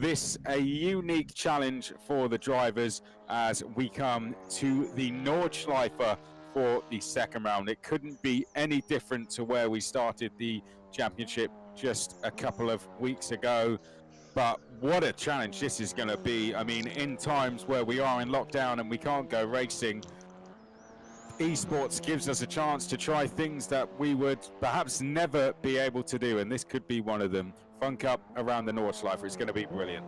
this a unique challenge for the drivers as we come to the Nordschleife for the second round. It couldn't be any different to where we started the championship just a couple of weeks ago. But what a challenge this is going to be. I mean, in times where we are in lockdown and we can't go racing, esports gives us a chance to try things that we would perhaps never be able to do, and this could be one of them. Fun Cup around the Nordschleife. It's going to be brilliant.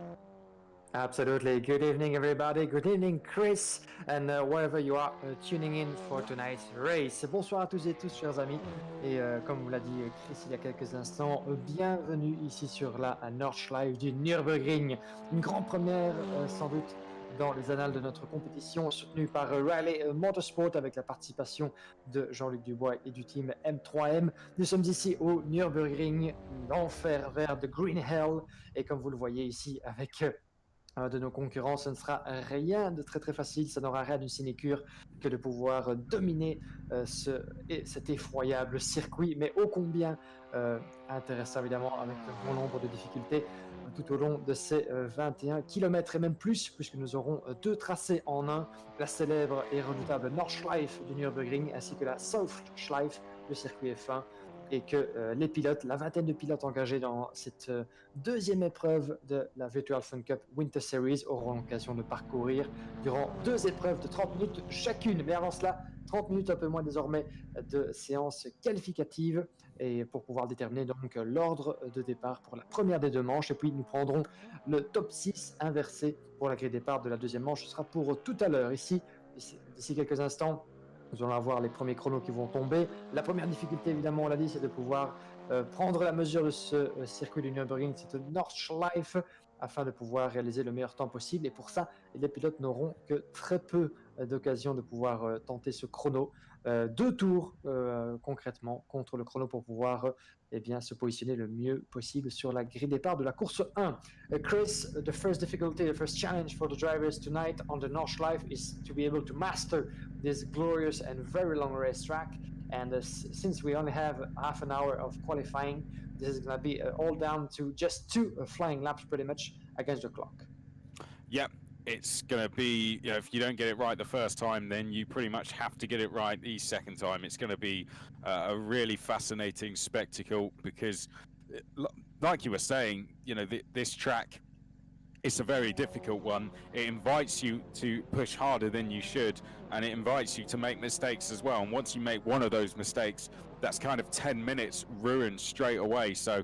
Absolutely. Good evening, everybody. Good evening, Chris, and wherever you are tuning in for tonight's race. Bonsoir à tous et tous, chers amis. Et comme vous l'a dit Chris il y a quelques instants, bienvenue ici sur la Nordschleife du Nürburgring. Une grande première, sans doute, dans les annales de notre compétition, soutenue par Rally Motorsport avec la participation de Jean-Luc Dubois et du team M3M. Nous sommes ici au Nürburgring, l'enfer vert de Green Hell. Et comme vous le voyez ici avec de nos concurrents, ce ne sera rien de très facile, ça n'aura rien d'une sinécure que de pouvoir dominer cet effroyable circuit, mais ô combien intéressant évidemment, avec un bon nombre de difficultés tout au long de ces 21 km et même plus, puisque nous aurons deux tracés en un, la célèbre et redoutable Nordschleife du Nürburgring ainsi que la Southschleife, le circuit F1, et que les pilotes, la vingtaine de pilotes engagés dans cette deuxième épreuve de la Virtual Fun Cup Winter Series auront l'occasion de parcourir durant deux épreuves de 30 minutes chacune. Mais avant cela, 30 minutes, un peu moins désormais, de séances qualificatives et pour pouvoir déterminer donc l'ordre de départ pour la première des deux manches. Et puis nous prendrons le top 6 inversé pour la grille de départ de la deuxième manche. Ce sera pour tout à l'heure. D'ici quelques instants, nous allons avoir les premiers chronos qui vont tomber. La première difficulté, évidemment, on l'a dit, c'est de pouvoir prendre la mesure de ce circuit du Nürburgring, cette Nordschleife, afin de pouvoir réaliser le meilleur temps possible. Et pour ça, les pilotes n'auront que très peu d'occasion de pouvoir tenter ce chrono. Deux tours concrètement contre le chrono pour pouvoir se positionner le mieux possible sur la grille départ de la course 1. Chris, the first difficulty, the first challenge for the drivers tonight on the Nordschleife is to be able to master this glorious and very long racetrack. And since we only have half an hour of qualifying, this is going to be all down to just two flying laps pretty much against the clock. Yep. It's going to be, if you don't get it right the first time, then you pretty much have to get it right the second time. It's going to be a really fascinating spectacle because, like you were saying, this track, it's a very difficult one. It invites you to push harder than you should, and it invites you to make mistakes as well. And once you make one of those mistakes, that's kind of 10 minutes ruined straight away. So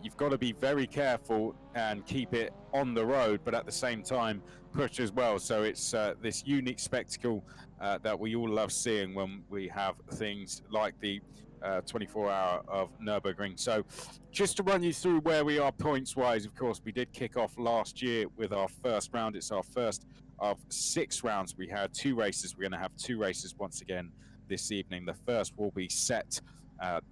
you've got to be very careful and keep it on the road, but at the same time push as well. So it's this unique spectacle that we all love seeing when we have things like the 24-hour of Nürburgring. So just to run you through where we are points wise, of course, we did kick off last year with our first round. It's our first of 6 rounds. We had 2 races. We're going to have 2 races once again this evening. The first will be set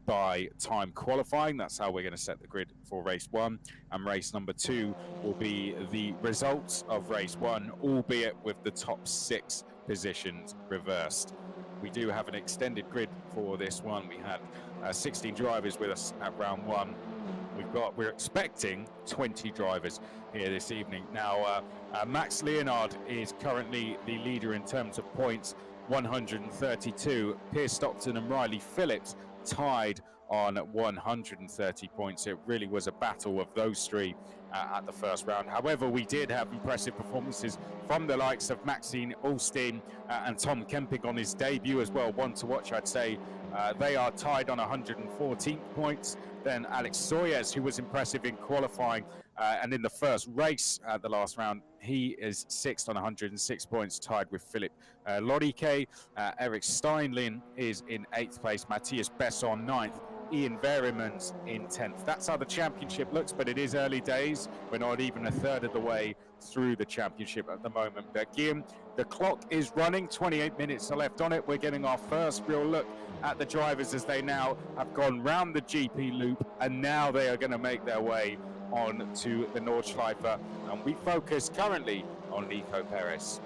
by time qualifying. That's how we're going to set the grid for race 1, and race number 2 will be the results of race 1, albeit with the top 6 positions reversed. We do have an extended grid for this one. We had 16 drivers with us at round 1. We're expecting 20 drivers here this evening. Now, Max Leonard is currently the leader in terms of points, 132. Pierce Stockton and Riley Phillips tied on 130 points. It really was a battle of those 3 at the first round. However, we did have impressive performances from the likes of Maxine Alstein and Tom Kemping on his debut as well. One to watch, I'd say. They are tied on 114 points. Then Alex Soyes, who was impressive in qualifying and in the first race at the last round, he is 6th on 106 points, tied with Philip Lorike. Eric Steinlin is in 8th place. Matthias Besson 9th. Ian Verimans in 10th. That's how the championship looks, but it is early days. We're not even a third of the way through the championship at the moment. But Guillaume, the clock is running, 28 minutes are left on it. We're getting our first real look at the drivers as they now have gone round the GP loop, and now they are going to make their way on to the Nordschleife. And we focus currently on Nico Perez.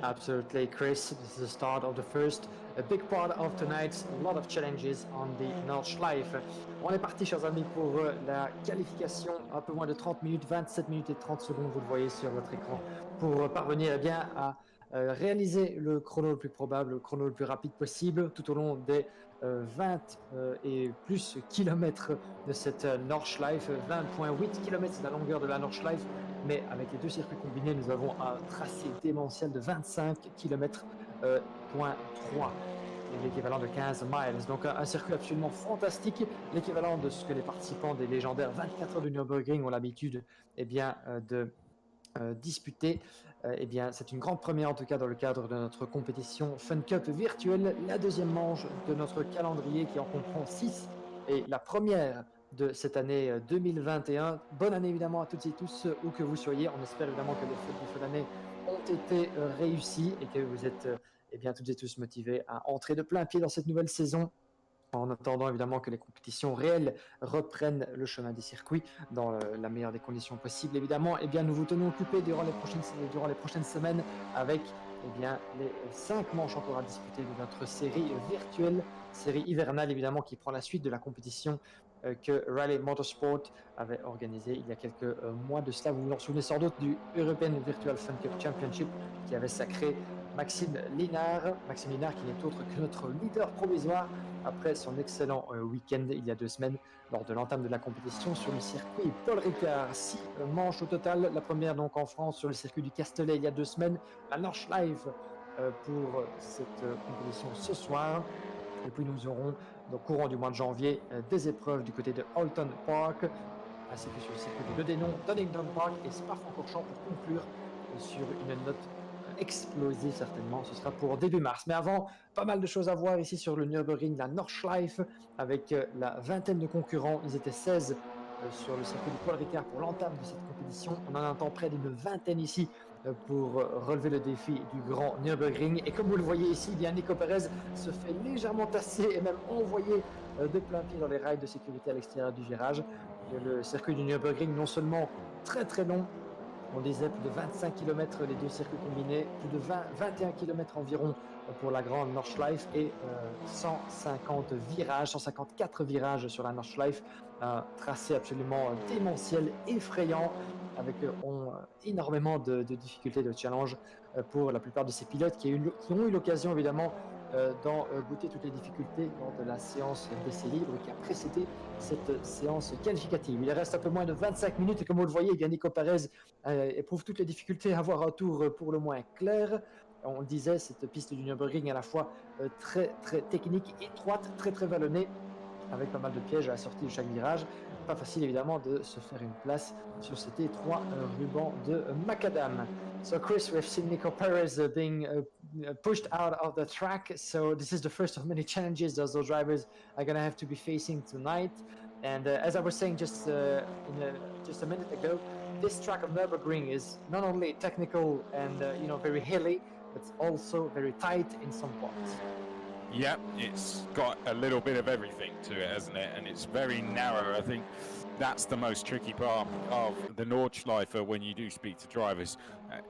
Absolutely, Chris. This is the start of the first, a big part of tonight. A lot of challenges on the Nordschleife. On est parti, chers amis, pour la qualification. Un peu moins de 30 minutes, 27 minutes et 30 secondes, vous le voyez sur votre écran, pour parvenir eh bien, à réaliser le chrono le plus probable, le chrono le plus rapide possible tout au long des 20 et plus kilomètres de cette Nordschleife. 20,8 km, c'est la longueur de la Nordschleife. Mais avec les deux circuits combinés, nous avons un tracé démentiel de 25 km, point 3, l'équivalent de 15 miles. Donc un circuit absolument fantastique, l'équivalent de ce que les participants des légendaires 24 heures du Nürburgring ont l'habitude eh bien, de disputer. Eh bien, c'est une grande première en tout cas dans le cadre de notre compétition Fun Cup virtuelle, la deuxième manche de notre calendrier qui en comprend 6 et la première de cette année 2021. Bonne année évidemment à toutes et tous où que vous soyez. On espère évidemment que les fêtes de fin d'année ont été réussies et que vous êtes eh bien, toutes et tous motivés à entrer de plein pied dans cette nouvelle saison, en attendant évidemment que les compétitions réelles reprennent le chemin des circuits dans la meilleure des conditions possibles. Évidemment, eh bien, nous vous tenons occupés durant les prochaines semaines avec eh bien, les 5 manches encore à disputer de notre série virtuelle, série hivernale évidemment, qui prend la suite de la compétition que Rally Motorsport avait organisée il y a quelques mois de cela. Vous vous en souvenez sans doute du European Virtual Fun Cup Championship qui avait sacré Maxime Linard qui n'est autre que notre leader provisoire après son excellent week-end il y a 2 semaines lors de l'entame de la compétition sur le circuit Paul Ricard. 6 manches au total, la première donc en France sur le circuit du Castellet il y a 2 semaines, la Nordschleife pour cette compétition ce soir. Et puis nous aurons au courant du mois de janvier des épreuves du côté de Holton Park, ainsi que sur le circuit de Denon, Donington Park et Spa-Francorchamps pour conclure sur une note explosive certainement. Ce sera pour début mars. Mais avant, pas mal de choses à voir ici sur le Nürburgring, la Nordschleife, avec la vingtaine de concurrents. Ils étaient 16 sur le circuit du Paul Ricard pour l'entame de cette compétition. On en entend près d'une vingtaine ici pour relever le défi du grand Nürburgring. Et comme vous le voyez ici, bien Nico Pérez se fait légèrement tasser et même envoyer de plein pied dans les rails de sécurité à l'extérieur du virage. Le circuit du Nürburgring, non seulement très très long, on disait plus de 25 km les deux circuits combinés, plus de 21 km environ pour la grande Nordschleife et 150 virages, 154 virages sur la Nordschleife. Un tracé absolument démentiel, effrayant, avec énormément de difficultés, de challenges pour la plupart de ces pilotes qui ont eu l'occasion évidemment d'en goûter toutes les difficultés lors de la séance d'essai libre qui a précédé cette séance qualificative. Il reste un peu moins de 25 minutes et comme vous le voyez, Nico Pérez éprouve toutes les difficultés à avoir un tour pour le moins clair. On le disait, cette piste du Nürburgring à la fois très très technique, étroite, très très vallonnée, avec pas mal de pièges à la sortie de chaque virage. Pas facile évidemment de se faire une place sur cet étroit ruban de macadam. So Chris, we've seen Nico Perez being pushed out of the track. So this is the first of many challenges those drivers are going to have to be facing tonight. And as I was saying just a minute ago, this track of Nürburgring is not only technical and very hilly, but also very tight in some parts. Yeah, it's got a little bit of everything to it, hasn't it? And it's very narrow. I think that's the most tricky part of the Nordschleife when you do speak to drivers.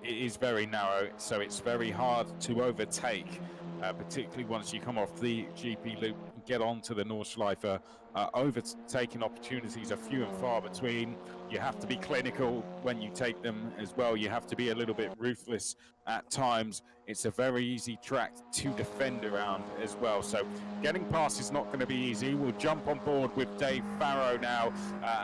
It is very narrow, so it's very hard to overtake, particularly once you come off the GP loop and get onto the Nordschleife. Overtaking opportunities are few and far between. You have to be clinical when you take them as well. You have to be a little bit ruthless at times. It's a very easy track to defend around as well. So getting past is not going to be easy. We'll jump on board with Dave Farrow now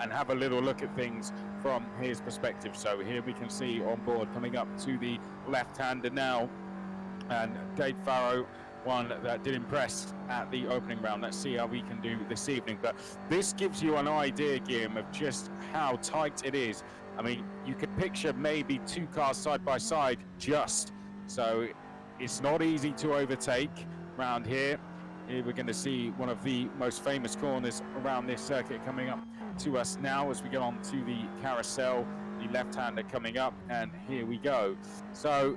and have a little look at things from his perspective. So here we can see on board coming up to the left-hander now. And Dave Farrow, one that did impress at the opening round. Let's see how we can do this evening. But this gives you an idea, Guillaume, of just how tight it is. I mean, you could picture maybe 2 cars side by side just. So it's not easy to overtake around here. Here we're going to see one of the most famous corners around this circuit coming up to us now as we get on to the carousel, the left-hander coming up, and here we go. So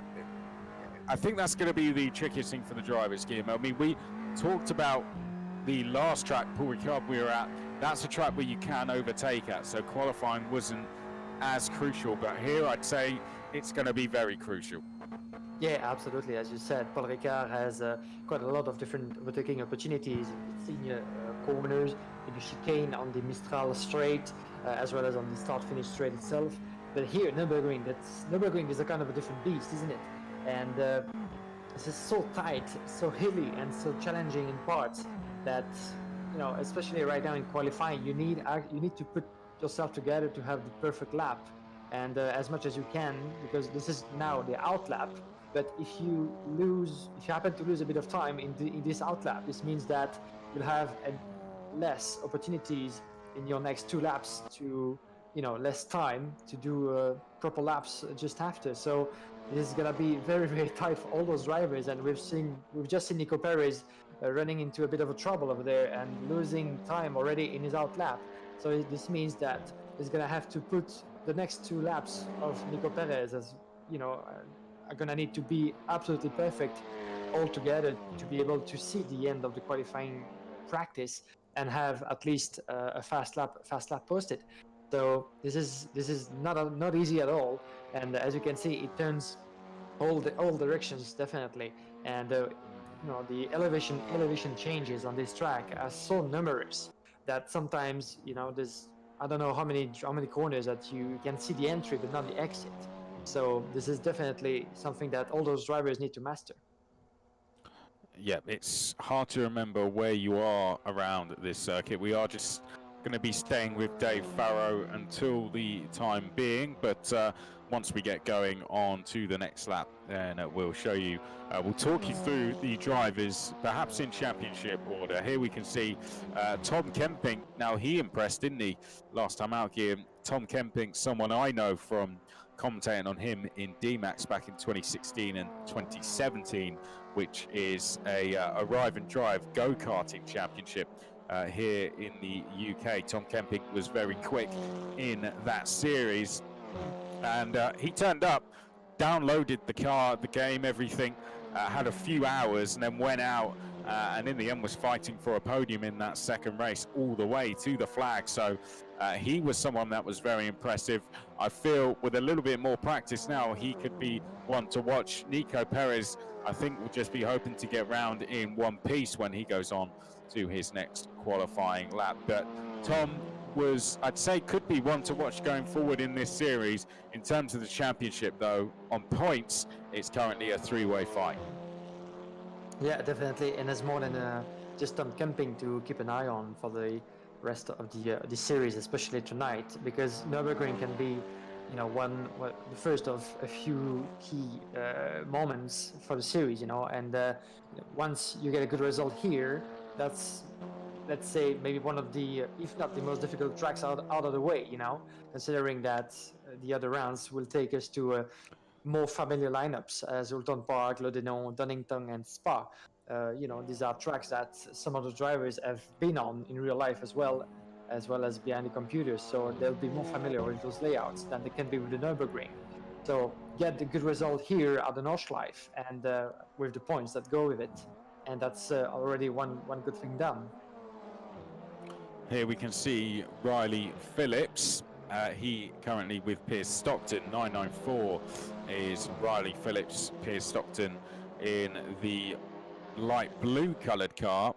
I think that's going to be the trickiest thing for the drivers, Guillaume. I mean, we talked about the last track, Paul Ricard, we were at. That's a track where you can overtake at, so qualifying wasn't as crucial. But here I'd say it's going to be very crucial. Yeah, absolutely. As you said, Paul Ricard has quite a lot of different overtaking opportunities in the senior corners, in the chicane, on the Mistral straight, as well as on the start-finish straight itself. But here, Nürburgring is a kind of a different beast, isn't it? And this is so tight, so hilly, and so challenging in parts that especially right now in qualifying, you need to put yourself together to have the perfect lap, and as much as you can, because this is now the out lap. But if you happen to lose a bit of time in this out lap, this means that you'll have less opportunities in your next two laps to less time to do proper laps just after. So this is gonna be very very tight for all those drivers, and we've just seen Nico Perez running into a bit of a trouble over there and losing time already in his out lap. So this means that he's gonna have to put the next two laps of Nico Perez as are gonna need to be absolutely perfect altogether to be able to see the end of the qualifying practice and have at least a fast lap posted. So this is not easy at all, and as you can see, it turns all directions definitely, and the elevation changes on this track are so numerous that sometimes there's I don't know how many corners that you can see the entry but not the exit. So this is definitely something that all those drivers need to master. Yeah, it's hard to remember where you are around this circuit. We are just going to be staying with Dave Farrow until the time being, but once we get going on to the next lap, then we'll show you, we'll talk you through the drivers, perhaps in championship order. Here we can see Tom Kemping. Now, he impressed, didn't he, last time out here? Tom Kemping, someone I know from commentating on him in D-Max back in 2016 and 2017, which is a Arrive and Drive go-karting championship here in the UK. Tom Kemping was very quick in that series, and he turned up, downloaded the car, the game, everything, had a few hours, and then went out and in the end was fighting for a podium in that second race all the way to the flag. So he was someone that was very impressive. I feel with a little bit more practice now, he could be one to watch. Nico Perez, I think, will just be hoping to get round in one piece when he goes on to his next qualifying lap. But Tom was, I'd say, could be one to watch going forward in this series. In terms of the championship, though, on points, it's currently a three-way fight. Yeah, definitely, and there's more than just Tom Kemping to keep an eye on for the rest of the series, especially tonight, because Nürburgring can be, the first of a few key moments for the series, and once you get a good result here, that's, let's say, maybe one of the, if not the most difficult tracks out of the way, considering that the other rounds will take us to more familiar lineups as Oulton Park, Le Denon, Donington, and Spa. These are tracks that some of the drivers have been on in real life as well as behind the computers. So they'll be more familiar with those layouts than they can be with the Nürburgring. So get the good result here at the Nordschleife and with the points that go with it. And that's already one good thing done. Here we can see Riley Phillips. He currently with Piers Stockton. 994 is Riley Phillips, Piers Stockton in the light blue coloured car.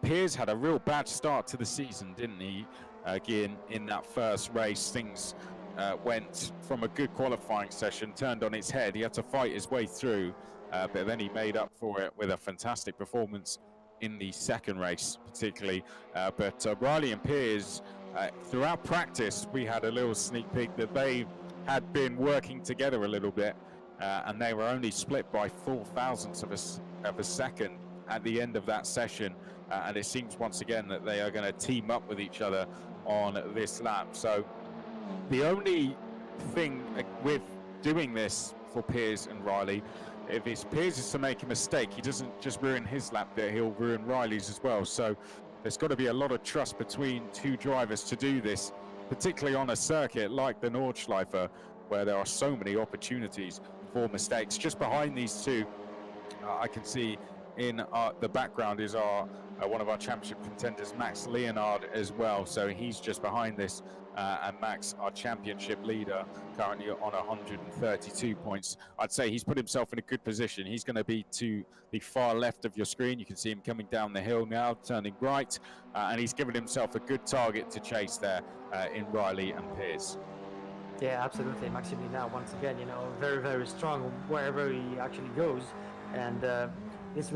Piers had a real bad start to the season, didn't he? Again, in that first race, things went from a good qualifying session, turned on its head. He had to fight his way through, but then he made up for it with a fantastic performance in the second race, particularly. But Riley and Piers, throughout practice, we had a little sneak peek that they had been working together a little bit, and they were only split by 0.004 of a second at the end of that session. And it seems once again that they are going to team up with each other on this lap. So the only thing with doing this for Piers and Riley, if Piers is to make a mistake, he doesn't just ruin his lap there, he'll ruin Riley's as well. So there's got to be a lot of trust between two drivers to do this, particularly on a circuit like the Nordschleife, where there are so many opportunities for mistakes. Just behind these two, I can see in the background is one of our championship contenders, Max Leonard, as well. So he's just behind this, and Max, our championship leader, currently on 132 points. I'd say he's put himself in a good position. He's going to be to the far left of your screen. You can see him coming down the hill now, turning right, and he's given himself a good target to chase there in Riley and Piers. Yeah, absolutely. Maximilian, once again, very, very strong wherever he actually goes. And this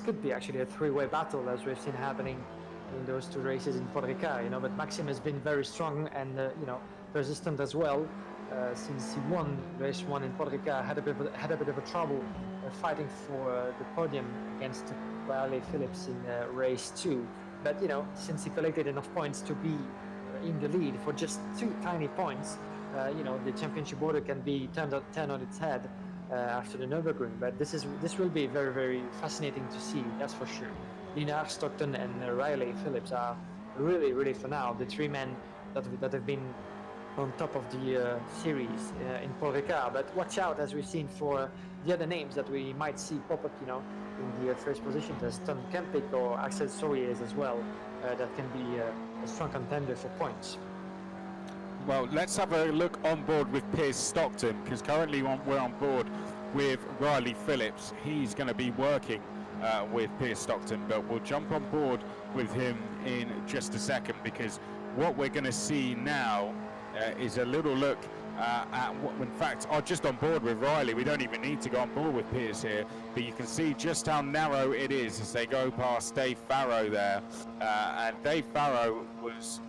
could be actually a three-way battle, as we've seen happening in those two races in Paul Ricard, but Maxim has been very strong and, persistent as well. Since he won race 1 in Paul Ricard, had a bit of a trouble fighting for the podium against Riley Phillips in race 2. But, since he collected enough points to be in the lead for just 2 tiny points, the championship order can be turned on its head after the Nürburgring. But this will be very, very fascinating to see, that's for sure. Linard, Stockton, and Riley Phillips are really, really, for now, the 3 men that have been on top of the series in Paul Ricard. But watch out, as we've seen, for the other names that we might see pop up, in the first position. There's Tom Kempik or Axel Sories as well. That can be a strong contender for points. Well, let's have a look on board with Piers Stockton, because currently we're on board with Riley Phillips. He's going to be working with Piers Stockton, but we'll jump on board with him in just a second, because what we're going to see now is a little look at what, in fact, just on board with Riley. We don't even need to go on board with Piers here, but you can see just how narrow it is as they go past Dave Farrow there, and Dave Farrow was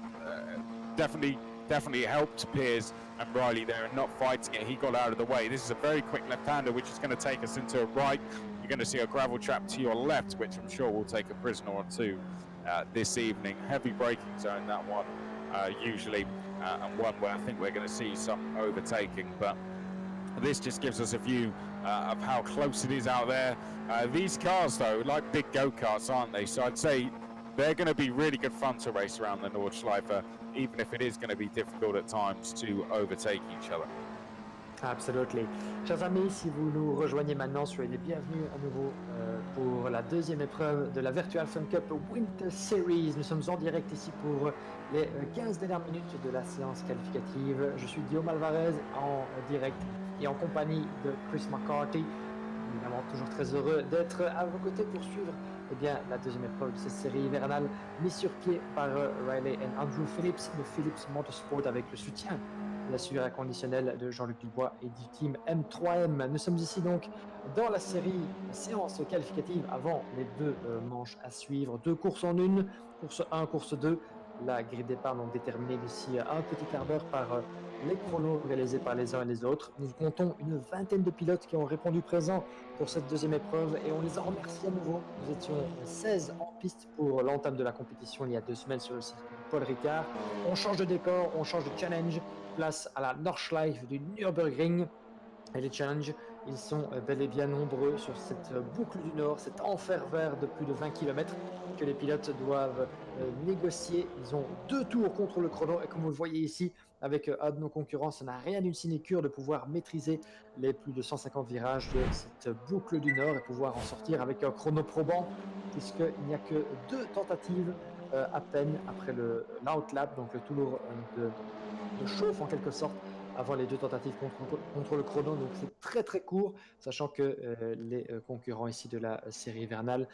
definitely helped Piers and Riley there and not fighting it. He got out of the way. This is a very quick left-hander, which is going to take us into a right. You're going to see a gravel trap to your left, which I'm sure will take a prisoner or two this evening. Heavy braking zone, that one, usually, and one where I think we're going to see some overtaking. But this just gives us a view of how close it is out there. These cars, though, like big go-karts, aren't they? So I'd say they're going to be really good fun to race around the Nordschleife, even if it is going to be difficult at times to overtake each other. Absolutely. Chers amis, si vous nous rejoignez maintenant, soyez les bienvenus à nouveau pour la deuxième épreuve de la Virtual Fun Cup Winter Series. Nous sommes en direct ici pour les 15 dernières minutes de la séance qualificative. Je suis Guillaume Alvarez en direct et en compagnie de Chris McCarthy. Évidemment, toujours très heureux d'être à vos côtés pour suivre la deuxième épreuve de cette série hivernale mise sur pied par Riley et Andrew Phillips de Phillips Motorsport avec le soutien de la sueur inconditionnelle de Jean-Luc Dubois et du team M3M. Nous sommes ici donc dans la séance qualificative avant les 2 manches à suivre. 2 courses en une, course 1, course 2. La grille de départ donc déterminée d'ici un petit quart d'heure par les chronos réalisés par les uns et les autres. Nous comptons une vingtaine de pilotes qui ont répondu présent pour cette deuxième épreuve et on les en remercie à nouveau. Nous étions 16 en piste pour l'entame de la compétition il y a 2 semaines sur le circuit Paul Ricard. On change de décor, on change de challenge, place à la Nordschleife du Nürburgring. Et les challenges, ils sont bel et bien nombreux sur cette boucle du Nord, cet enfer vert de plus de 20 km que les pilotes doivent négocier. Ils ont 2 tours contre le chrono et comme vous le voyez ici, avec un de nos concurrents, ça n'a rien d'une sinécure de pouvoir maîtriser les plus de 150 virages de cette boucle du Nord et pouvoir en sortir avec un chrono probant, puisqu'il n'y a que 2 tentatives à peine après l'outlap, donc le tour de chauffe en quelque sorte, avant les 2 tentatives contre le chrono, donc c'est très très court, sachant que les concurrents ici de la série hivernale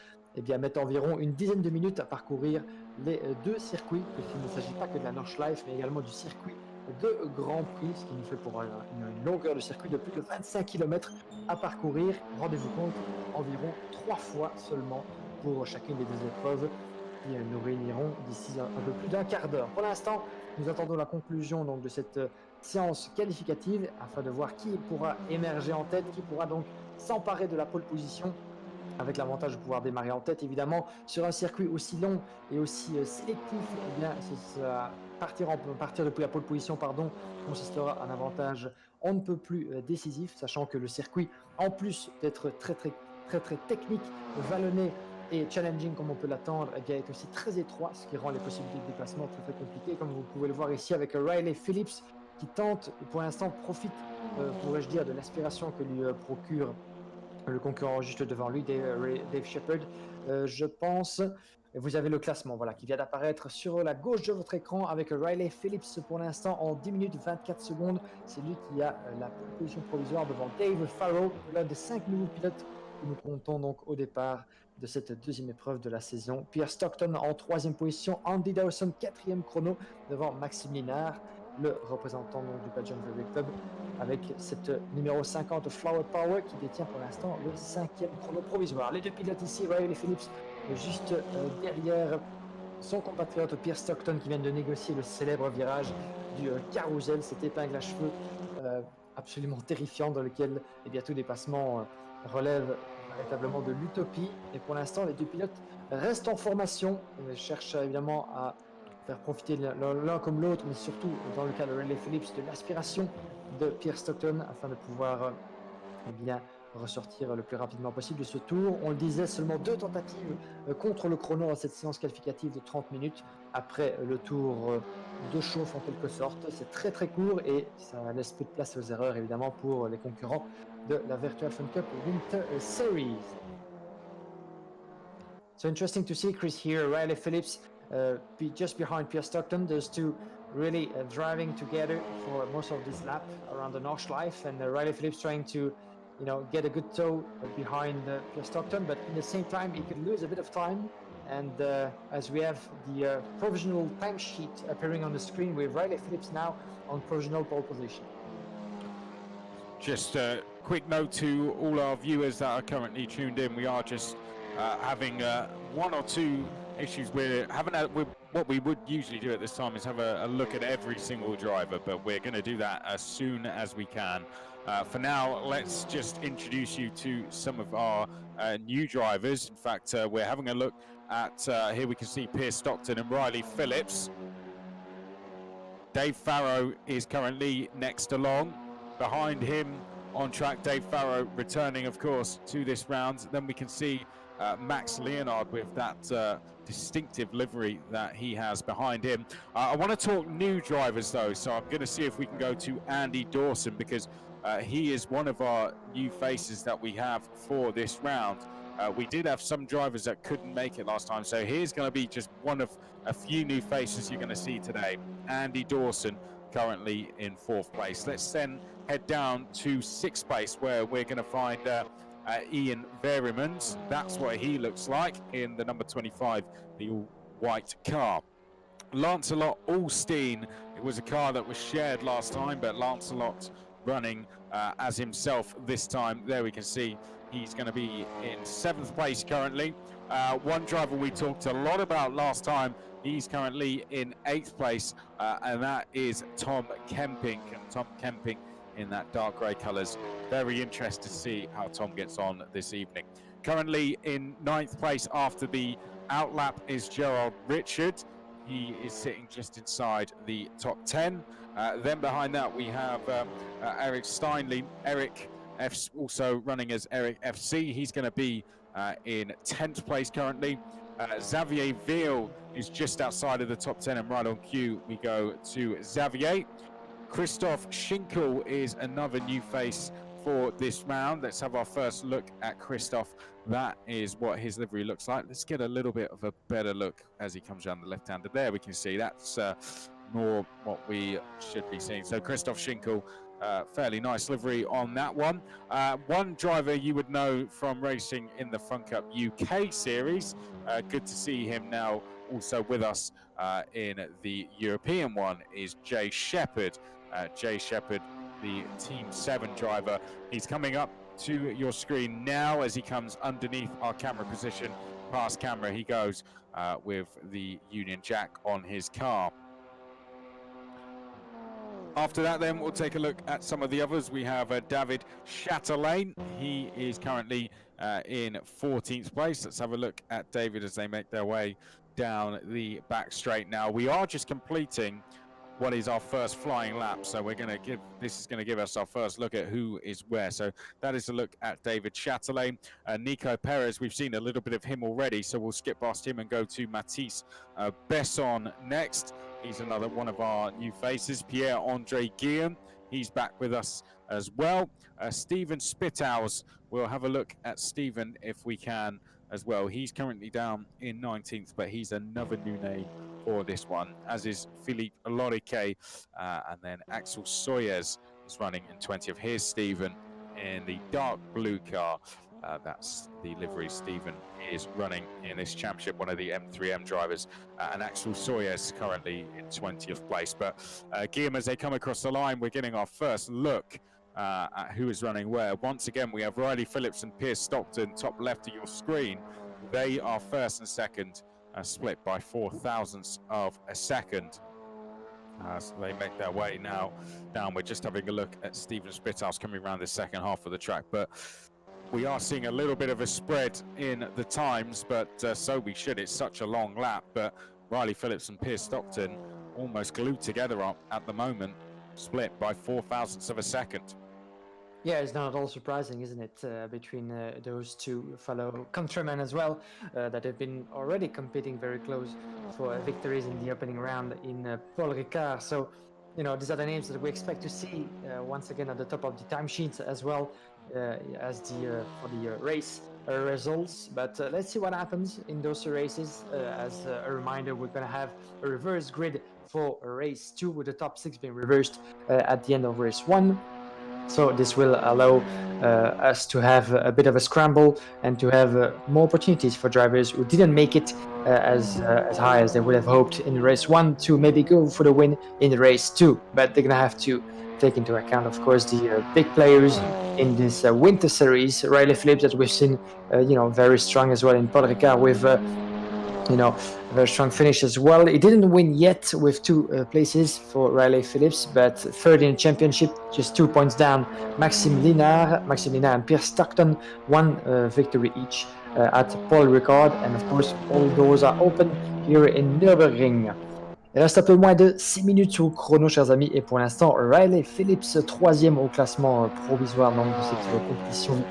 mettent environ une dizaine de minutes à parcourir les 2 circuits, puisqu'il ne s'agit pas que de la Nordschleife, mais également du circuit de Grand Prix, ce qui nous fait pour une longueur de circuit de plus de 25 km à parcourir. Rendez-vous compte, environ 3 fois seulement pour chacune des 2 épreuves, qui nous réuniront d'ici un peu plus d'un quart d'heure. Pour l'instant, nous attendons la conclusion donc de cette séance qualificative afin de voir qui pourra émerger en tête, qui pourra donc s'emparer de la pole position avec l'avantage de pouvoir démarrer en tête. Évidemment, sur un circuit aussi long et aussi sélectif, partir depuis la pole position consistera un avantage on ne peut plus décisif, sachant que le circuit, en plus d'être très technique, vallonné et challenging comme on peut l'attendre, est aussi très étroit, ce qui rend les possibilités de déplacement très compliquées, comme vous pouvez le voir ici avec Riley Phillips qui tente et pour l'instant profite, pourrais-je dire, de l'aspiration que lui procure le concurrent juste devant lui, Dave Shepard, je pense. Vous avez le classement voilà, qui vient d'apparaître sur la gauche de votre écran avec Riley Phillips pour l'instant en 10 minutes 24 secondes. C'est lui qui a la position provisoire devant Dave Farrow, l'un des 5 nouveaux pilotes que nous comptons donc au départ de cette deuxième épreuve de la saison. Pierre Stockton en troisième position, Andy Dawson quatrième chrono devant Maxime Linard, le représentant donc, du Belgian Brewery Club, avec cette numéro 50 Flower Power qui détient pour l'instant le cinquième chrono provisoire. Les deux pilotes ici, Riley Phillips, juste derrière son compatriote Pierre Stockton qui vient de négocier le célèbre virage du carrousel, cette épingle à cheveux absolument terrifiante dans lequel eh bien, tout dépassement relève véritablement de l'utopie. Et pour l'instant, les deux pilotes restent en formation, cherchent évidemment à faire profiter l'un comme l'autre, mais surtout dans le cas de Riley Phillips de l'aspiration de Pierre Stockton afin de pouvoir eh bien, ressortir le plus rapidement possible de ce tour. On le disait, seulement 2 tentatives contre le chrono dans cette séance qualificative de 30 minutes après le tour de chauffe en quelque sorte. C'est très très court et ça laisse peu de place aux erreurs évidemment pour les concurrents de la Virtual Fun Cup Winter Series. So interesting to see Chris here, Riley Phillips just behind Pierre Stockton. Those two really driving together for most of this lap around the Nordschleife, and Riley Phillips trying to get a good tow behind Pierre Stockton, but at the same time he could lose a bit of time. And as we have the provisional timesheet appearing on the screen with Riley Phillips now on provisional pole position. Just a quick note to all our viewers that are currently tuned in. We are just having one or two issues. We're having what we would usually do at this time is have a look at every single driver, but we're going to do that as soon as we can. For now, let's just introduce you to some of our new drivers. In fact, we're having a look at, here we can see Pierce Stockton and Riley Phillips. Dave Farrow is currently next along. Behind him on track, Dave Farrow returning, of course, to this round. Then we can see Max Leonard with that distinctive livery that he has behind him. I want to talk new drivers though, so I'm going to see if we can go to Andy Dawson because he is one of our new faces that we have for this round. We did have some drivers that couldn't make it last time, so here's going to be just one of a few new faces you're going to see today. Andy Dawson currently in 4th place. Let's then head down to 6th place where we're going to find Ian Verimans. That's what he looks like in the number 25, the all-white car. Lancelot Alstein, it was a car that was shared last time, but Lancelot running as himself this time. There we can see he's going to be in 7th place currently. One driver we talked a lot about last time, he's currently in 8th place, and that is Tom Kemping. And Tom Kemping in that dark grey colours. Very interested to see how Tom gets on this evening. Currently in 9th place after the outlap is Gerald Richard. He is sitting just inside the top 10. Then behind that we have Eric Steinley. Eric F's also running as Eric FC. He's going to be in 10th place currently. Xavier Veal is just outside of the top 10, and right on cue we go to Xavier. Christoph Schinkel is another new face for this round. Let's have our first look at Christoph. That is what his livery looks like. Let's get a little bit of a better look as he comes around the left-hander. There we can see that's more what we should be seeing. So Christoph Schinkel, fairly nice livery on that one. One driver you would know from racing in the Fun Cup UK series. Good to see him now also with us in the European one is Jay Shepherd. Jay Shepherd, the Team 7 driver. He's coming up to your screen now as he comes underneath our camera position. Past camera he goes with the Union Jack on his car. After that then we'll take a look at some of the others. We have David Chatelain. He is currently in 14th place. Let's have a look at David as they make their way down the back straight now. We are just completing what is our first flying lap, so this is going to give us our first look at who is where. So that is a look at David Chatelain. Nico Perez, we've seen a little bit of him already, so we'll skip past him and go to Mathis Besson next. He's another one of our new faces. Pierre-Andre Guillaume He's back with us as well. Stephen Spitthouse, we'll have a look at Stephen if we can as well. He's currently down in 19th, but he's another new name for this one, as is Philippe Loriquet, and then Axel Soyez is running in 20th. Here's Stephen in the dark blue car. That's the livery Stephen is running in this championship, one of the M3M drivers, and Axel Soyez currently in 20th place. But Guillaume, as they come across the line, we're getting our first look at who is running where. Once again, we have Riley Phillips and Pierce Stockton, top left of your screen. They are first and second, split by 4 thousandths of a second. So they make their way now down. We're just having a look at Stephen Spitthouse coming around the second half of the track. But we are seeing a little bit of a spread in the times, but so we should. It's such a long lap, but Riley Phillips and Pierce Stockton almost glued together up at the moment, split by 4 thousandths of a second. Yeah, it's not at all surprising, isn't it, between those two fellow countrymen as well, that have been already competing very close for victories in the opening round in Paul Ricard. So, you know, these are the names that we expect to see once again at the top of the timesheets as well as for the race results. But let's see what happens in those races. As a reminder, we're going to have a reverse grid for race 2 with the top 6 being reversed at the end of race 1. So this will allow us to have a bit of a scramble and to have more opportunities for drivers who didn't make it as high as they would have hoped in race 1 to maybe go for the win in race 2. But they're going to have to take into account, of course, the big players in this winter series. Riley Phillips, that we've seen, very strong as well in Paul Ricard with, a very strong finish as well. He didn't win yet with 2 places for Riley Phillips, but third in the championship, just 2 points down. Maxime Linard and Pierce Stockton, 1 victory each at Paul Ricard. And of course, all doors are open here in Nürburgring. Il reste un peu moins de 6 minutes au chrono, chers amis, et pour l'instant, Riley Phillips, 3e au classement provisoire donc, de cette compétition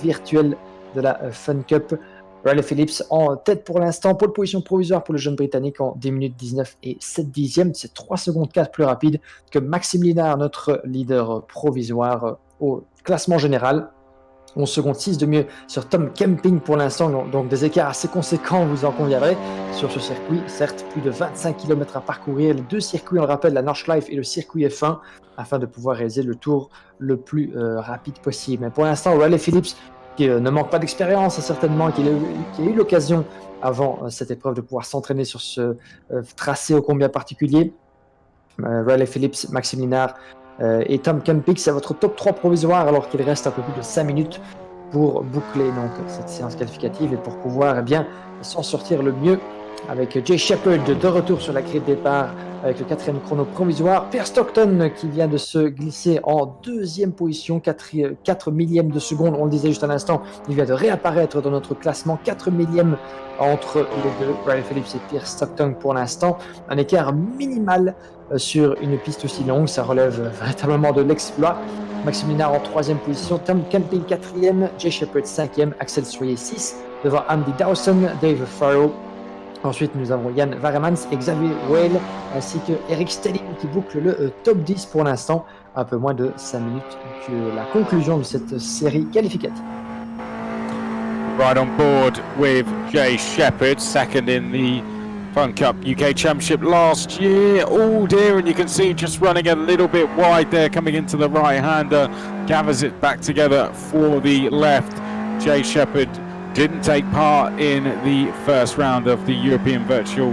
virtuelle de la Fun Cup. Riley Phillips en tête pour l'instant, pole position provisoire pour le jeune Britannique en 10 minutes 19 et 7 dixièmes. C'est 3 secondes 4 plus rapide que Maxime Linard, notre leader provisoire au classement général. 11 secondes 6 de mieux sur Tom Kemping pour l'instant, donc des écarts assez conséquents, vous en conviendrez, sur ce circuit. Certes, plus de 25 km à parcourir, les 2 circuits, on le rappelle, la Nordschleife et le circuit F1, afin de pouvoir réaliser le tour le plus rapide possible. Mais pour l'instant, Riley Phillips, qui ne manque pas d'expérience, certainement, qui a eu l'occasion avant cette épreuve de pouvoir s'entraîner sur ce tracé ô combien particulier. Riley Phillips, Maxime Linard et Tom Kemping, c'est votre top 3 provisoire, alors qu'il reste un peu plus de 5 minutes pour boucler donc cette séance qualificative et pour pouvoir bien s'en sortir le mieux, avec Jay Shepherd de retour sur la grille de départ avec le 4e chrono provisoire. Pierce Stockton qui vient de se glisser en 2e position, 4 millièmes de seconde, on le disait juste à l'instant, il vient de réapparaître dans notre classement, 4 millièmes entre les deux, Riley Phillips et Pierce Stockton pour l'instant, un écart minimal sur une piste aussi longue, ça relève véritablement de l'exploit. Maxime Linard en 3e position, Tom Kemping 4e, Jay Shepherd 5e, Axel Soyer 6, devant Andy Dawson, Dave Farrow. Ensuite, nous avons Yann Varemans et Xavier Whale, ainsi que Eric Stelling qui boucle le top 10 pour l'instant, un peu moins de 5 minutes que la conclusion de cette série qualificative. Right on board with Jay Shepherd, second in the Fun Cup UK Championship last year. Oh dear, and you can see just running a little bit wide there, coming into the right-hander, gathers it back together for the left. Jay Shepherd didn't take part in the first round of the European Virtual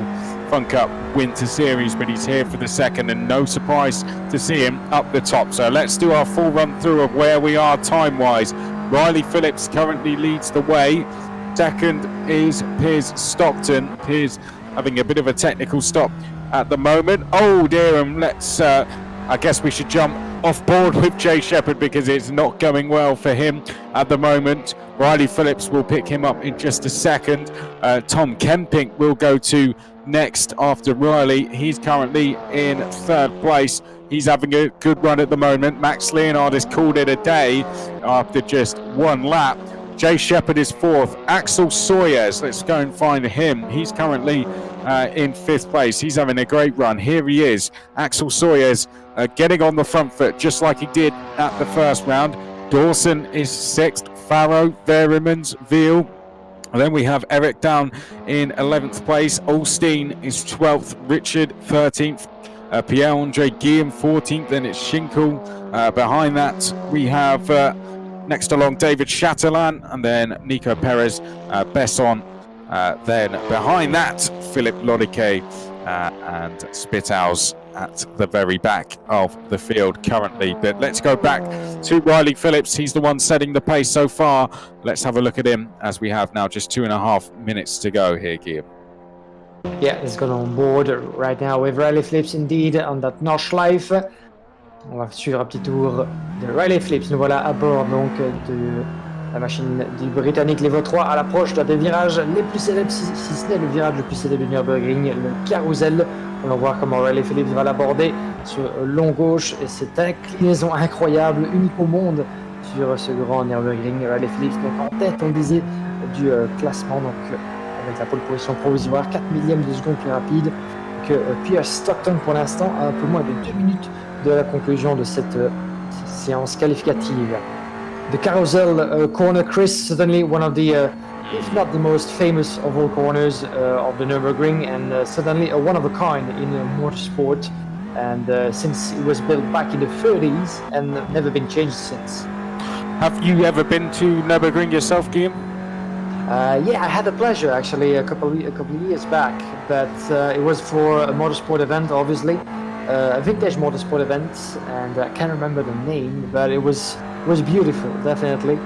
Fun Cup Winter Series, but he's here for the second, and no surprise to see him up the top. So let's do our full run through of where we are time-wise. Riley Phillips currently leads the way. Second is Piers Stockton. Piers having a bit of a technical stop at the moment. Oh dear, and let's, I guess we should jump off board with Jay Shepherd because it's not going well for him at the moment. Riley Phillips will pick him up in just a second. Tom Kemping will go to next after Riley. He's currently in 3rd place. He's having a good run at the moment. Max Leonard has called it a day after just 1 lap. Jay Shepherd is 4th. Axel Sawyers, let's go and find him. He's currently in 5th place. He's having a great run. Here he is, Axel Sawyers, getting on the front foot just like he did at the first round. Dawson is 6th. Farrow, Verimans, Veal. And then we have Eric down in 11th place. Olstein is 12th. Richard 13th. Pierre-Andre Guillaume 14th. Then it's Schinkel. Behind that we have next along David Chatelain, and then Nico Perez, Besson. Then behind that Philip Lodike and Spithouse at the very back of the field currently. But let's go back to Riley Phillips. He's the one setting the pace so far. Let's have a look at him as we have now just 2.5 minutes to go here, Guillaume. Yeah, he's got on board right now with Riley Phillips indeed on that Nordschleife. On va suivre un petit tour de Riley Phillips. Nous voilà à bord donc de la machine du Britannique Levo 3 à l'approche d'un des virages les plus célèbres, si ce n'est le virage le plus célèbre du Nürburgring, le carrousel. On va voir comment Riley Phillips va l'aborder sur long gauche et cette inclinaison incroyable, unique au monde sur ce grand Nürburgring. Riley Phillips donc en tête, on disait, du classement, donc avec la pole position provisoire, 4 millièmes de seconde plus rapide que Pierre Stockton pour l'instant, à un peu moins de 2 minutes de la conclusion de cette séance qualificative. The carousel corner, Chris, certainly one of the, if not the most famous of all corners of the Nürburgring, and certainly one of a kind in motorsport. And since it was built back in the 30s and never been changed since. Have you ever been to Nürburgring yourself, Guillaume? Yeah, I had the pleasure actually a couple of years back, but it was for a motorsport event, obviously. A vintage motorsport event, and I can't remember the name, but it was beautiful, definitely.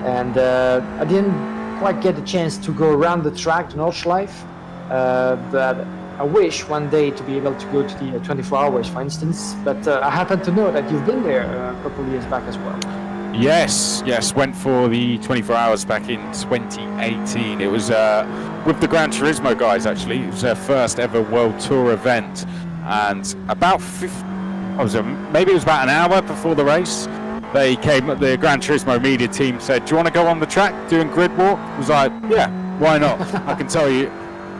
And I didn't quite get the chance to go around the track, the Nordschleife, but I wish one day to be able to go to the 24 hours, for instance. But I happen to know that you've been there a couple of years back as well. Yes, went for the 24 hours back in 2018. It was with the Gran Turismo guys, actually. It was their first ever World Tour event. And about maybe it was about an hour before the race, they came, the Gran Turismo media team said, do you want to go on the track doing grid walk? I was like, yeah, why not? I can tell you,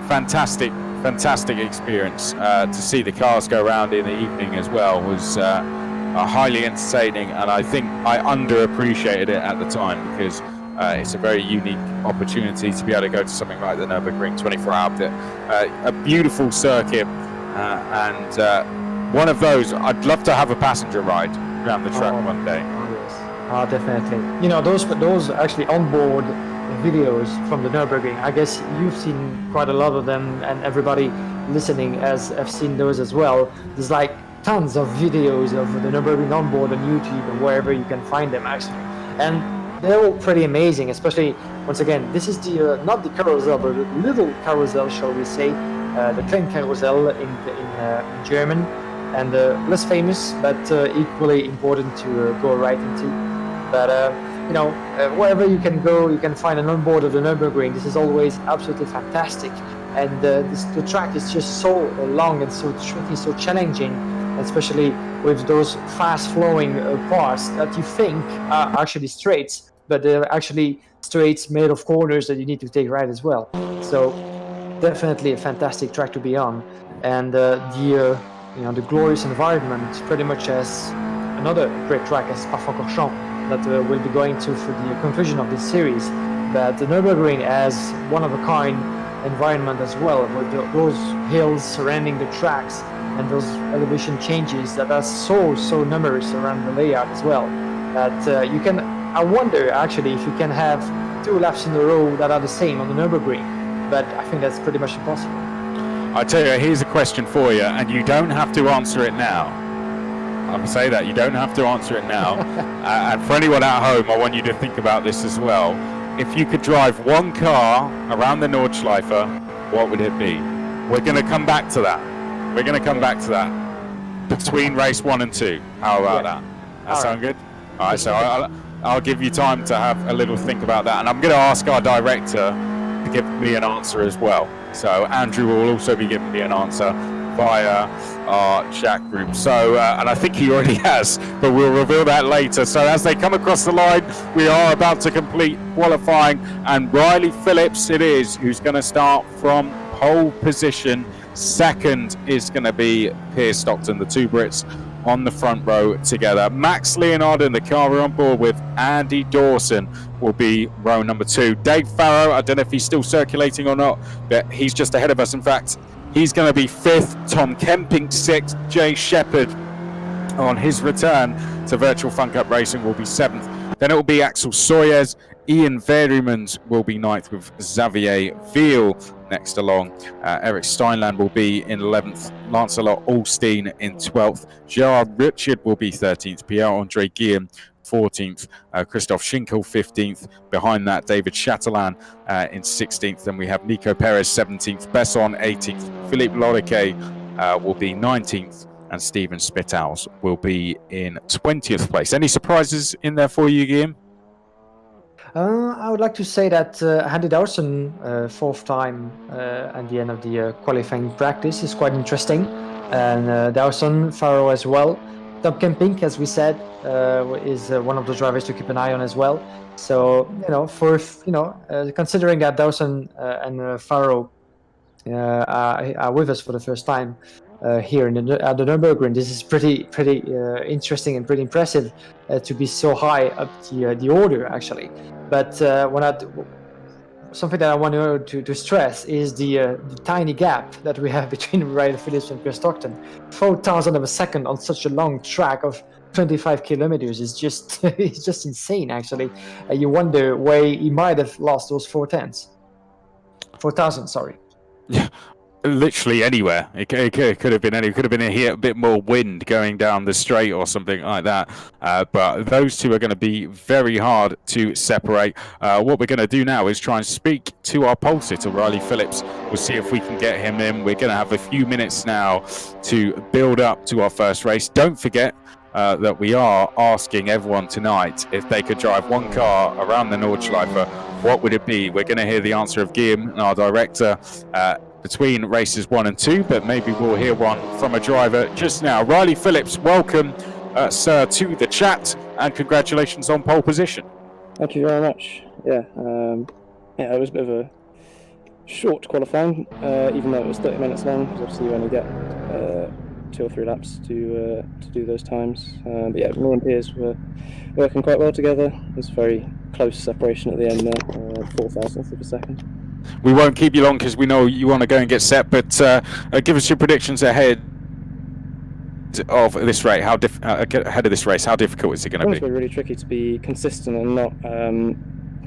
fantastic experience. To see the cars go around in the evening as well was highly entertaining, and I think I underappreciated it at the time because it's a very unique opportunity to be able to go to something like the Nürburgring 24-hour, a beautiful circuit. And one of those, I'd love to have a passenger ride around the track one day. Yes, definitely. You know, those actually onboard videos from the Nürburgring, I guess you've seen quite a lot of them, and everybody listening have seen those as well. There's like tons of videos of the Nürburgring onboard on YouTube and wherever you can find them actually. And they're all pretty amazing, especially, once again, this is the not the carousel, but the little carousel, shall we say, the Klein Carousel in German, and less famous, but equally important to go right into. But you know, wherever you can go, you can find an onboard of the Nürburgring. This is always absolutely fantastic, and the track is just so long and so tricky, so challenging, especially with those fast-flowing parts that you think are actually straights, but they're actually straights made of corners that you need to take right as well. So definitely a fantastic track to be on, and the glorious environment, pretty much as another great track as Spa-Francorchamps that we'll be going to for the conclusion of this series. But the Nürburgring has one of a kind environment as well, with those hills surrounding the tracks and those elevation changes that are so numerous around the layout as well. That I wonder actually if you can have 2 laps in a row that are the same on the Nürburgring, but I think that's pretty much impossible. I tell you, here's a question for you, and you don't have to answer it now. I'll say that, you don't have to answer it now. And for anyone at home, I want you to think about this as well. If you could drive one car around the Nordschleife, what would it be? We're going to come back to that. Between race 1 and 2. How about that? That sound good? All right, so I'll give you time to have a little think about that. And I'm going to ask our director to give me an answer as well. So Andrew will also be giving me an answer via our chat group. So, and I think he already has, but we'll reveal that later. So as they come across the line, we are about to complete qualifying, and Riley Phillips it is who's going to start from pole position. Second is going to be Piers Stockton, the two Brits on the front row together. Max Leonard in the car we're on board with. Andy Dawson will be row number 2. Dave Farrow, I don't know if he's still circulating or not, but he's just ahead of us. In fact, he's going to be 5th. Tom Kemping 6th. Jay Shepherd on his return to Virtual Fun Cup Racing will be 7th. Then it will be Axel Sawyers. Ian Verumans will be 9th with Xavier Veal next along. Eric Steinland will be in 11th. Lancelot Alstein in 12th. Gerard Richard will be 13th. Pierre-Andre Guillaume 14th. Christoph Schinkel 15th. Behind that, David Chatelain in 16th. Then we have Nico Perez 17th. Besson 18th. Philippe Loriquet will be 19th. And Stephen Spittals will be in 20th place. Any surprises in there for you, Guillaume? I would like to say that Andy Dawson, 4th time at the end of the qualifying practice, is quite interesting. And Dawson, Farrow as well. Tom Kemping, as we said, is one of the drivers to keep an eye on as well. So, considering that Dawson and Farrow are with us for the first time here at the Nürburgring, this is pretty interesting and pretty impressive to be so high up the order, actually. But something that I want to stress is the tiny gap that we have between Riley Phillips and Piers Stockton. 4,000 of a second on such a long track of 25 kilometers is just it's just insane, actually. You wonder where he might have lost those 4,000, sorry. Yeah. Literally anywhere. It could have been any. It could have been a bit more wind going down the straight or something like that. But those two are going to be very hard to separate. What we're going to do now is try and speak to our pole sitter, Riley Phillips. We'll see if we can get him in. We're going to have a few minutes now to build up to our first race. Don't forget that we are asking everyone tonight if they could drive one car around the Nordschleife. What would it be? We're going to hear the answer of Guillaume, our director, between races 1 and 2, but maybe we'll hear one from a driver just now. Riley Phillips, welcome, sir, to the chat, and congratulations on pole position. Thank you very much. Yeah, it was a bit of a short qualifying, even though it was 30 minutes long, because obviously you only get 2 or 3 laps to do those times. But yeah, me and Piers were working quite well together. It was a very close separation at the end there, 4,000th of a second. We won't keep you long because we know you want to go and get set, but give us your predictions ahead of this race. Ahead of this race, how difficult is it going to be? It's going to be really tricky to be consistent and not kind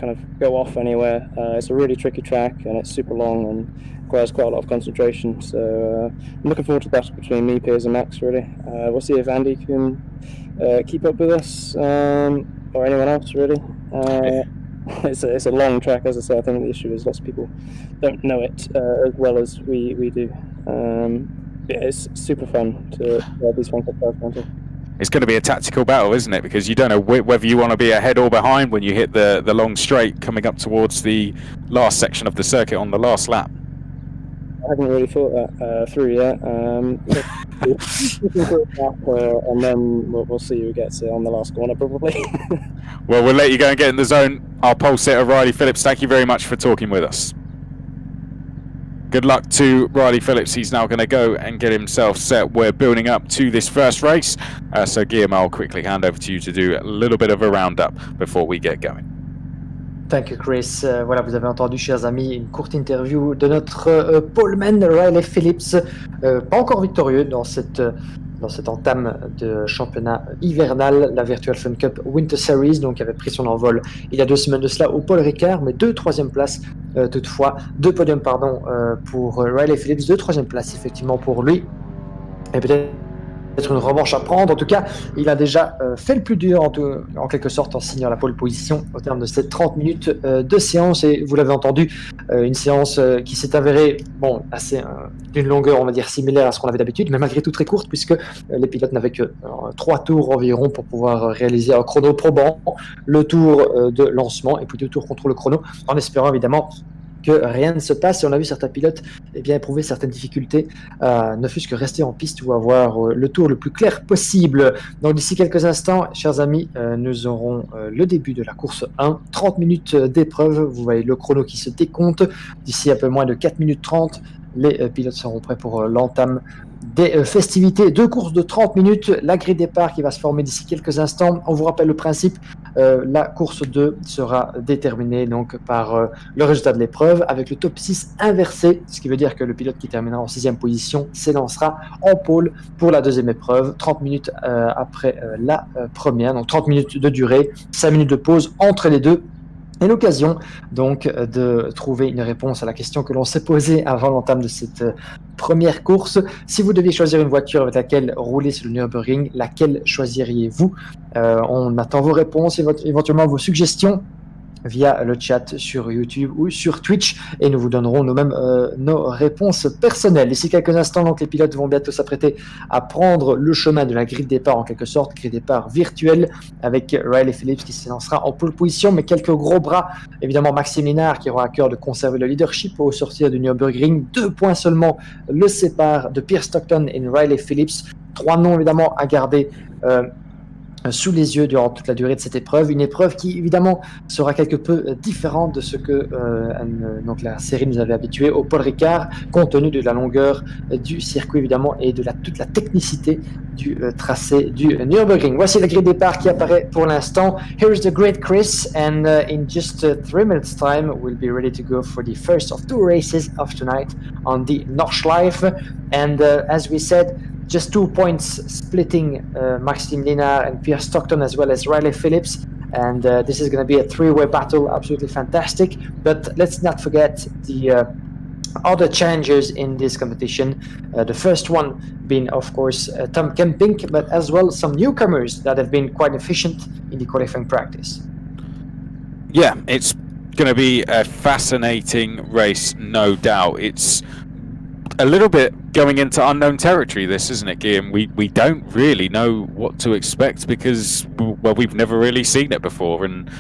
of go off anywhere. It's a really tricky track and it's super long and requires quite a lot of concentration. So I'm looking forward to that between me, Piers and Max, really. We'll see if Andy can keep up with us or anyone else, really. It's a long track, as I say. I think the issue is lots of people don't know it as well as we do. Yeah, it's super fun to have these fun cup cars. It's going to be a tactical battle, isn't it? Because you don't know whether you want to be ahead or behind when you hit the long straight coming up towards the last section of the circuit on the last lap. I haven't really thought that through yet. And then we'll see who gets it on the last corner, probably. Well, we'll let you go and get in the zone. Our pole sitter, Riley Phillips, thank you very much for talking with us. Good luck to Riley Phillips. He's now going to go and get himself set. We're building up to this first race. So, Guillaume, I'll quickly hand over to you to do a little bit of a roundup before we get going. Thank you, Chris. Voilà, vous avez entendu, chers amis, une courte interview de notre poleman Riley Phillips, pas encore victorieux dans cette entame de championnat hivernal, la Virtual Fun Cup Winter Series, donc avait pris son envol il y a 2 semaines de cela au Paul Ricard, mais 2 troisième places toutefois, 2 podiums pour Riley Phillips, 2 troisième places effectivement pour lui, et peut-être une revanche à prendre. En tout cas, il a déjà fait le plus dur en quelque sorte en signant la pole position au terme de ces 30 minutes de séance, et vous l'avez entendu, une séance qui s'est avérée assez d'une longueur, on va dire, similaire à ce qu'on avait d'habitude, mais malgré tout très courte, puisque les pilotes n'avaient que 3 tours environ pour pouvoir réaliser un chrono probant, le tour de lancement et puis 2 tours contre le chrono, en espérant évidemment que rien ne se passe. Et on a vu certains pilotes éprouver certaines difficultés, ne fût-ce que rester en piste ou avoir le tour le plus clair possible. Donc d'ici quelques instants, chers amis, nous aurons le début de la course 1. 30 minutes d'épreuve, vous voyez le chrono qui se décompte. D'ici un peu moins de 4 minutes 30, les pilotes seront prêts pour l'entame des festivités. 2 courses de 30 minutes, la grille départ qui va se former d'ici quelques instants. On vous rappelle le principe, la course 2 sera déterminée donc par le résultat de l'épreuve avec le top 6 inversé, ce qui veut dire que le pilote qui terminera en 6e position s'élancera en pôle pour la deuxième épreuve, 30 minutes après la première, donc 30 minutes de durée, 5 minutes de pause entre les deux. Et l'occasion donc de trouver une réponse à la question que l'on s'est posée avant l'entame de cette première course. Si vous deviez choisir une voiture avec laquelle rouler sur le Nürburgring, laquelle choisiriez-vous? On attend vos réponses et éventuellement vos suggestions via le chat sur YouTube ou sur Twitch et nous vous donnerons nous-mêmes nos réponses personnelles. D'ici quelques instants, donc, les pilotes vont bientôt s'apprêter à prendre le chemin de la grille de départ en quelque sorte, grille de départ virtuelle avec Riley Phillips qui s'élancera en pole position, mais quelques gros bras, évidemment Maxime Linard qui aura à cœur de conserver le leadership au sortir du Nürburgring. 2 points seulement le séparent de Pierre Stockton et Riley Phillips. 3 noms évidemment à garder sous les yeux durant toute la durée de cette épreuve, une épreuve qui évidemment sera quelque peu différente de ce que donc la série nous avait habitué au Paul Ricard, compte tenu de la longueur du circuit évidemment et de toute la technicité du tracé du Nürburgring. Voici la grille de départ qui apparaît pour l'instant. Here is the great Chris, and in just 3 minutes time we'll be ready to go for the first of 2 races of tonight on the Nordschleife. And as we said, just 2 points splitting Maxime Linard and Pierre Stockton as well as Riley Phillips. And this is going to be a 3-way battle, absolutely fantastic. But let's not forget the other challengers in this competition. The first one being, of course, Tom Kempink, but as well some newcomers that have been quite efficient in the qualifying practice. Yeah, it's going to be a fascinating race, no doubt. It's a little bit going into unknown territory, this, isn't it, Guillaume? We don't really know what to expect because, well, we've never really seen it before, and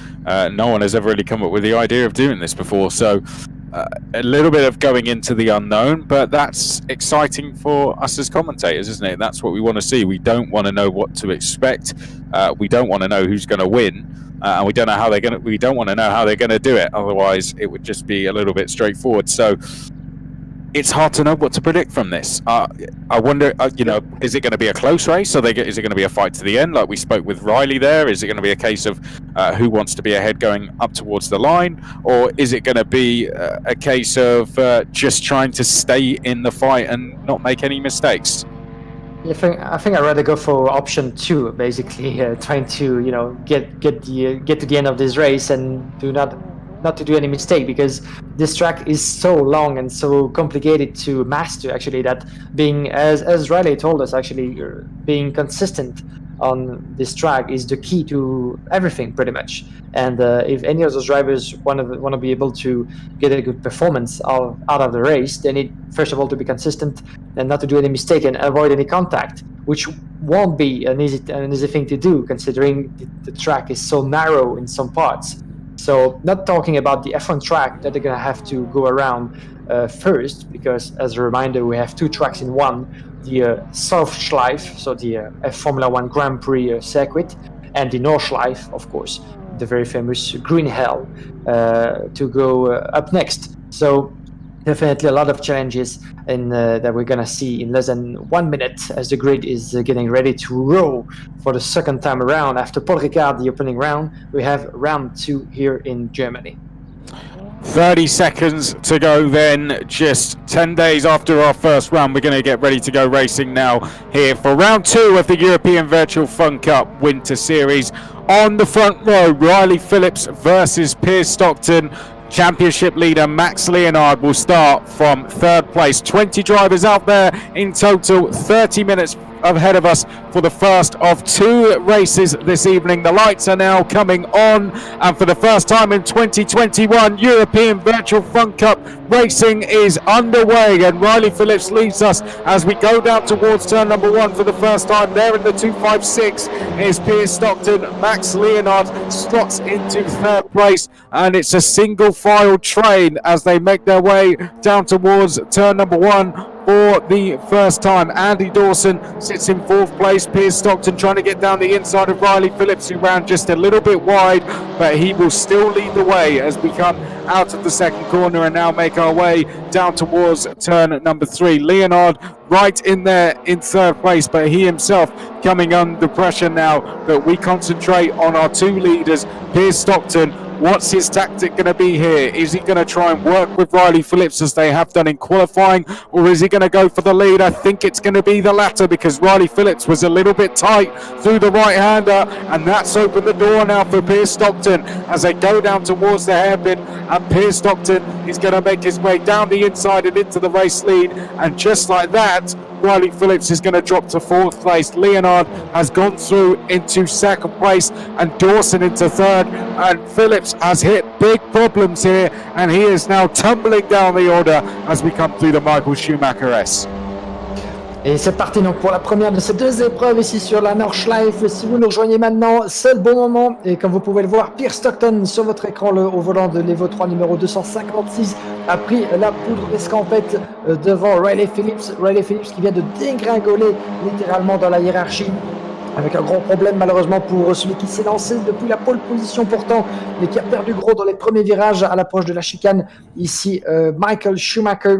no one has ever really come up with the idea of doing this before. So a little bit of going into the unknown, but that's exciting for us as commentators, isn't it? That's what we want to see. We don't want to know what to expect. We don't want to know who's going to win. And we don't know how they're going to. We don't want to know how they're going to do it. Otherwise, it would just be a little bit straightforward. So it's hard to know what to predict from this. I wonder, is it going to be a close race? Is it going to be a fight to the end, like we spoke with Riley there? Is it going to be a case of who wants to be ahead going up towards the line? Or is it going to be a case of just trying to stay in the fight and not make any mistakes? I think I'd rather go for option 2, basically, trying to get to the end of this race and not to do any mistake, because this track is so long and so complicated to master, actually, that being, as Riley told us, actually being consistent on this track is the key to everything, pretty much. And if any of those drivers want to be able to get a good performance out of the race, they need, first of all, to be consistent and not to do any mistake and avoid any contact, which won't be an easy thing to do, considering the track is so narrow in some parts. So not talking about the F1 track that they're going to have to go around first, because as a reminder, we have 2 tracks in one, the Nordschleife, so the Formula 1 Grand Prix circuit, and the Nordschleife, of course, the very famous Green Hell, to go up next. So definitely a lot of challenges that we're going to see in less than 1 minute as the grid is getting ready to roll for the second time around. After Paul Ricard, the opening round, we have round 2 here in Germany. 30 seconds to go then, just 10 days after our first round. We're going to get ready to go racing now here for round 2 of the European Virtual Fun Cup Winter Series. On the front row, Riley Phillips versus Piers Stockton. Championship leader Max Leonard will start from 3rd place. 20 drivers out there in total, 30 minutes ahead of us for the first of 2 races this evening. The lights are now coming on, and for the first time in 2021, European Virtual Fun Cup racing is underway, and Riley Phillips leads us as we go down towards turn number 1 for the first time. There in the 256 is Piers Stockton. Max Leonard slots into 3rd place, and it's a single file train as they make their way down towards turn number 1 for the first time. Andy Dawson sits in 4th place. Piers Stockton trying to get down the inside of Riley Phillips, who ran just a little bit wide, but he will still lead the way as we come out of the second corner and now make our way down towards turn number 3. Leonard right in there in 3rd place, but he himself coming under pressure now that we concentrate on our 2 leaders. Piers Stockton, what's his tactic going to be here? Is he going to try and work with Riley Phillips as they have done in qualifying, or is he going to go for the lead? I think it's going to be the latter, because Riley Phillips was a little bit tight through the right-hander, and that's opened the door now for Piers Stockton as they go down towards the hairpin, and Piers Stockton is going to make his way down the inside and into the race lead, and just like that, Riley Phillips is going to drop to 4th place. Leonard has gone through into 2nd place, and Dawson into 3rd, and Phillips has hit big problems here, and he is now tumbling down the order as we come through the Michael Schumacher S. Et c'est parti donc pour la première de ces 2 épreuves ici sur la Nordschleife. Si vous nous rejoignez maintenant, c'est le bon moment. Et comme vous pouvez le voir, Piers Stockton sur votre écran au volant de l'Evo 3 numéro 256 a pris la poudre d'escampette devant Riley Phillips. Riley Phillips qui vient de dégringoler littéralement dans la hiérarchie, avec un gros problème malheureusement pour celui qui s'est lancé depuis la pole position pourtant, mais qui a perdu gros dans les premiers virages à l'approche de la chicane. Ici, Michael Schumacher.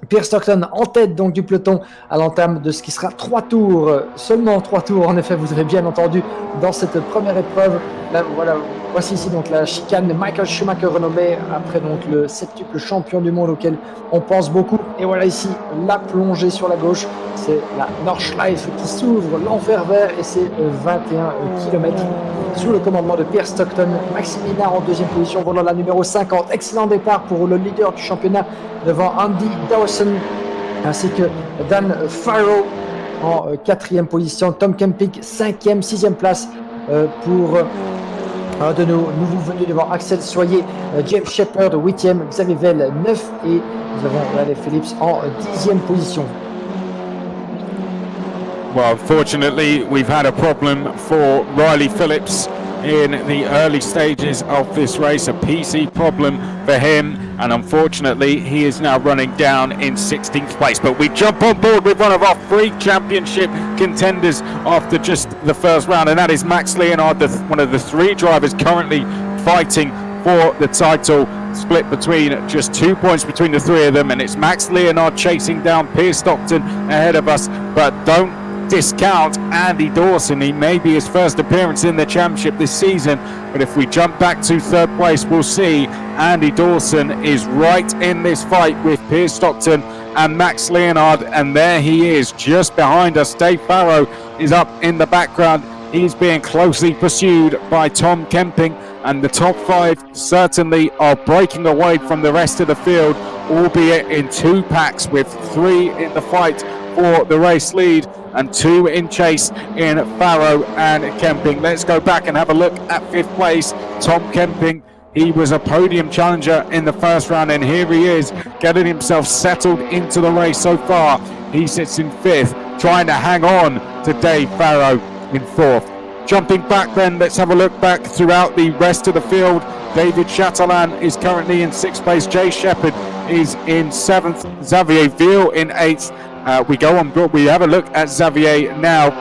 Piers Stockton en tête donc du peloton à l'entame de ce qui sera 3 tours, seulement 3 tours en effet, vous avez bien entendu, dans cette première épreuve. Là, voilà, voici ici donc la chicane de Michael Schumacher renommé après donc le 7tuple champion du monde auquel on pense beaucoup. Et voilà ici la plongée sur la gauche, c'est la Nordschleife qui s'ouvre, l'enfer vert, et c'est 21 km sous le commandement de Piers Stockton. Maxime Minard en 2e position, volant la numéro 50. Excellent départ pour le leader du championnat devant Andy Dawson ainsi que Dan Farrow en 4e position. Tom Kempik 5e, 6e place pour un de nos nouveaux venus devant Axel Soyer. James Shepard 8e, Xavier Vell 9, et nous avons Riley Phillips en 10e position. Well, unfortunately, we've had a problem for Riley Phillips in the early stages of this race, a PC problem for him, and unfortunately he is now running down in 16th place. But we jump on board with one of our 3 championship contenders after just the first round, and that is Max Leonard, one of the 3 drivers currently fighting for the title, split between just 2 points between the 3 of them, and it's Max Leonard chasing down Piers Stockton ahead of us. But don't discount Andy Dawson. He may be his first appearance in the championship this season, but if we jump back to 3rd place, we'll see Andy Dawson is right in this fight with Piers Stockton and Max Leonard, and there he is just behind us. Dave Farrow is up in the background. He's being closely pursued by Tom Kemping, and the top 5 certainly are breaking away from the rest of the field, albeit in 2 packs, with 3 in the fight for the race lead and 2 in chase in Farrow and Kemping. Let's go back and have a look at 5th place, Tom Kemping. He was a podium challenger in the first round, and here he is getting himself settled into the race so far. He sits in 5th, trying to hang on to Dave Farrow in 4th. Jumping back then, let's have a look back throughout the rest of the field. David Chatelain is currently in 6th place. Jay Shepherd is in 7th. Xavier Veal in 8th. We have a look at Xavier now.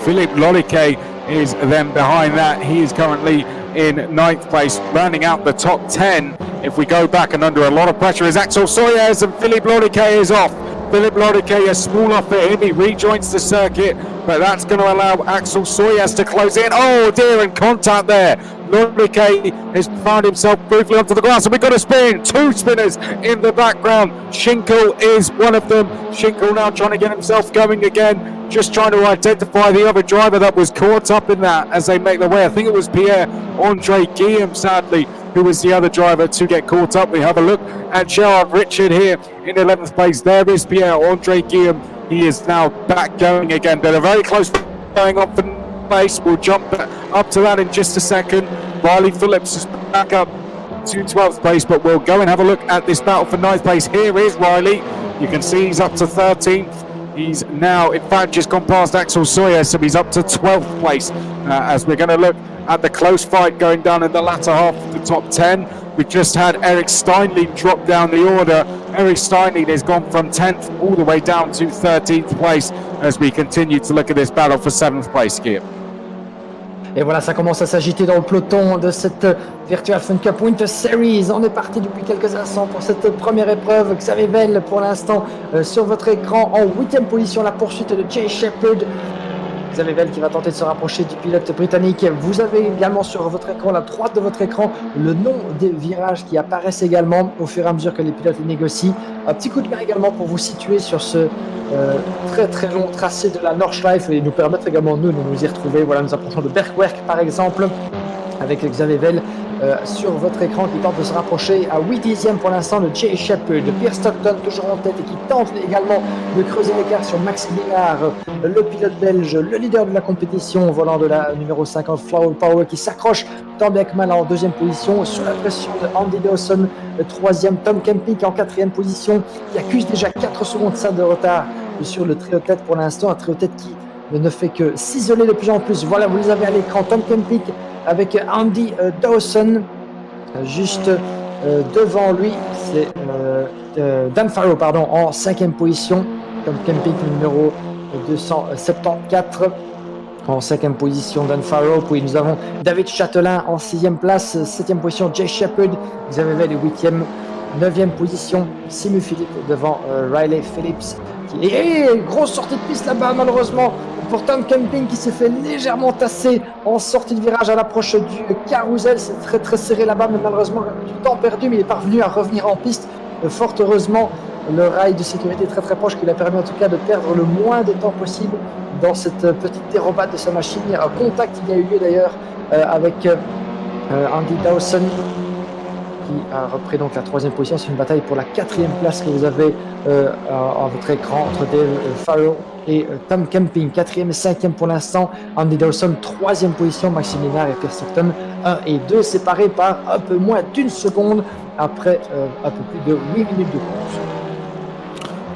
Philippe Lolique is then behind that. He is currently in 9th place, rounding out the top 10. If we go back and under a lot of pressure is Axel Soyers, and Philippe Lolique is off. Philippe Lodique, a small off for him. He rejoins the circuit, but that's going to allow Axel Soyers to close in. Oh dear, and contact there. Lodique has found himself briefly onto the grass, and we've got a spin. 2 spinners in the background. Schinkel is one of them. Schinkel now trying to get himself going again, just trying to identify the other driver that was caught up in that as they make their way. I think it was Pierre-Andre Guillaume, sadly, who was the other driver to get caught up. We have a look at Gerard Richard here in 11th place. There is Pierre-Andre Guillaume, he is now back going again, but a very close going on for place. We'll jump up to that in just a second. Riley Phillips is back up to 12th place, but we'll go and have a look at this battle for 9th place. Here is Riley. You can see he's up to 13th. He's now, in fact, just gone past Axel Sawyer, so he's up to 12th place as we're going to look at the close fight going down in the latter half of the top 10. We just had Eric Steinle drop down the order. Eric Steinle has gone from 10th all the way down to 13th place as we continue to look at this battle for 7th place, Gear. Et voilà, ça commence à s'agiter dans le peloton de cette Virtual Fun Cup Winter Series. On est parti depuis quelques instants pour cette première épreuve. Xavier Vell pour l'instant sur votre écran en 8e position, la poursuite de Jay Shepherd. Xavier Vell qui va tenter de se rapprocher du pilote britannique. Vous avez également sur votre écran, à la droite de votre écran, le nom des virages qui apparaissent également au fur et à mesure que les pilotes les négocient. Un petit coup de main également pour vous situer sur ce très très long tracé de la Nordschleife et nous permettre également nous de nous y retrouver. Voilà, nous approchons de Bergwerk par exemple avec Xavier Vell sur votre écran qui tente de se rapprocher à 8/10 pour l'instant de Jay Shepherd. Pierre Stockton toujours en tête et qui tente également de creuser l'écart sur Max Linard, le pilote belge, le leader de la compétition au volant de la numéro 50 Flower Power qui s'accroche tant bien que mal en 2e position sous la pression de Andy Dawson, le 3e Tom Kempik en 4e position qui accuse déjà 4 secondes de retard sur le trio tête pour l'instant, un trio tête qui ne fait que s'isoler de plus en plus. Voilà, vous les avez à l'écran, Tom Kempik avec Andy Dawson juste devant lui, c'est Dan Farrow pardon, en 5e position, Tom Kempik numéro 274 en 5e position, Dan Farrow. Puis nous avons David Chatelain en 6e place, 7e position Jay Shepherd, Xavier Vell 8e, 9e position Simu Philippe devant Riley Phillips. Et grosse sortie de piste là-bas malheureusement pour Tom Kemping qui s'est fait légèrement tasser en sortie de virage à l'approche du carrousel. C'est très très serré là-bas, mais malheureusement du temps perdu, mais il est parvenu à revenir en piste. Fort heureusement, le rail de sécurité très très proche qui lui a permis en tout cas de perdre le moins de temps possible dans cette petite dérobade de sa machine. Un contact il y a eu lieu d'ailleurs avec Andy Dawson qui a repris donc la 3e position. C'est une bataille pour la 4e place que vous avez à votre écran entre Dave Farrow et Tom Kemping, 4e et 5e pour l'instant. Andy Dawson 3e position, Maxime Linard et Pierre Stockton 1 et 2 séparés par un peu moins d'1 seconde après un peu plus de 8 minutes de course.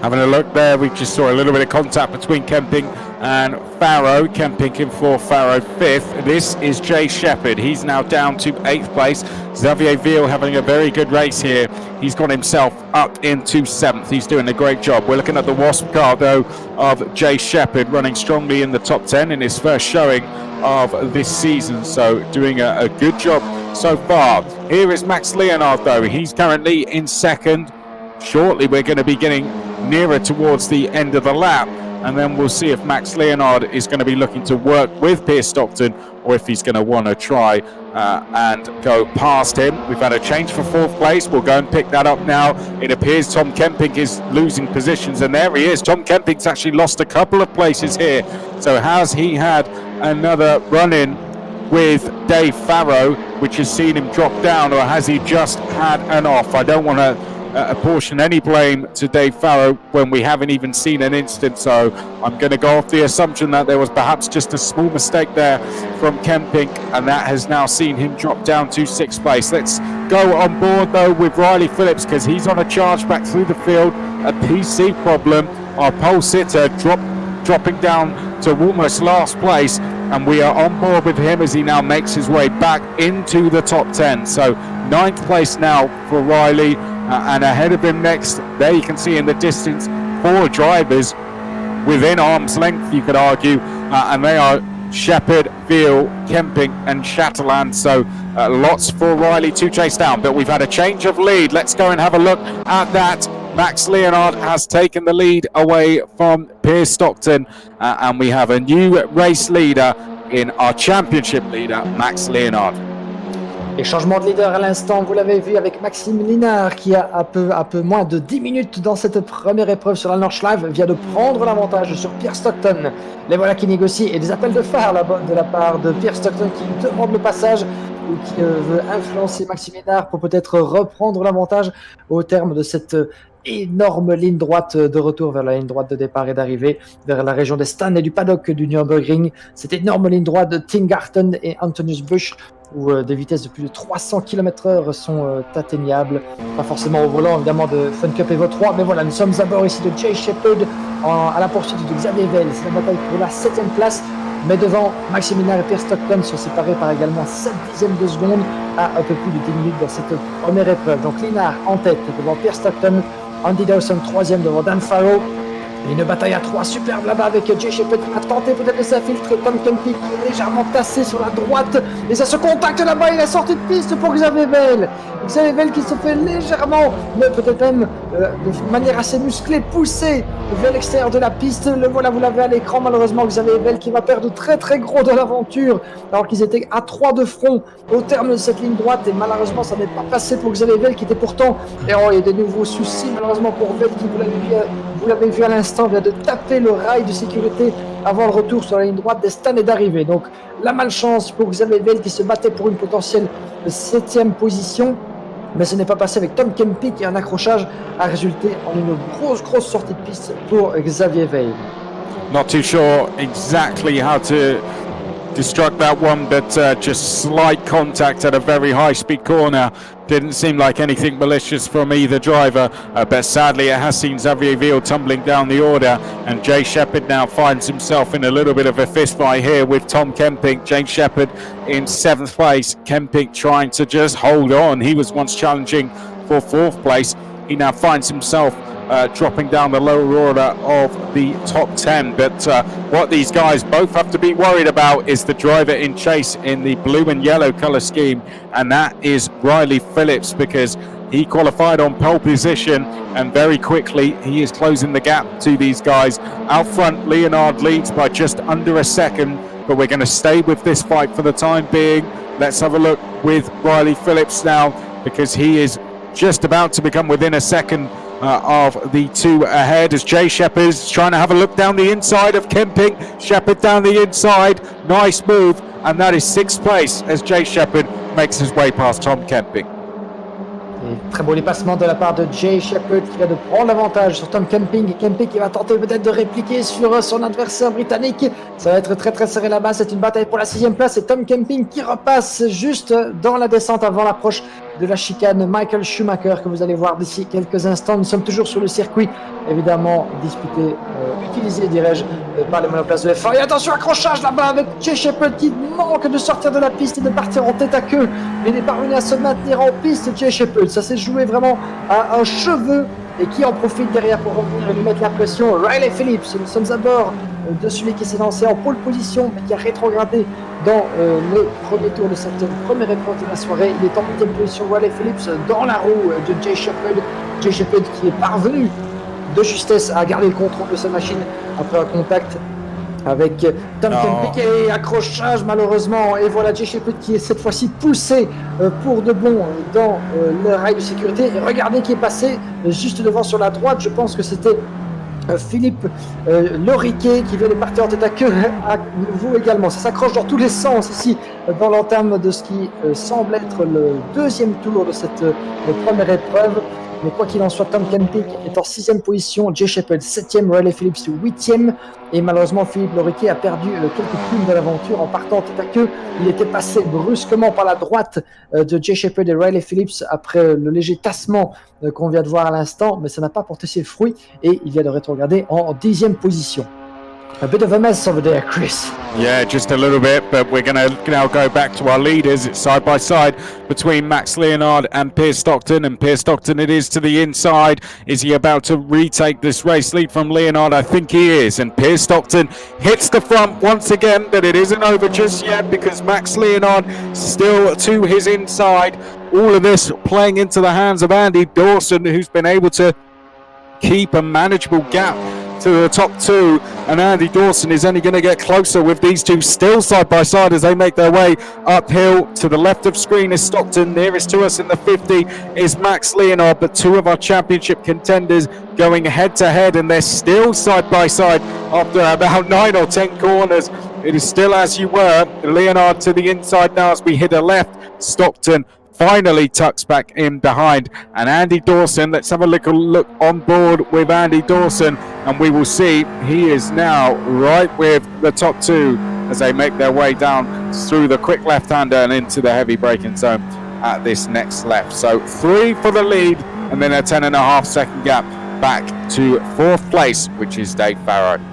Having a look there, we just saw a little bit of contact between Kemping and Farrow. Kemping in 4th, Farrow 5th. This is Jay Shepherd. He's now down to 8th place. Xavier Vell having a very good race here. He's got himself up into 7th. He's doing a great job. We're looking at the Wasp car, though, of Jay Shepherd running strongly in the top 10 in his first showing of this season. So doing a good job so far. Here is Max Leonard, though. He's currently in 2nd. Shortly, we're going to be getting nearer towards the end of the lap, and then we'll see if Max Leonard is going to be looking to work with Pierce Stockton or if he's going to want to try and go past him. We've had a change for 4th place. We'll go and pick that up now. It appears Tom Kemping is losing positions, and there he is. Tom Kemping's actually lost a couple of places here. So has he had another run-in with Dave Farrow, which has seen him drop down, or has he just had an off? I don't want to apportion any blame to Dave Farrow when we haven't even seen an instant, so I'm going to go off the assumption that there was perhaps just a small mistake there from Kemping, and that has now seen him drop down to 6th place. Let's go on board though with Riley Phillips, because he's on a charge back through the field, a PC problem. Our pole sitter dropping down to almost last place, and we are on board with him as he now makes his way back into the top 10. So 9th place now for Riley, and ahead of him next, there you can see in the distance 4 drivers within arm's length, you could argue, and they are Shepherd, Veal, Kemping and Chatelain. So lots for Riley to chase down, but we've had a change of lead. Let's go and have a look at that. Max Leonard has taken the lead away from Pierce Stockton, and we have a new race leader in our championship leader, Max Leonard. Et changement de leader à l'instant, vous l'avez vu avec Maxime Linard qui a un peu moins de 10 minutes dans cette première épreuve sur la Nordschleife, vient de prendre l'avantage sur Pierre Stockton. Les voilà qui négocient, et des appels de phare de la part de Pierre Stockton qui demande le passage ou qui veut influencer Maxime Linard pour peut-être reprendre l'avantage au terme de cette énorme ligne droite de retour vers la ligne droite de départ et d'arrivée, vers la région des stands et du paddock du Nürburgring. Cette énorme ligne droite de Tingarten et Antonius Busch, où des vitesses de plus de 300 km/h sont atteignables. Pas forcément au volant, évidemment, de Fun Cup Evo 3, mais voilà, nous sommes à bord ici de Jay Shepherd à la poursuite de Xavier Vettel. C'est la bataille pour la 7e place. Mais devant, Maximilien et Pierre Stockton sont séparés par également 7 dixièmes de seconde à un peu plus de 10 minutes dans cette première épreuve. Donc Linard en tête devant Pierre Stockton, Andy Dawson 3e devant Dan Farrow. Une bataille à 3 superbe là-bas avec Jay Shepherd qui va tenter peut-être de s'infiltrer. Tom Kempy qui est légèrement tassé sur la droite. Et ça se contacte là-bas. Il est sorti de piste pour Xavier Vettel. Xavier Vettel qui se fait légèrement, mais peut-être même de manière assez musclée, pousser vers l'extérieur de la piste. Le voilà, vous l'avez à l'écran. Malheureusement, Xavier Vettel qui va perdre très très gros de l'aventure alors qu'ils étaient à 3 de front au terme de cette ligne droite. Et malheureusement, ça n'est pas passé pour Xavier Vettel qui était pourtant. Et oh, il y a des nouveaux soucis malheureusement pour Vettel qui, vous l'avez vu à l'instant, vient de taper le rail de sécurité avant le retour sur la ligne droite des stands et d'arrivée. Donc la malchance pour Xavier Vettel qui se battait pour une potentielle 7e position. Mais ce n'est pas passé avec Tom Kempy qui un accrochage a résulté en une grosse sortie de piste pour Xavier Vettel. Not too sure exactly how to destruct that one, but just slight contact at a very high-speed corner. Didn't seem like anything malicious from either driver, but sadly it has seen Xavier Vettel tumbling down the order, and Jay Shepherd now finds himself in a little bit of a fist fight here with Tom Kemping. Jay Shepherd in 7th place, Kemping trying to just hold on. He was once challenging for 4th place. He now finds himself dropping down the lower order of the top 10. But what these guys both have to be worried about is the driver in chase in the blue and yellow colour scheme, and that is Riley Phillips, because he qualified on pole position and very quickly he is closing the gap to these guys. Out front, Leonard leads by just under a second, but we're going to stay with this fight for the time being. Let's have a look with Riley Phillips now, because he is just about to become within a second of the two ahead, as Jay Shepherd's trying to have a look down the inside of Kemping. Shepherd down the inside, nice move, and that is 6th place as Jay Shepherd makes his way past Tom Kemping. Et très beau dépassement de la part de Jay Shepherd qui va de prendre l'avantage sur Tom Kemping. Kemping qui va tenter peut-être de répliquer sur son adversaire britannique. Ça va être très serré là-bas. C'est une bataille pour la 6e place. Et Tom Kemping qui repasse juste dans la descente avant l'approche de la chicane Michael Schumacher que vous allez voir d'ici quelques instants. Nous sommes toujours sur le circuit, évidemment disputé, utilisé, dirais-je, par les monoplaces de F1. Et attention, accrochage là-bas avec Jay Shepherd qui manque de sortir de la piste et de partir en tête à queue. Mais il est parvenu à se maintenir en piste, Jay Shepherd. Ça s'est joué vraiment à un cheveu, et qui en profite derrière pour revenir et lui mettre la pression. Riley Phillips, nous sommes à bord de celui qui s'est lancé en pole position mais qui a rétrogradé dans le premier tour de cette première épreuve de la soirée. Il est en 8e position, Riley Phillips, dans la roue de Jay Shepherd. Jay Shepherd qui est parvenu de justesse à garder le contrôle de sa machine après un contact avec Tom Kemping et accrochage malheureusement. Et voilà Jay Shepherd qui est cette fois-ci poussé pour de bon dans le rail de sécurité. Et regardez qui est passé juste devant sur la droite. Je pense que c'était Philippe Loriquet qui vient de partir en tête à queue à vous également. Ça s'accroche dans tous les sens ici dans l'entame de ce qui semble être le 2e tour de cette première épreuve. Mais quoi qu'il en soit, Tom Kemping est en 6e position, Jay Shepherd 7e, Riley Phillips 8e. Et malheureusement, Philippe Loriquet a perdu quelques plumes de l'aventure en partant en tête à queue. Il était passé brusquement par la droite de Jay Shepherd et Riley Phillips après le léger tassement qu'on vient de voir à l'instant, mais ça n'a pas porté ses fruits et il vient de rétrograder en 10e position. A bit of a mess over there, Chris. Yeah, just a little bit, but we're going to now go back to our leaders. It's side by side between Max Leonard and Piers Stockton, and Piers Stockton it is to the inside. Is he about to retake this race lead from Leonard? I think he is, and Piers Stockton hits the front once again, but it isn't over just yet because Max Leonard still to his inside. All of this playing into the hands of Andy Dawson, who's been able to keep a manageable gap to the top two, and Andy Dawson is only going to get closer with these two still side by side as they make their way uphill. To the left of screen is Stockton, nearest to us in the 50 is Max Leonard, but two of our championship contenders going head to head, and they're still side by side after about 9 or 10 corners. It is still as you were. Leonard to the inside now as we hit a left. Stockton finally tucks back in behind. And Andy Dawson, let's have a little look on board with Andy Dawson, and we will see he is now right with the top two as they make their way down through the quick left-hander and into the heavy braking zone at this next left. So 3 for the lead, and then a 10.5 second gap back to 4th place, which is Dave Farrow.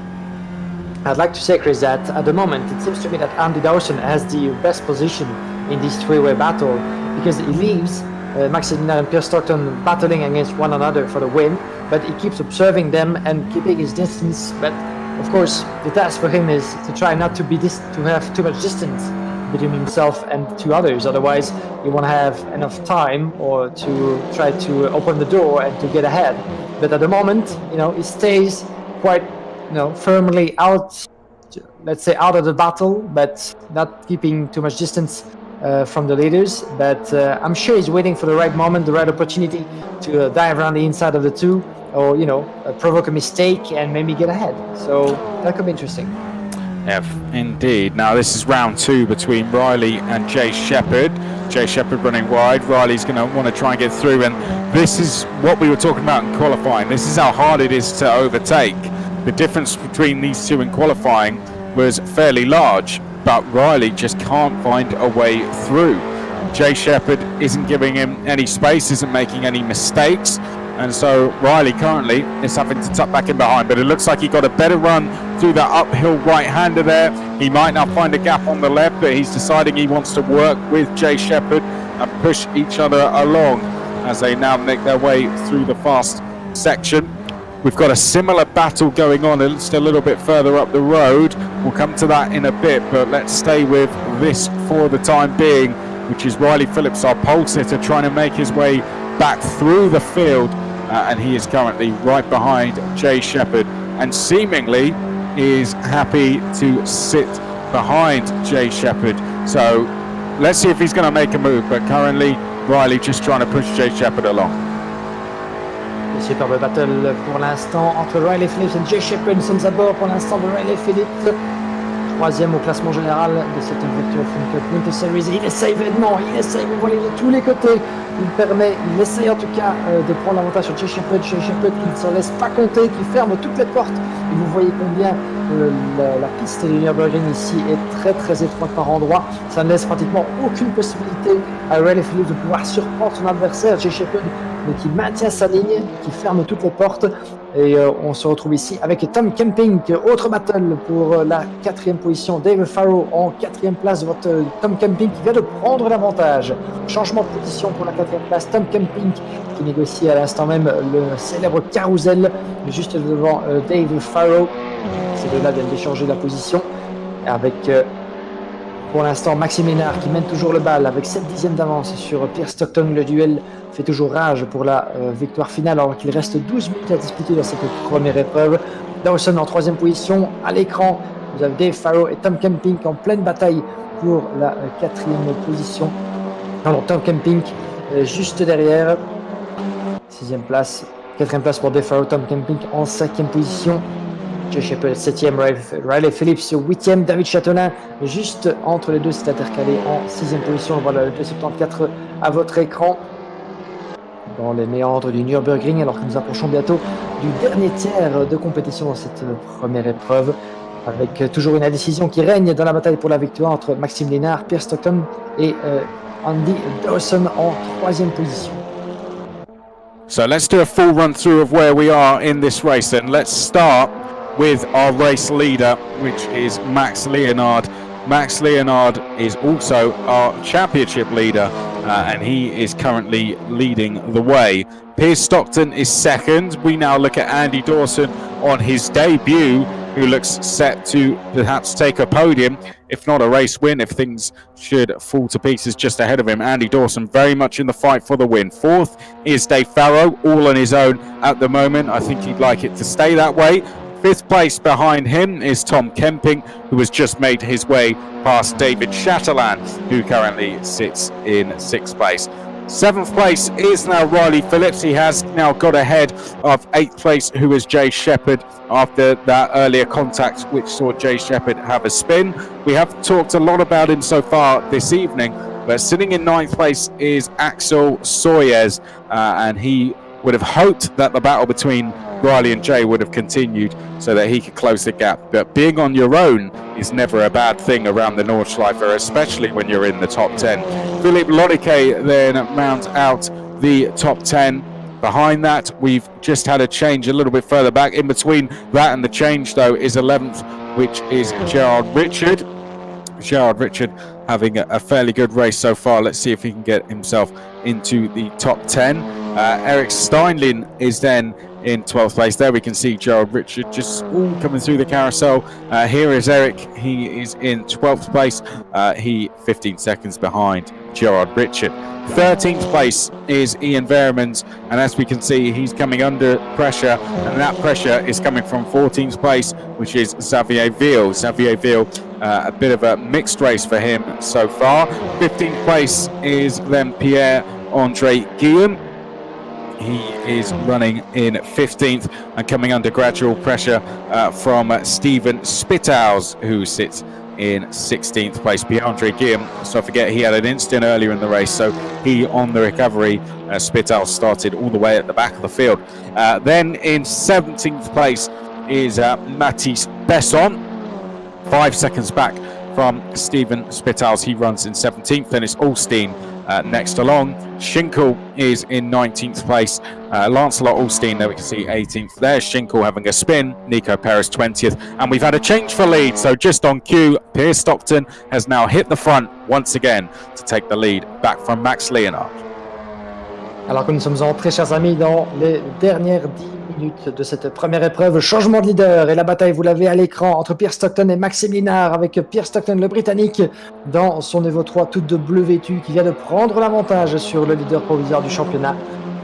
I'd like to say, Chris, that at the moment it seems to me that Andy Dawson has the best position in this three-way battle, because he leaves Maxime and Pierre Stockton battling against one another for the win, but he keeps observing them and keeping his distance. But of course, the task for him is to try not to have too much distance between himself and two others. Otherwise, you won't have enough time or to try to open the door and to get ahead. But at the moment, he stays quite, firmly out, let's say out of the battle, but not keeping too much distance from the leaders. But I'm sure he's waiting for the right moment, the right opportunity to dive around the inside of the two, or provoke a mistake and maybe get ahead. So that could be interesting. Yeah, indeed. Now this is round 2 between Riley and Jay Shepherd. Jay Shepherd running wide. Riley's going to want to try and get through, and this is what we were talking about in qualifying. This is how hard it is to overtake. The difference between these two in qualifying was fairly large, but Riley just can't find a way through. Jay Shepherd isn't giving him any space, isn't making any mistakes, and so Riley currently is having to tuck back in behind. But it looks like he got a better run through that uphill right-hander there. He might now find a gap on the left, but he's deciding he wants to work with Jay Shepherd and push each other along as they now make their way through the fast section. We've got a similar battle going on just a little bit further up the road. We'll come to that in a bit, but let's stay with this for the time being, which is Riley Phillips, our pole sitter, trying to make his way back through the field, and he is currently right behind Jay Shepherd and seemingly is happy to sit behind Jay Shepherd. So let's see if he's going to make a move, but currently Riley just trying to push Jay Shepherd along. Superbe battle pour l'instant entre Riley Phillips et Jay Shepherd. Nous sommes à bord pour l'instant de Riley Phillips, 3e au classement général de cette Virtual Fun Cup Winter Series. Il essaye vainement, vous voyez de tous les côtés. Il essaye en tout cas de prendre l'avantage sur Jay Shepherd. Jay Shepherd qui ne s'en laisse pas compter, qui ferme toutes les portes. Et vous voyez combien la piste du Nürburgring ici est très très étroite par endroits. Ça ne laisse pratiquement aucune possibilité à Riley Phillips de pouvoir surprendre son adversaire Jay Shepherd, mais qui maintient sa ligne, qui ferme toutes les portes. Et on se retrouve ici avec Tom Kemping, autre battle pour la 4e position. David Farrow en 4e place. Votre Tom Kemping qui vient de prendre l'avantage. Changement de position pour la 4e place. Tom Kemping qui négocie à l'instant même le célèbre carousel juste devant David Farrow. Ces deux-là viennent d'échanger la position avec pour l'instant Maxime Lénard qui mène toujours le bal avec 7 dixièmes d'avance sur Pierre Stockton. Le duel fait toujours rage pour la victoire finale alors qu'il reste 12 minutes à disputer dans cette première épreuve. Dawson en 3e position. À l'écran, vous avez Dave Farrow et Tom Kemping en pleine bataille pour la 4e position. Alors Tom Kemping juste derrière. 6e place. 4e place pour Dave Farrow. Tom Kemping en 5e position. Jay Shepherd 7e, Riley Phillips 8e, David Châtelain juste entre les deux, s'est intercalé en 6e position. Voilà le 274 à votre écran dans les méandres du Nürburgring, alors que nous approchons bientôt du dernier tiers de compétition dans cette première épreuve, avec toujours une indécision qui règne dans la bataille pour la victoire entre Maxime Lénard, Pierre Stockton et Andy Dawson en 3e position. So let's do a full run through of where we are in this race, and let's start with our race leader, which is Max Leonard. Max Leonard is also our championship leader, and he is currently leading the way. Piers Stockton is second. We now look at Andy Dawson on his debut, who looks set to perhaps take a podium, if not a race win, if things should fall to pieces just ahead of him. Andy Dawson very much in the fight for the win. Fourth is Dave Farrow, all on his own at the moment. I think he'd like it to stay that way. 5th place behind him is Tom Kemping, who has just made his way past David Châtelain, who currently sits in 6th place. 7th place is now Riley Phillips. He has now got ahead of 8th place, who is Jay Shepherd, after that earlier contact which saw Jay Shepherd have a spin. We have talked a lot about him so far this evening, But sitting in 9th place is Axel Soyez, and he would have hoped that the battle between Riley and Jay would have continued so that he could close the gap. But being on your own is never a bad thing around the Nordschleife, especially when you're in the top 10. Philippe Lodike then mounts out the top 10. Behind that, we've just had a change a little bit further back. In between that and the change, though, is 11th, which is Gerard Richard. Gerard Richard having a fairly good race so far. Let's see if he can get himself into the top 10. Eric Steinlin is then in 12th place. There we can see Gerard Richard just coming through the carousel. Here is Eric. He is in 12th place. He 15 seconds behind Gerard Richard. 13th place is Ian Veremans, and as we can see, he's coming under pressure, and that pressure is coming from 14th place, which is Xavier Ville. Xavier Ville, a bit of a mixed race for him so far. 15th place is then Pierre-Andre Guillaume. He is running in 15th and coming under gradual pressure from Steven Spittals, who sits in 16th place. Pierre-Andre Guillaume, so I forget, he had an instant earlier in the race, so he on the recovery. Spittals started all the way at the back of the field. Then in 17th place is Mathis Besson, 5 seconds back from Steven Spittals. He runs in 17th. Then it's Alstein next along. Schinkel is in 19th place. Lancelot Alstein, there we can see 18th. There's Schinkel having a spin. Nico Perez 20th. And we've had a change for lead. So just on cue, Piers Stockton has now hit the front once again to take the lead back from Max Leonard. Alors que nous sommes entrés, chers amis, dans les dernières 10 minutes de cette première épreuve, changement de leader et la bataille, vous l'avez à l'écran, entre Pierre Stockton et Maxime Linard, avec Pierre Stockton, le Britannique, dans son Evo 3 toute de bleu vêtu, qui vient de prendre l'avantage sur le leader provisoire du championnat,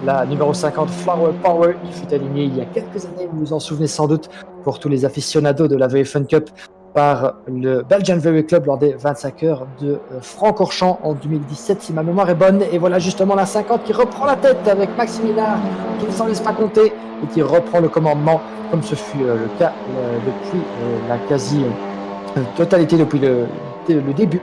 la numéro 50, Flower Power, qui fut alignée il y a quelques années, vous vous en souvenez sans doute, pour tous les aficionados de la VF Fun Cup, par le Belgian Very Club lors des 25 heures de Francorchamps en 2017, si ma mémoire est bonne. Et voilà justement la 50 qui reprend la tête avec Maxime Linard, qui ne s'en laisse pas compter et qui reprend le commandement, comme ce fut le cas depuis la quasi-totalité, depuis le début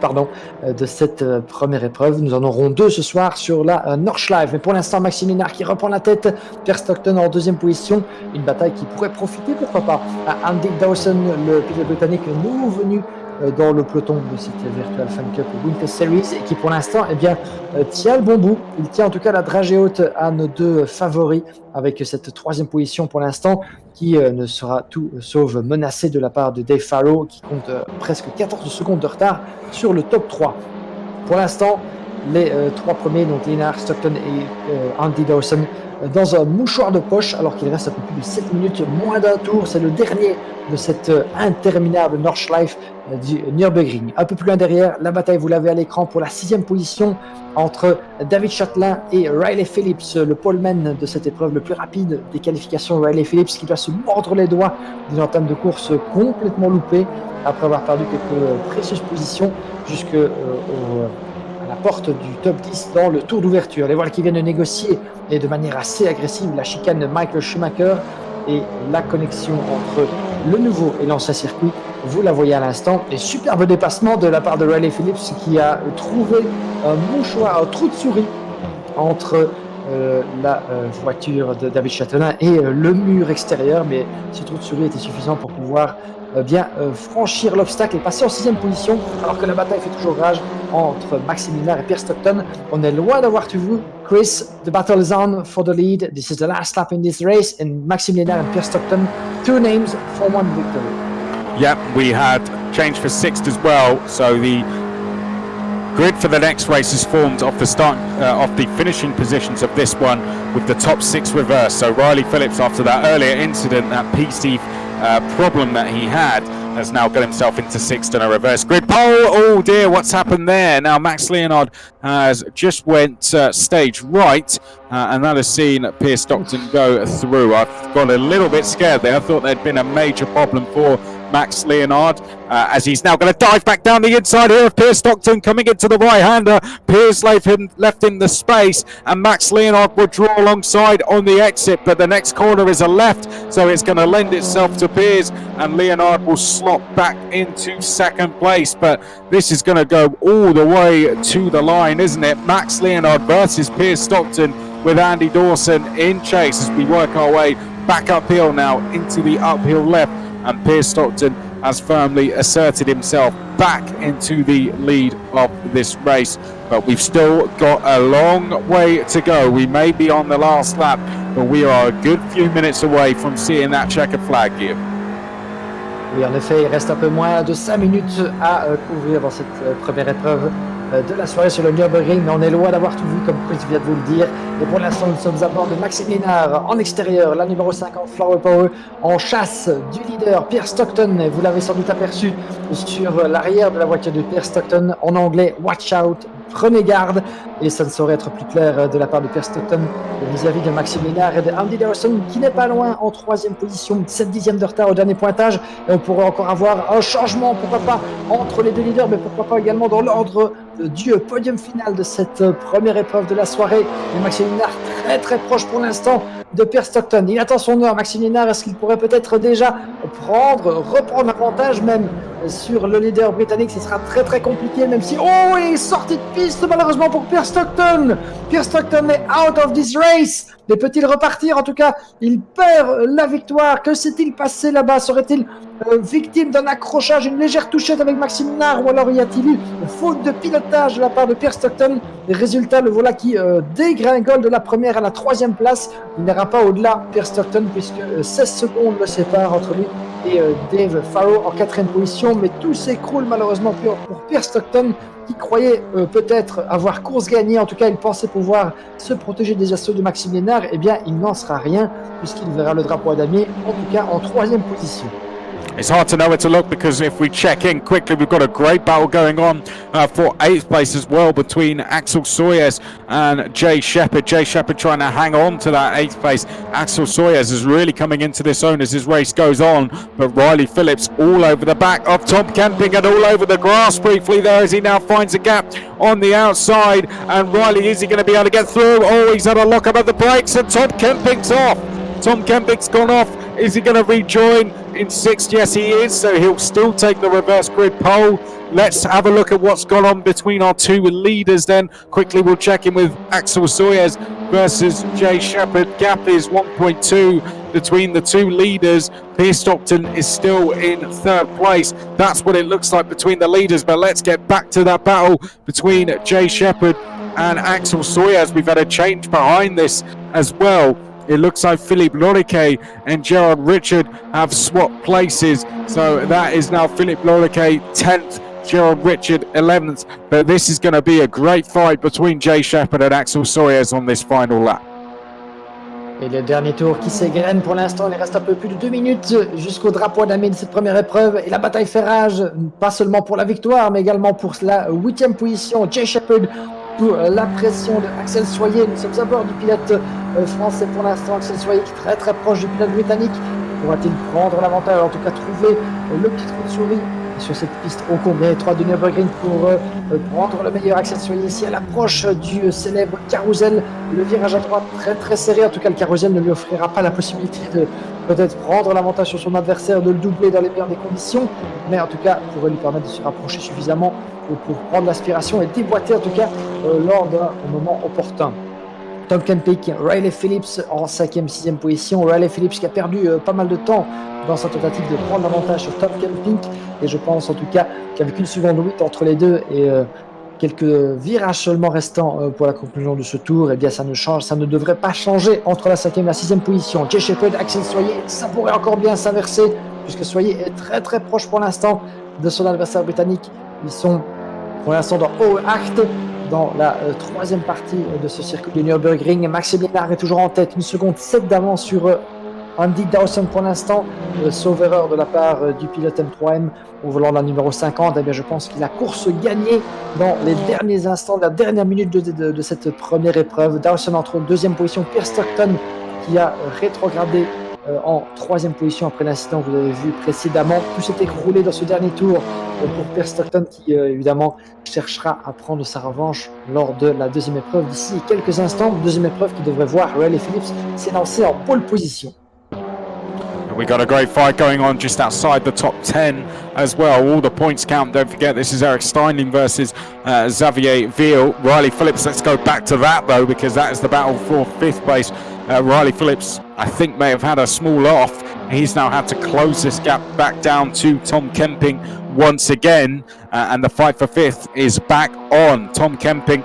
de cette première épreuve. Nous en aurons deux ce soir sur la Nordschleife. Mais pour l'instant, Maxime Linard qui reprend la tête, Pierre Stockton en deuxième position. Une bataille qui pourrait profiter, pourquoi pas, à Andy Dawson, le pilote britannique nouveau venu dans le peloton de cette Virtual Fun Cup Winter Series et qui pour l'instant tient le bon bout. Il tient en tout cas la dragée haute à nos deux favoris avec cette troisième position pour l'instant qui ne sera tout sauf menacée de la part de Dave Farrow qui compte presque 14 secondes de retard sur le top 3. Pour l'instant, les trois premiers, donc Linard, Stockton et Andy Dawson, dans un mouchoir de poche alors qu'il reste un peu plus de 7 minutes, moins d'un tour. C'est le dernier de cette interminable Nordschleife du Nürburgring. Un peu plus loin derrière, la bataille, vous l'avez à l'écran pour la 6e position entre David Chatelain et Riley Phillips, le poleman de cette épreuve, le plus rapide des qualifications. Riley Phillips qui doit se mordre les doigts d'une entame de course complètement loupée après avoir perdu quelques précieuses positions jusqu'à la porte du top 10 dans le tour d'ouverture. Les voilà qui viennent de négocier et de manière assez agressive la chicane de Michael Schumacher et la connexion entre le nouveau et l'ancien circuit. Vous la voyez à l'instant. Et superbe dépassement de la part de Riley Phillips qui a trouvé un trou de souris entre la voiture de David Chatelain et le mur extérieur. Mais ce trou de souris était suffisant pour pouvoir franchir l'obstacle et passer en 6e position alors que la bataille fait toujours rage entre Maxime Linard et Pierre Stockton. On est loin d'avoir tout vu. Chris, the battle is on for the lead. This is the last lap in this race and Maxime Linard and Pierre Stockton, 2 names for 1 victory. Yep, we had change for 6th as well, so the grid for the next race is formed off the finishing positions of this one with the top 6 reversed. So Riley Phillips, after that earlier incident, that PC problem that he had, has now got himself into 6th in a reverse grid pole. Oh dear, what's happened there? Now Max Leonard has just went stage right and that has seen Pierre Stockton go through. I've got a little bit scared there. I thought there'd been a major problem for Max Leonard, as he's now going to dive back down the inside here of Pierce Stockton coming into the right-hander. Pierce left him the space, and Max Leonard will draw alongside on the exit, but the next corner is a left, so it's going to lend itself to Pierce, and Leonard will slot back into second place. But this is going to go all the way to the line, isn't it? Max Leonard versus Pierce Stockton, with Andy Dawson in chase as we work our way back uphill now into the uphill left, and Pierce Stockton has firmly asserted himself back into the lead of this race. But we've still got a long way to go. We may be on the last lap, but we are a good few minutes away from seeing that checkered flag here. Oui, en effet, il reste un peu moins de 5 minutes à couvrir dans cette première épreuve de la soirée sur le Nürburgring, mais on est loin d'avoir tout vu, comme Chris vient de vous le dire. Et pour l'instant, nous sommes à bord de Maxime Lénard en extérieur, la numéro 50 Flower Power, en chasse du leader Pierce Stockton. Vous l'avez sans doute aperçu sur l'arrière de la voiture de Pierce Stockton, en anglais Watch out, prenez garde. Et ça ne saurait être plus clair de la part de Pierce Stockton vis-à-vis de Maxime Lénard et de Andy Dawson, qui n'est pas loin en 3e position, 7 dixièmes de retard au dernier pointage. Et on pourrait encore avoir un changement, pourquoi pas, entre les deux leaders, mais pourquoi pas également dans l'ordre du podium final de cette première épreuve de la soirée. Et Maxime Lénard très très proche pour l'instant de Pierce Stockton. Il attend son heure, Maxime Lénard. Est-ce qu'il pourrait peut-être déjà reprendre avantage même sur le leader britannique? Ce sera très très compliqué, même si il est sorti de piste malheureusement pour Pierce Stockton. Pierce Stockton est out of this race. Mais peut-il repartir? En tout cas, il perd la victoire. Que s'est-il passé là-bas? Serait-il victime d'un accrochage, une légère touchette avec Maxime Lénard, ou alors y a-t-il eu faute de pilotage de la part de Pierce Stockton? Les résultats, le voilà qui dégringole de la première à la 3e place. Il n'ira pas au-delà, Pierce Stockton, puisque 16 secondes le séparent entre lui et Dave Farrow en 4e position. Mais tout s'écroule malheureusement pour Pierce Stockton, qui croyait peut-être avoir course gagnée. En tout cas, il pensait pouvoir se protéger des assauts de Maxime Lénard. Eh bien, il n'en sera rien, puisqu'il verra le drapeau à damier, en tout cas en 3e position. It's hard to know where to look, because if we check in quickly, we've got a great battle going on for 8th place as well between Axel Sawyers and Jay Shepherd. Jay Shepherd trying to hang on to that 8th place. Axel Sawyers is really coming into this zone as his race goes on, but Riley Phillips all over the back of Tom Kemping and all over the grass briefly there as he now finds a gap on the outside. And Riley, is he going to be able to get through? He's had a lock up at the brakes, and Tom Kemping's off. Tom Kemping's gone off. Is he going to rejoin in 6th? Yes, he is. So he'll still take the reverse grid pole. Let's have a look at what's gone on between our two leaders then. Quickly, we'll check in with Axel Sawyers versus Jay Shepherd. Gap is 1.2 between the two leaders. Pierce Stockton is still in 3rd place. That's what it looks like between the leaders. But let's get back to that battle between Jay Shepherd and Axel Sawyers. We've had a change behind this as well. It looks like Philippe Loriquet and Gerard Richard have swapped places. So that is now Philippe Loriquet 10th, Gerard Richard 11th. But this is going to be a great fight between Jay Shepherd and Axel Sawyers on this final lap. Et le dernier tour qui s'égrène pour l'instant. Il reste un peu plus de 2 minutes jusqu'au drapeau à damier de cette première épreuve. Et la bataille fait rage, pas seulement pour la victoire, mais également pour la 8e position. Jay Shepherd sous la pression de Axel Soyer. Nous sommes à bord du pilote français pour l'instant. Axel Soyer qui est très très proche du pilote britannique. Pourra-t-il prendre l'avantage, en tout cas trouver le petit trou de souris sur cette piste ô combien étroite de Nürburgring pour prendre le meilleur? Axel Soyer ici à l'approche du célèbre carrousel. Le virage à droite très très serré. En tout cas, le carrousel ne lui offrira pas la possibilité de peut-être prendre l'avantage sur son adversaire, de le doubler dans les meilleures des conditions, mais en tout cas pourrait lui permettre de se rapprocher suffisamment pour prendre l'aspiration et déboîter en tout cas lors d'un moment opportun. Tom Kemping, Riley Phillips en 5e, 6e position. Riley Phillips qui a perdu pas mal de temps dans sa tentative de prendre l'avantage sur Tom Kemping, et je pense en tout cas qu'avec 1 seconde 8 entre les deux et quelques virages seulement restants pour la conclusion de ce tour, eh bien ça ne devrait pas changer entre la 5e et la 6e position. Jay Shepherd, Axel Soyer, ça pourrait encore bien s'inverser puisque Soyer est très très proche pour l'instant de son adversaire britannique. Ils sont pour l'instant dans O8, dans la 3e partie de ce circuit du Nürburgring. Maxime Lénard est toujours en tête, 1 seconde 7 d'avance sur Andy Dawson pour l'instant, sauf erreur de la part du pilote M3M au volant de la numéro 50. Eh bien, je pense qu'il a course gagnée dans les derniers instants, la dernière minute de cette première épreuve. Dawson entre 2e position, Pierce Stockton qui a rétrogradé en 3e position après l'incident que vous avez vu précédemment. Tout s'est écroulé dans ce dernier tour pour Pierre Stockton qui évidemment cherchera à prendre sa revanche lors de la 2e épreuve d'ici quelques instants. 2e épreuve qui devrait voir Riley Phillips s'élancer en pole position. We got a great fight going on just outside the top 10 as well. All the points count. Don't forget, this is Eric Steinling versus Xavier Veal. Riley Phillips, let's go back to that though, because that is the battle for 5th place. Riley Phillips, I think, may have had a small off. He's now had to close this gap back down to Tom Kemping once again. And the fight for 5th is back on. Tom Kemping,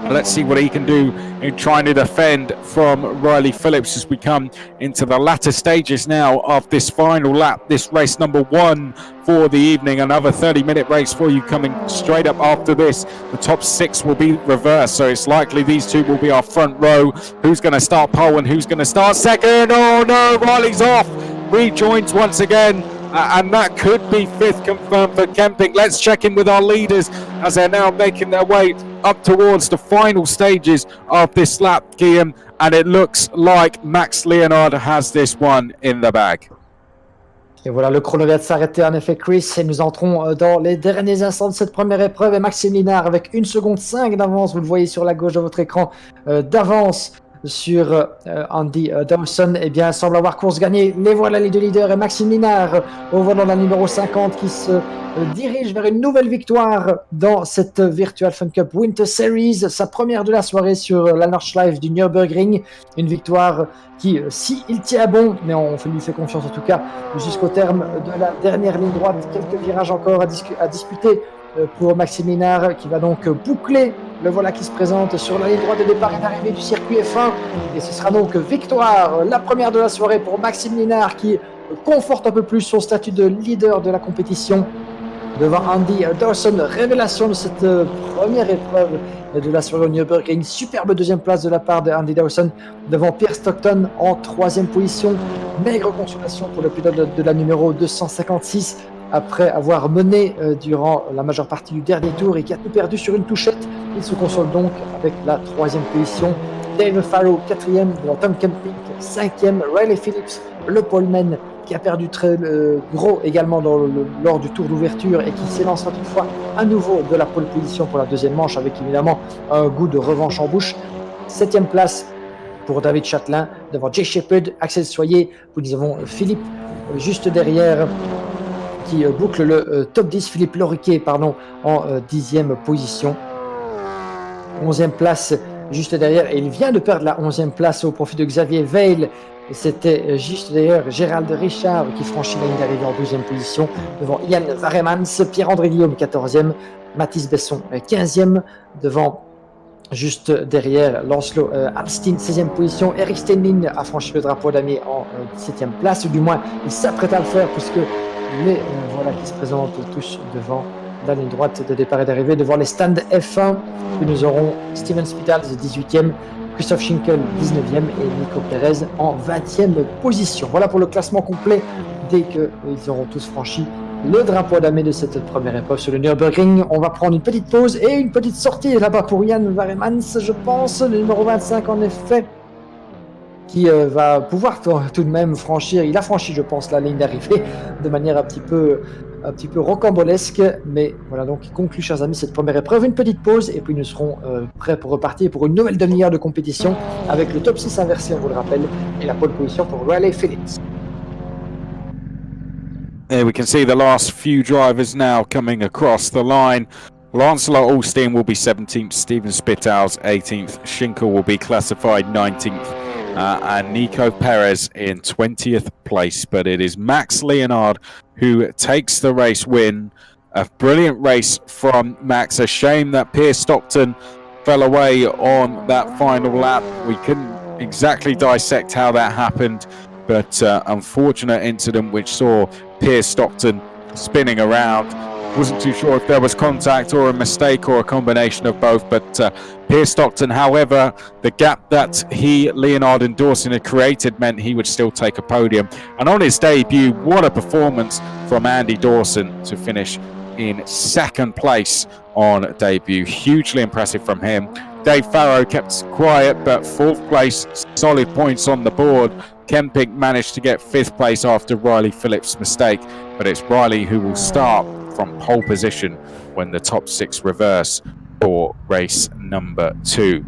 let's see what he can do in trying to defend from Riley Phillips as we come into the latter stages now of this final lap, this race number 1 for the evening. Another 30-minute race for you coming straight up after this. The top 6 will be reversed, so it's likely these two will be our front row. Who's going to start pole and who's going to start second? Oh no, Riley's off. Rejoins once again. And that could be 5th confirmed for Kemping. Let's check in with our leaders as they're now making their way up towards the final stages of this lap, Guillaume. And it looks like Max Leonard has this one in the bag. Et voilà, le chrono vient de s'arrêter en effet, Chris, et nous entrons dans les derniers instants de cette première épreuve. Et Maxime Linard avec 1 seconde 5 d'avance, vous le voyez sur la gauche de votre écran, d'avance sur Andy Dawson, eh bien, semble avoir course gagnée. Les voilà les deux leaders et Maxime Linard au volant de la numéro 50 qui se dirige vers une nouvelle victoire dans cette Virtual Fun Cup Winter Series, sa première de la soirée sur la Nordschleife du Nürburgring. Une victoire qui, si il tient bon, mais on lui fait confiance en tout cas, jusqu'au terme de la dernière ligne droite. Quelques virages encore à disputer pour Maxime Linard qui va donc boucler le voilà qui se présente sur la ligne droite de départ et d'arrivée du circuit F1. Et ce sera donc victoire, la première de la soirée pour Maxime Linard qui conforte un peu plus son statut de leader de la compétition devant Andy Dawson. Révélation de cette première épreuve de la soirée au Nürburgring. Superbe 2e place de la part de Andy Dawson devant Pierre Stockton en 3e position. Maigre consolation pour le pilote de la numéro 256 après avoir mené durant la majeure partie du dernier tour et qui a tout perdu sur une touchette. Il se console donc avec la 3e position. Dave Farrow 4e, devant Tom Kemping 5e, Riley Phillips, le poleman qui a perdu très gros également lors du tour d'ouverture et qui s'élancera toutefois à nouveau de la pole position pour la 2e manche avec évidemment un goût de revanche en bouche. 7e place pour David Chatelain devant Jay Shepherd, Axel Soyer, puis nous avons Philippe juste derrière qui boucle le top 10, Philippe Loriquet en 10e position. 11e place juste derrière, et il vient de perdre la 11e place au profit de Xavier Veil. C'était juste derrière Gérald Richard qui franchit la ligne d'arrivée en 12e position devant Yann Varemans, Pierre-André Guillaume 14e, Mathis Besson 15e devant juste derrière Lancelot Alstin 16e position. Eric Steinling a franchi le drapeau d'année en 17e place, ou du moins il s'apprête à le faire puisque les voilà qui se présentent tous devant la ligne droite de départ et d'arrivée, devant les stands F1. Puis nous aurons Steven Spitals 18e, Christophe Schinkel 19e et Nico Pérez en 20e position. Voilà pour le classement complet dès qu'ils auront tous franchi le drapeau d'année de cette première épreuve sur le Nürburgring. On va prendre une petite pause et une petite sortie là-bas pour Yann Varemans, je pense, le numéro 25 en effet, qui va pouvoir tout de même franchir. Il a franchi, je pense, la ligne d'arrivée de manière un petit peu rocambolesque. Mais voilà, donc il conclut, chers amis, cette première épreuve. Une petite pause et puis nous serons prêts pour repartir pour une nouvelle demi-heure de compétition avec le top 6 inversé, on vous le rappelle, et la pole position pour Riley Phillips. There we can see the last few drivers now coming across the line. Lancelot Alstein will be 17th, Steven Spitals 18th, Schinkel will be classified 19th, and Nico Perez in 20th place. But it is Max Leonard who takes the race win. A brilliant race from Max. A shame that Pierce Stockton fell away on that final lap. We couldn't exactly dissect how that happened, but unfortunate incident which saw Pierce Stockton spinning around. Wasn't too sure if there was contact or a mistake or a combination of both, but Pierce Stockton, however, the gap that Leonard and Dawson had created meant he would still take a podium. And on his debut, what a performance from Andy Dawson to finish in 2nd place on debut. Hugely impressive from him. Dave Farrow kept quiet, but 4th place, solid points on the board. Kemping managed to get 5th place after Riley Phillips' mistake, but it's Riley who will start from pole position when the top 6 reverse for race number 2.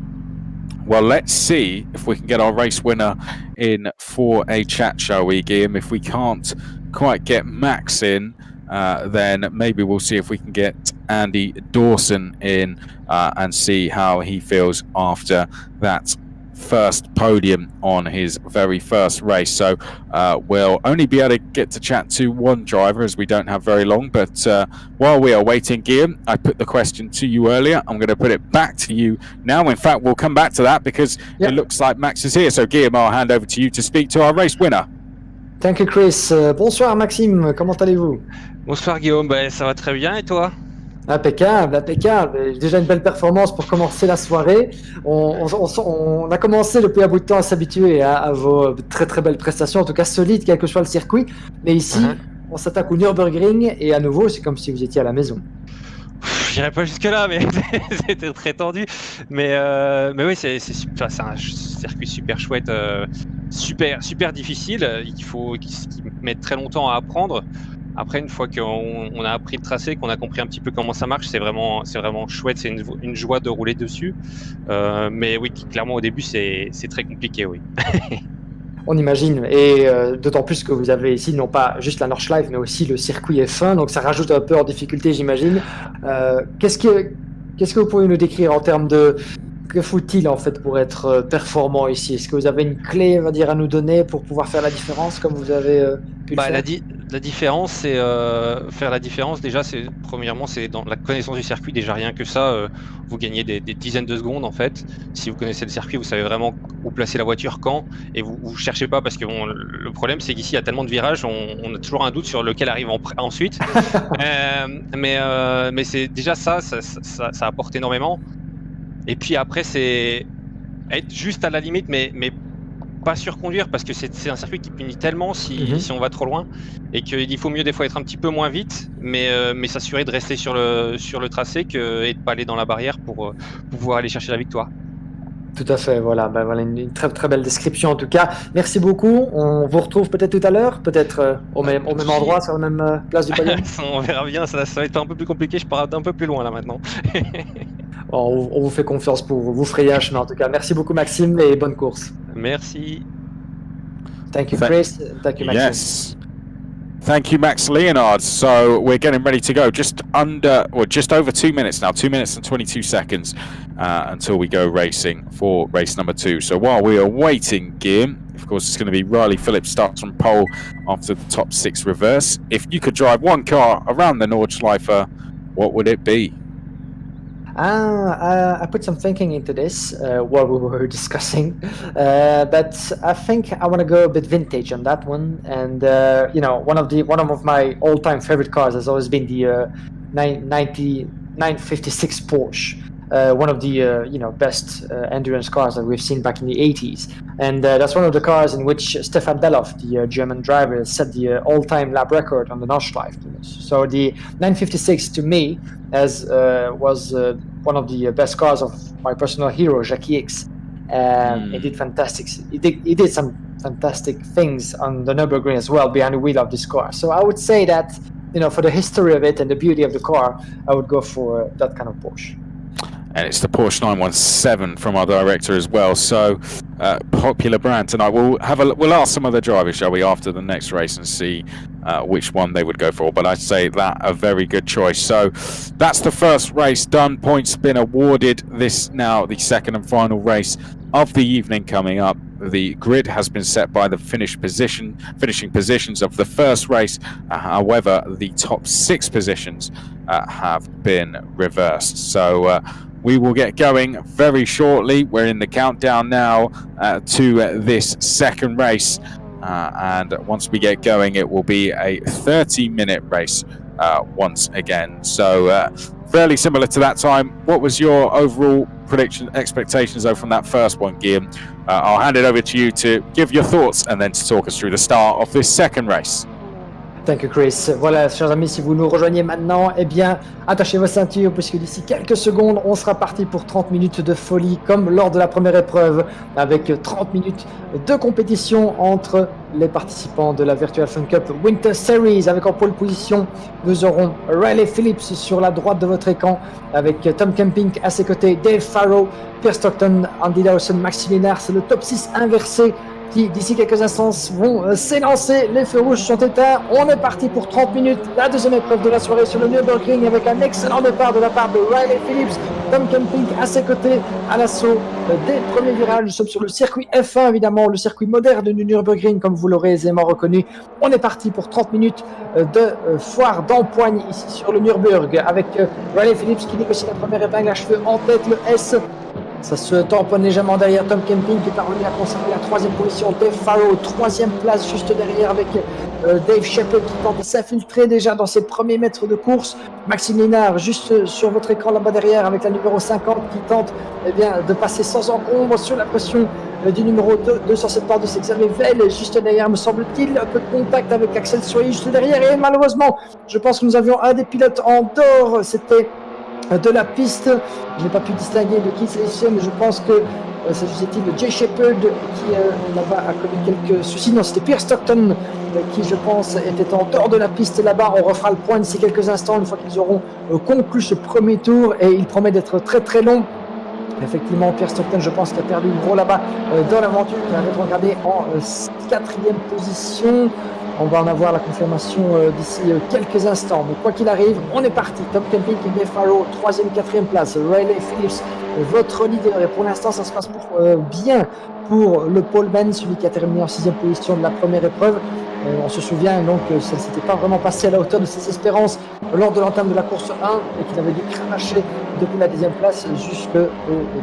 Well, let's see if we can get our race winner in for a chat, shall we, Guillaume? If we can't quite get Max in, then maybe we'll see if we can get Andy Dawson in and see how he feels after that first podium on his very first race. So we'll only be able to get to chat to one driver as we don't have very long, but while we are waiting, Guillaume, I put the question to you earlier. I'm going to put it back to you now. In fact, we'll come back to that because it looks like Max is here. So Guillaume, I'll hand over to you to speak to our race winner. Thank you, Chris. Bonsoir, Maxime. Comment allez-vous? Bonsoir, Guillaume. Ça va très bien, et toi? Impeccable, impeccable. Déjà une belle performance pour commencer la soirée. On a commencé depuis un bout de temps à s'habituer à vos très très belles prestations, en tout cas solides, quel que soit le circuit. Mais ici, on s'attaque au Nürburgring et à nouveau, c'est comme si vous étiez à la maison. J'irai pas jusque-là, mais c'était très tendu. Mais oui, c'est un circuit super chouette, super difficile. Qui met très longtemps à apprendre. Après, une fois qu'on a appris le tracé, qu'on a compris un petit peu comment ça marche, c'est vraiment chouette, c'est une joie de rouler dessus. Mais oui, clairement au début, c'est très compliqué, oui. On imagine, et d'autant plus que vous avez ici non pas juste la Nordschleife, mais aussi le circuit F1, donc ça rajoute un peu en difficulté, j'imagine. Qu'est-ce que vous pourriez nous décrire en termes de... Que faut-il en fait pour être performant ici? Est-ce que vous avez une clé, on va dire, à nous donner pour pouvoir faire la différence comme vous avez pu le faire? La différence, c'est faire la différence. Déjà, premièrement, c'est dans la connaissance du circuit. Déjà, rien que ça, vous gagnez des dizaines de secondes en fait. Si vous connaissez le circuit, vous savez vraiment où placer la voiture quand, et vous cherchez pas parce que le problème, c'est qu'ici, il y a tellement de virages, on a toujours un doute sur lequel arrive ensuite. Mais c'est déjà ça apporte énormément. Et puis après, c'est être juste à la limite, mais pas surconduire, parce que c'est un circuit qui punit tellement si on va trop loin, et qu'il faut mieux des fois être un petit peu moins vite, mais s'assurer de rester sur le tracé et de pas aller dans la barrière pour pouvoir aller chercher la victoire. Tout à fait, voilà, voilà une très très belle description en tout cas. Merci beaucoup. On vous retrouve peut-être tout à l'heure, peut-être au même endroit, sur la même place du podium. On verra bien, ça va être un peu plus compliqué, je pars d'un peu plus loin là maintenant. Bon, on vous fait confiance pour vous frayer un chemin en tout cas. Merci beaucoup Maxime et bonne course. Merci. Thank you Chris, thank you Maxime. Yes. Thank you, Max Leonard. So we're getting ready to go. Just over 2 minutes now, 2 minutes and 22 seconds until we go racing for race number 2. So while we are waiting, Guillaume, of course, it's going to be Riley Phillips starts from pole after the top 6 reverse. If you could drive one car around the Nordschleife, what would it be? I put some thinking into this while we were discussing, but I think I want to go a bit vintage on that one. And one of my all-time favorite cars has always been the 956 Porsche. One of the best endurance cars that we've seen back in the 80s, and that's one of the cars in which Stefan Bellof, the German driver, set the all-time lap record on the Nordschleife. So the 956 to me was one of the best cars of my personal hero, Jackie X. He did fantastic. He did some fantastic things on the Nürburgring as well behind the wheel of this car. So I would say that for the history of it and the beauty of the car, I would go for that kind of Porsche. And it's the Porsche 917 from our director as well. So popular brand tonight. We'll ask some other drivers, shall we, after the next race and see which one they would go for. But I'd say that a very good choice. So that's the first race done. Points been awarded. This now the second and final race of the evening coming up. The grid has been set by the finishing positions of the first race. However, the top 6 positions have been reversed. So we will get going very shortly. We're in the countdown now to this second race. And once we get going, it will be a 30-minute race once again. So fairly similar to that time. What was your overall expectations though from that first one, Guillaume? I'll hand it over to you to give your thoughts and then to talk us through the start of this second race. Thank you, Chris. Voilà, chers amis, si vous nous rejoignez maintenant, eh bien, attachez vos ceintures, puisque d'ici quelques secondes, on sera parti pour 30 minutes de folie, comme lors de la première épreuve, avec 30 minutes de compétition entre les participants de la Virtual Fun Cup Winter Series. Avec en pole position, nous aurons Riley Phillips sur la droite de votre écran, avec Tom Kemping à ses côtés, Dave Farrow, Pierre Stockton, Andy Dawson, Max Linard. C'est le top 6 inversé qui, d'ici quelques instants, vont s'élancer. Les feux rouges sont éteints. On est parti pour 30 minutes. La deuxième épreuve de la soirée sur le Nürburgring, avec un excellent départ de la part de Riley Phillips. Tom Kemping à ses côtés, à l'assaut des premiers virages. Nous sommes sur le circuit F1, évidemment, le circuit moderne du Nürburgring, comme vous l'aurez aisément reconnu. On est parti pour 30 minutes de foire d'empoigne ici sur le Nürburgring, avec Riley Phillips qui négocie la première épingle à cheveux en tête, le S. Ça se tamponne légèrement derrière Tom Kemping qui est parvenu à conserver la troisième position. Dave Farrow, troisième place juste derrière, avec Dave Shepard qui tente de s'infiltrer déjà dans ses premiers mètres de course. Maxime Linard juste sur votre écran là-bas derrière, avec la numéro 50 qui tente de passer sans encombre sur la pression du numéro 272, c'est Xavier Veil juste derrière, me semble-t-il. Un peu de contact avec Axel Soyer juste derrière, et malheureusement je pense que nous avions un des pilotes en dehors. C'était de la piste. Je n'ai pas pu distinguer de qui c'est, mais je pense que s'agissait-il de Jay Shepard qui là-bas a commis quelques soucis. Non, c'était Pierre Stockton qui, je pense, était en dehors de la piste là-bas. On refera le point d'ici quelques instants, une fois qu'ils auront conclu ce premier tour, et il promet d'être très très long. Effectivement, Pierre Stockton, je pense, qui a perdu gros là-bas dans l'aventure, qui a rétrogradé en 4e position. On va en avoir la confirmation d'ici quelques instants. Mais quoi qu'il arrive, on est parti. Tom Kemping et Dave Farrow, 3e, 4e place. Riley Phillips, votre leader. Et pour l'instant, ça se passe bien pour le poleman, celui qui a terminé en 6e position de la première épreuve. On se souvient donc que ça ne s'était pas vraiment passé à la hauteur de ses espérances lors de l'entame de la course 1 et qu'il avait dû cravacher depuis la 10e place jusque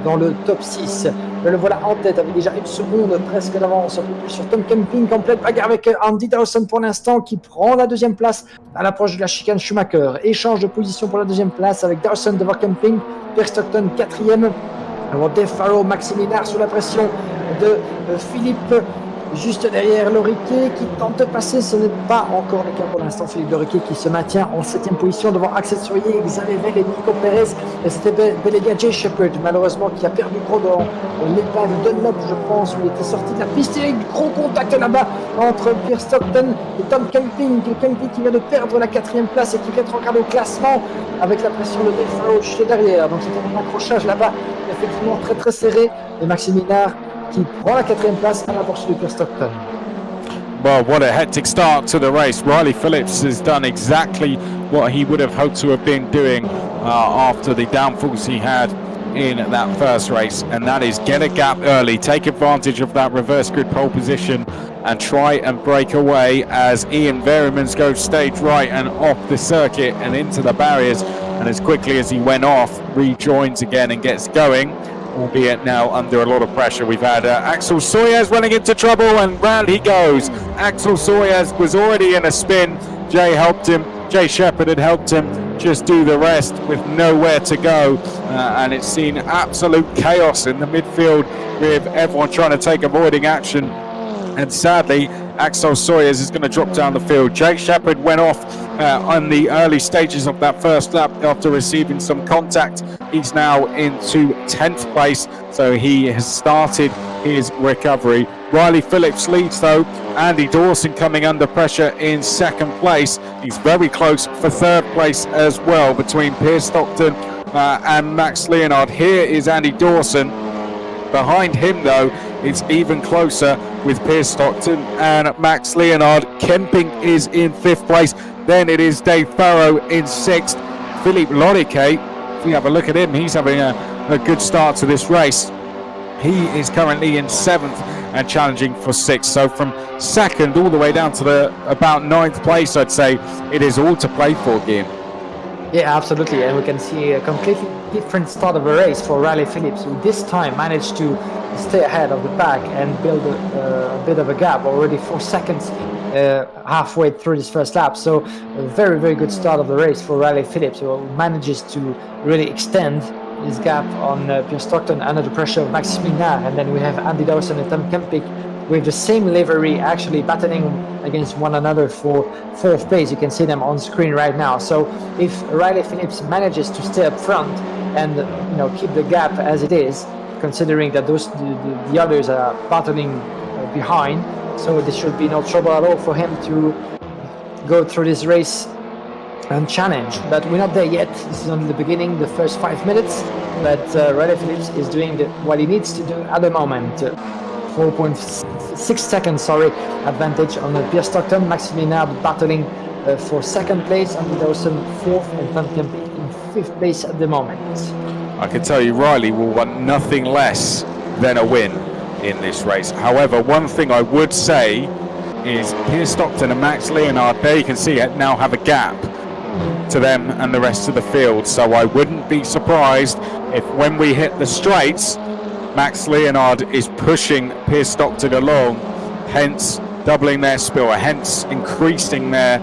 dans le top 6. Mais le voilà en tête avec déjà une seconde presque d'avance sur Tom Kemping, en pleine bagarre avec Andy Dawson pour l'instant, qui prend la 2e place à l'approche de la chicane Schumacher. Échange de position pour la 2e place avec Dawson devant Kemping, Pierre Stockton 4e. Alors Dave Farrow, Maxime Linard sous la pression de Philippe. Juste derrière Loriquet qui tente de passer, ce n'est pas encore le cas pour l'instant. Philippe Loriquet qui se maintient en 7e position devant Axel Soyer, Xavier Veil et Nico Perez. Et c'était bel et bien Jay Shepard, malheureusement, qui a perdu gros dans l'épingle Dunlop, je pense, où il était sorti de la piste. Et gros contact là-bas entre Pierre Stockton et Tom Kemping. Kemping qui vient de perdre la 4e place et qui rétrograde au classement avec la pression de Dave Farrow juste derrière. Donc c'était un accrochage là-bas, effectivement très très serré. Et Maxime Linard qui prend la 4e place à la poursuite de Pierre Stockton. Well, what a hectic start to the race. Riley Phillips has done exactly what he would have hoped to have been doing after the downfalls he had in that first race, and that is get a gap early, take advantage of that reverse grid pole position and try and break away as Ian Veermans goes stage right and off the circuit and into the barriers, and as quickly as he went off, rejoins again and gets going, albeit now under a lot of pressure. We've had Axel Sawyers running into trouble, and round he goes. Axel Sawyers was already in a spin. Jay helped him. Jay Shepard had helped him just do the rest with nowhere to go, and it's seen absolute chaos in the midfield with everyone trying to take avoiding action. And sadly, Axel Sawyers is going to drop down the field. Jay Shepard went off on the early stages of that first lap after receiving some contact. He's now into 10th place, so he has started his recovery. Riley Phillips leads though. Andy Dawson coming under pressure in 2nd place. He's very close for 3rd place as well between Pierce Stockton and Max Leonard. Here is Andy Dawson. Behind him though, it's even closer with Pierce Stockton and Max Leonard. Kemping is in 5th place. Then it is Dave Farrow in 6th. Philippe Loriquet, if we have a look at him, he's having a good start to this race. He is currently in 7th and challenging for 6th. So from 2nd all the way down to about 9th place, I'd say it is all to play for, Guillaume. Yeah, absolutely, and we can see a completely different start of a race for Riley Phillips, who this time managed to stay ahead of the pack and build a bit of a gap, already 4 seconds halfway through this first lap. So a very, very good start of the race for Riley Phillips, who manages to really extend his gap on Pierre Stockton under the pressure of Max Minard. And then we have Andy Dawson and Tom Kemping with the same livery actually battling against one another for 4th place. You can see them on screen right now. So if Riley Phillips manages to stay up front and keep the gap as it is, considering that the others are battling behind, so there should be no trouble at all for him to go through this race unchallenged. But we're not there yet. This is only the beginning, the first 5 minutes. But Riley Phillips is doing what he needs to do at the moment. 4.6 seconds, advantage on Pierre Stockton. Maxime Ménard battling for 2nd place, and Dawson 4th, and Tom Kemping in 5th place at the moment. I can tell you Riley will want nothing less than a win in this race. However, one thing I would say is Pierre Stockton and Max Leonard, there you can see it, now have a gap to them and the rest of the field. So I wouldn't be surprised if when we hit the straights, Max Leonard is pushing Pierre Stockton along, hence doubling their speed, hence increasing their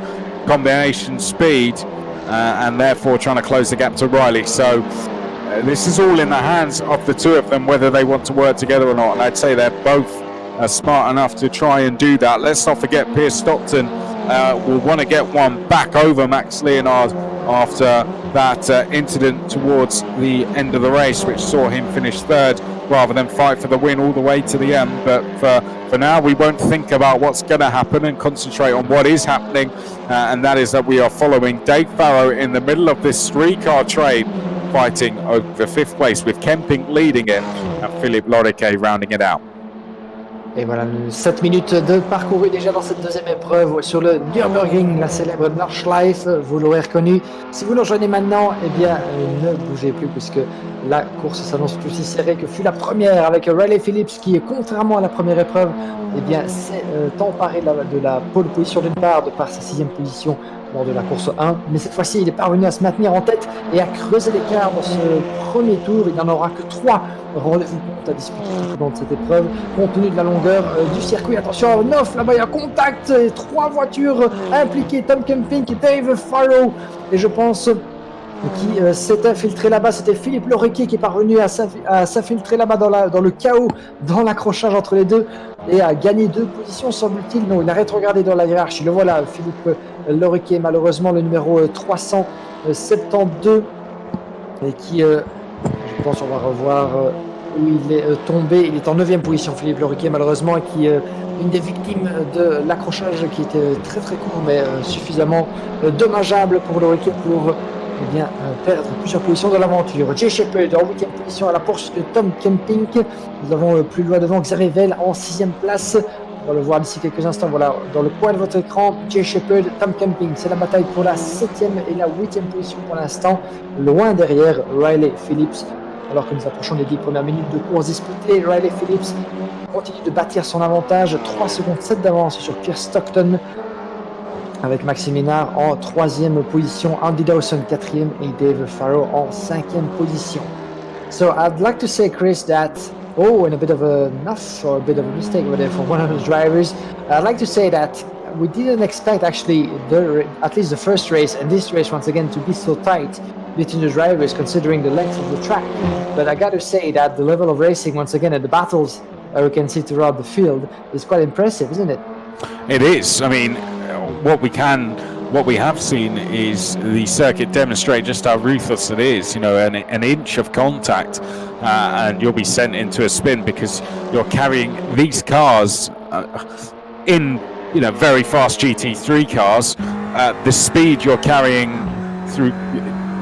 combination speed, and therefore trying to close the gap to Riley. So this is all in the hands of the two of them, whether they want to work together or not. And I'd say they're both smart enough to try and do that. Let's not forget Pierre Stockton will want to get one back over Max Leonard after that incident towards the end of the race, which saw him finish 3rd rather than fight for the win all the way to the end. But for now, we won't think about what's going to happen and concentrate on what is happening, and that is that we are following Dave Farrow in the middle of this 3-car train, fighting over 5th place, with Kemping leading it and Philippe Loriquet rounding it out. Et voilà, 7 minutes de parcouru déjà dans cette deuxième épreuve sur le Nürburgring, la célèbre Nordschleife, vous l'aurez reconnu. Si vous nous rejoignez maintenant, eh bien, ne bougez plus, puisque la course s'annonce tout aussi serrée que fut la première, avec Riley Phillips qui, contrairement à la première épreuve, eh bien, s'est emparé de la pole position d'une part, de par sa 6e position lors de la course 1, mais cette fois-ci il est parvenu à se maintenir en tête et à creuser l'écart dans ce premier tour. Il n'y en aura que 3 rendez-vous compte à disputer tout au long de cette épreuve, compte tenu de la longueur du circuit. Attention, 9, là-bas il y a contact, 3 voitures impliquées, Tom Kemping et Dave Farrow, et je pense qui s'est infiltré là-bas, c'était Philippe Loriquet qui est parvenu à s'infiltrer là-bas dans le chaos, dans l'accrochage entre les deux, et a gagné 2 positions, semble-t-il. Non, il a rétrogradé dans la hiérarchie. Le voilà, Philippe Loriquet, malheureusement le numéro 372, et qui, je pense on va revoir où il est tombé. Il est en 9e position, Philippe Loriquet, malheureusement, et qui une des victimes de l'accrochage qui était très très court, mais suffisamment dommageable pour Loriquet pour perdre plusieurs positions dans l'aventure. Jay Shepard en 8e position à la poursuite de Tom Kemping. Nous avons plus loin devant Xavier Vell en 6e place. On va le voir d'ici quelques instants. Voilà, dans le coin de votre écran, Jay Shepard, Tom Kemping. C'est la bataille pour la 7e et la 8e position pour l'instant. Loin derrière, Riley Phillips. Alors que nous approchons des 10 premières minutes de course disputée, Riley Phillips continue de bâtir son avantage. 3 secondes 7 d'avance sur Pierre Stockton, avec Maxime Ménard en 3e position, Andy Dawson 4e et Dave Farrow en 5e position. So I'd like to say, Chris, that, and a bit of a nuff or a bit of a mistake over there for one of the drivers. I'd like to say that we didn't expect actually at least the first race and this race once again to be so tight between the drivers, considering the length of the track. But I got to say that the level of racing once again and the battles we can see throughout the field is quite impressive, isn't it? It is. I mean, what we have seen is the circuit demonstrate just how ruthless it is. An inch of contact and you'll be sent into a spin, because you're carrying these cars in very fast GT3 cars. The speed you're carrying through,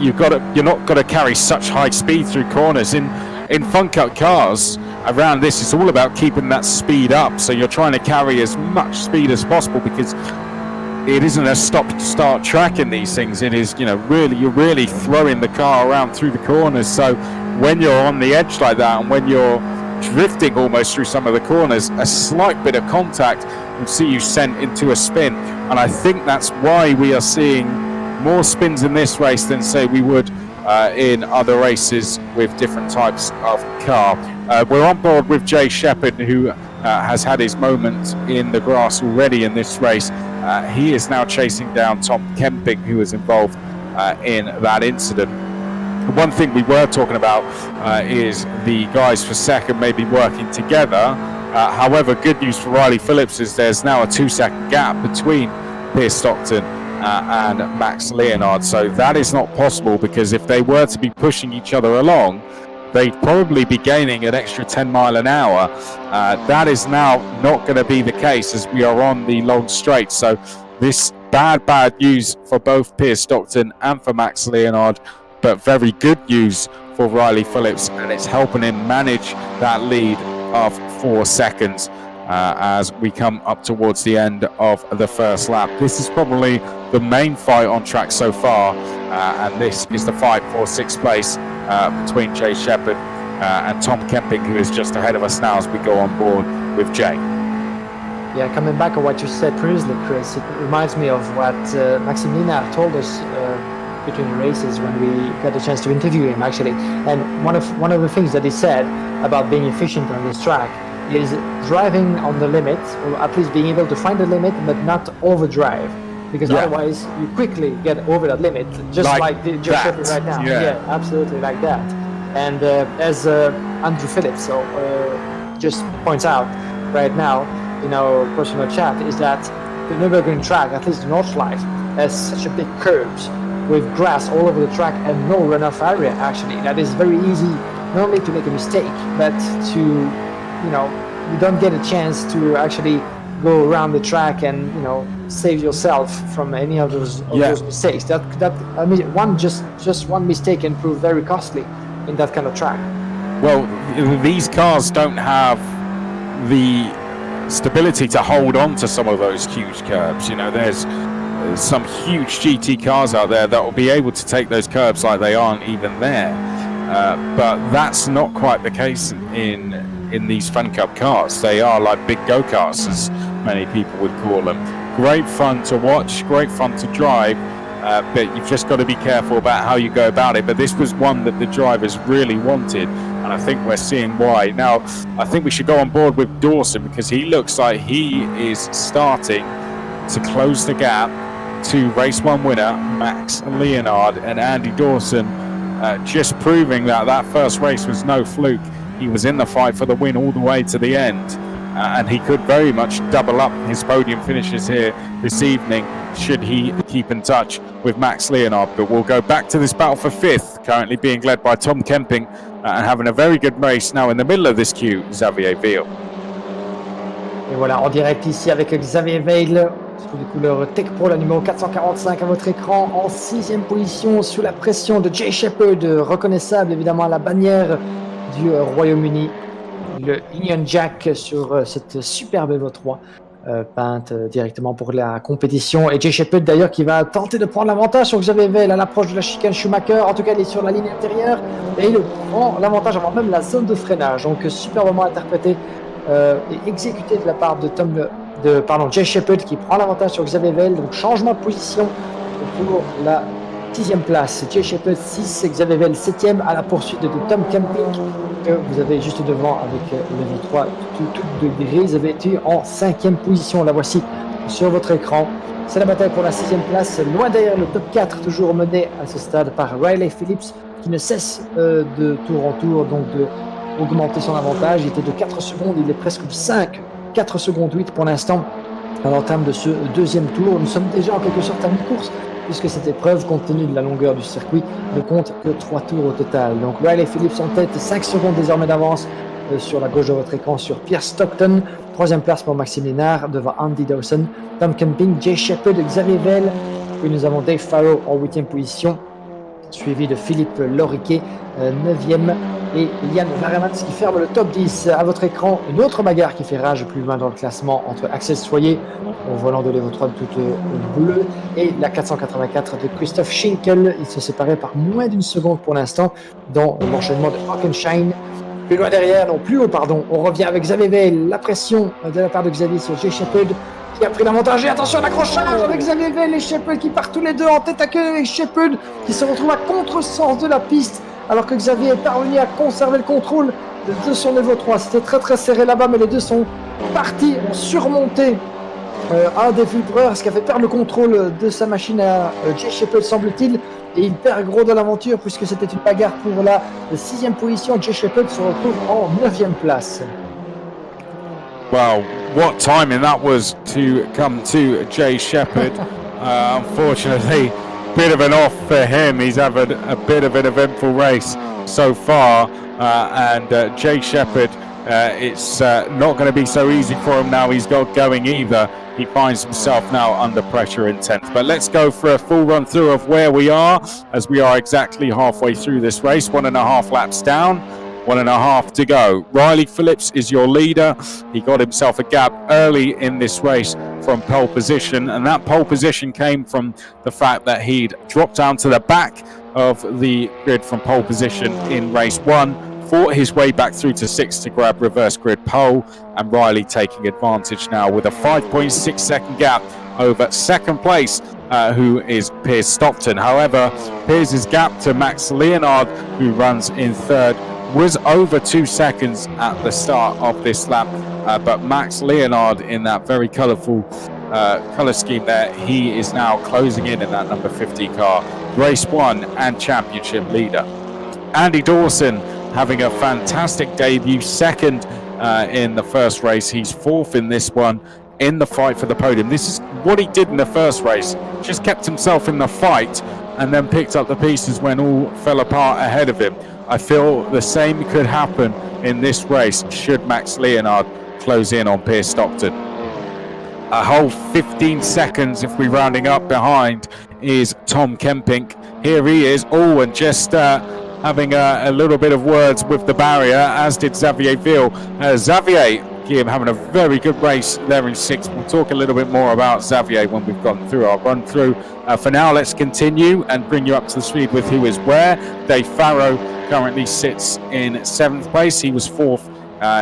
you're not got to carry such high speed through corners. In Fun Cup cars around this, it's all about keeping that speed up, so you're trying to carry as much speed as possible, because it isn't a stop-start track in these things. It is, you're really throwing the car around through the corners. So when you're on the edge like that, and when you're drifting almost through some of the corners, a slight bit of contact will see you sent into a spin. And I think that's why we are seeing more spins in this race than, say, we would in other races with different types of car. We're on board with Jay Shepard, who has had his moment in the grass already in this race. He is now chasing down Tom Kemping, who was involved in that incident. One thing we were talking about is the guys for second maybe working together However, good news for Riley Phillips is there's now a 2-second gap between Pierce Stockton and Max Leonard. So that is not possible, because if they were to be pushing each other along, they'd probably be gaining an extra 10 mile an hour. That is now not going to be the case as we are on the long straight. So this bad news for both Pierce Stockton and for Max Leonard, but very good news for Riley Phillips, and it's helping him manage that lead of 4 seconds as we come up towards the end of the first lap. This is probably the main fight on track so far, and this is the fight for 6th place between Jay Shepherd and Tom Kemping, who is just ahead of us now as we go on board with Jay. Yeah, coming back on what you said previously, Chris, it reminds me of what Maxime Linard told us between the races when we got the chance to interview him, actually. And one of the things that he said about being efficient on this track is driving on the limit, or at least being able to find the limit, but not overdrive, because otherwise you quickly get over that limit, just like Joe Shepherd right now. Yeah, absolutely like that. And as Andrew Phillips just points out right now in our personal chat, is that the Nürburgring track, at least the Nordschleife, has such a big curves with grass all over the track and no runoff area, actually. That is very easy, not only to make a mistake, but to, you don't get a chance to actually go around the track and, save yourself from any of those mistakes. I mean, just one mistake can prove very costly in that kind of track. Well, these cars don't have the stability to hold on to some of those huge curbs. There's some huge GT cars out there that will be able to take those curbs like they aren't even there, but that's not quite the case in these Fun Cup cars. They are like big go-karts, as many people would call them. Great fun to watch, great fun to drive, but you've just got to be careful about how you go about it. But this was one that the drivers really wanted, and I think we're seeing why. Now, I think we should go on board with Dawson, because he looks like he is starting to close the gap to race 1 winner Max Leonard, and Andy Dawson just proving that first race was no fluke. He was in the fight for the win all the way to the end, and he could very much double up his podium finishes here this evening should he keep in touch with Max Leonard. But we'll go back to this battle for 5th, currently being led by Tom Kemping and having a very good race now in the middle of this queue, Xavier Veil. Et voilà, en direct ici avec Xavier Veil, sous les couleurs Tech Pro, la numéro 445 à votre écran, en 6e position, sous la pression de Jay Shepherd, reconnaissable évidemment à la bannière du Royaume-Uni, le Union Jack sur cette superbe Evo 3, peinte directement pour la compétition. Et Jay Shepherd d'ailleurs qui va tenter de prendre l'avantage sur Xavier Veil à l'approche de la chicane Schumacher. En tout cas, il est sur la ligne intérieure et il prend l'avantage avant même la zone de freinage. Donc superbement interprété et exécuté de la part de Jay Shepherd, qui prend l'avantage sur Xavier Veil. Donc changement de position pour la 6e place. Jay Shepherd 6, Xavier Veil 7e, à la poursuite de Tom Kemping, que vous avez juste devant avec le 3 toute de grise, vêtu en 5e position. La voici sur votre écran. C'est la bataille pour la 6e place, loin derrière le top 4, toujours mené à ce stade par Riley Phillips, qui ne cesse de tour en tour donc de augmenter son avantage. Il était de 4 secondes, il est presque de 5, 4 secondes 8 pour l'instant à l'entame de ce 2e tour. Nous sommes déjà en quelque sorte à mi-course, puisque cette épreuve, compte tenu de la longueur du circuit, ne compte que 3 tours au total. Donc Riley Phillips en tête, 5 secondes désormais d'avance sur la gauche de votre écran sur Pierce Stockton. 3e place pour Maxime Linard devant Andy Dawson, Tom Kemping, Jay Shepherd, Xavier Veil. Puis nous avons Dave Farrow en 8e position, suivi de Philippe Loriquet, 9e, et Yann Varemans qui ferme le top 10. À votre écran, une autre bagarre qui fait rage plus loin dans le classement entre Axel Soyer, au volant de l'Evo 3 toute bleue, et la 484 de Christophe Schinkel. Ils se séparaient par moins d'une seconde pour l'instant dans l'enchaînement de Hockenheim. Plus loin derrière, non, plus haut, pardon, on revient avec Xavier Veil. La pression de la part de Xavier sur Jay Shepherd, qui a pris l'avantage. Et attention à l'accrochage avec Xavier Veil et Shepherd qui partent tous les deux en tête à queue, avec Shepherd qui se retrouve à contresens de la piste, alors que Xavier est parvenu à conserver le contrôle de son Evo 3. C'était très très serré là-bas, mais les deux sont partis, ont surmonté un des vibreurs, ce qui a fait perdre le contrôle de sa machine à Jay Shepherd, semble-t-il, et il perd gros de l'aventure puisque c'était une bagarre pour la 6e position. Jay Shepherd se retrouve en 9e place. Well, what timing that was to come to Jay Shepherd. Unfortunately, bit of an off for him. He's having a bit of an eventful race so far, and Jay Shepherd, it's not going to be so easy for him now. He's got going either. He finds himself now under pressure in 10th. But let's go for a full run through of where we are, as we are exactly halfway through this race. 1.5 laps down, 1.5 to go. Riley Phillips is your leader. He got himself a gap early in this race from pole position, and that pole position came from the fact that he'd dropped down to the back of the grid from pole position in race 1, fought his way back through to 6th to grab reverse grid pole, and Riley taking advantage now with a 5.6 second gap over second place, who is Piers Stockton. However, Piers' gap to Max Leonard, who runs in 3rd, was over 2 seconds at the start of this lap, but Max Leonard, in that very colourful colour scheme there, he is now closing in that number 50 car, race 1 and championship leader. Andy Dawson having a fantastic debut, 2nd in the first race. He's 4th in this one, in the fight for the podium. This is what he did in the first race, just kept himself in the fight and then picked up the pieces when all fell apart ahead of him. I feel the same could happen in this race should Max Leonard close in on Piers Stockton. A whole 15 seconds, if we're rounding up behind, is Tom Kempink. Here he is, and just having a little bit of words with the barrier, as did Xavier Ville. Xavier having a very good race there in 6th. We'll talk a little bit more about Xavier when we've gone through our run through. For now, let's continue and bring you up to the speed with who is where. Dave Farrow currently sits in 7th place. He was 4th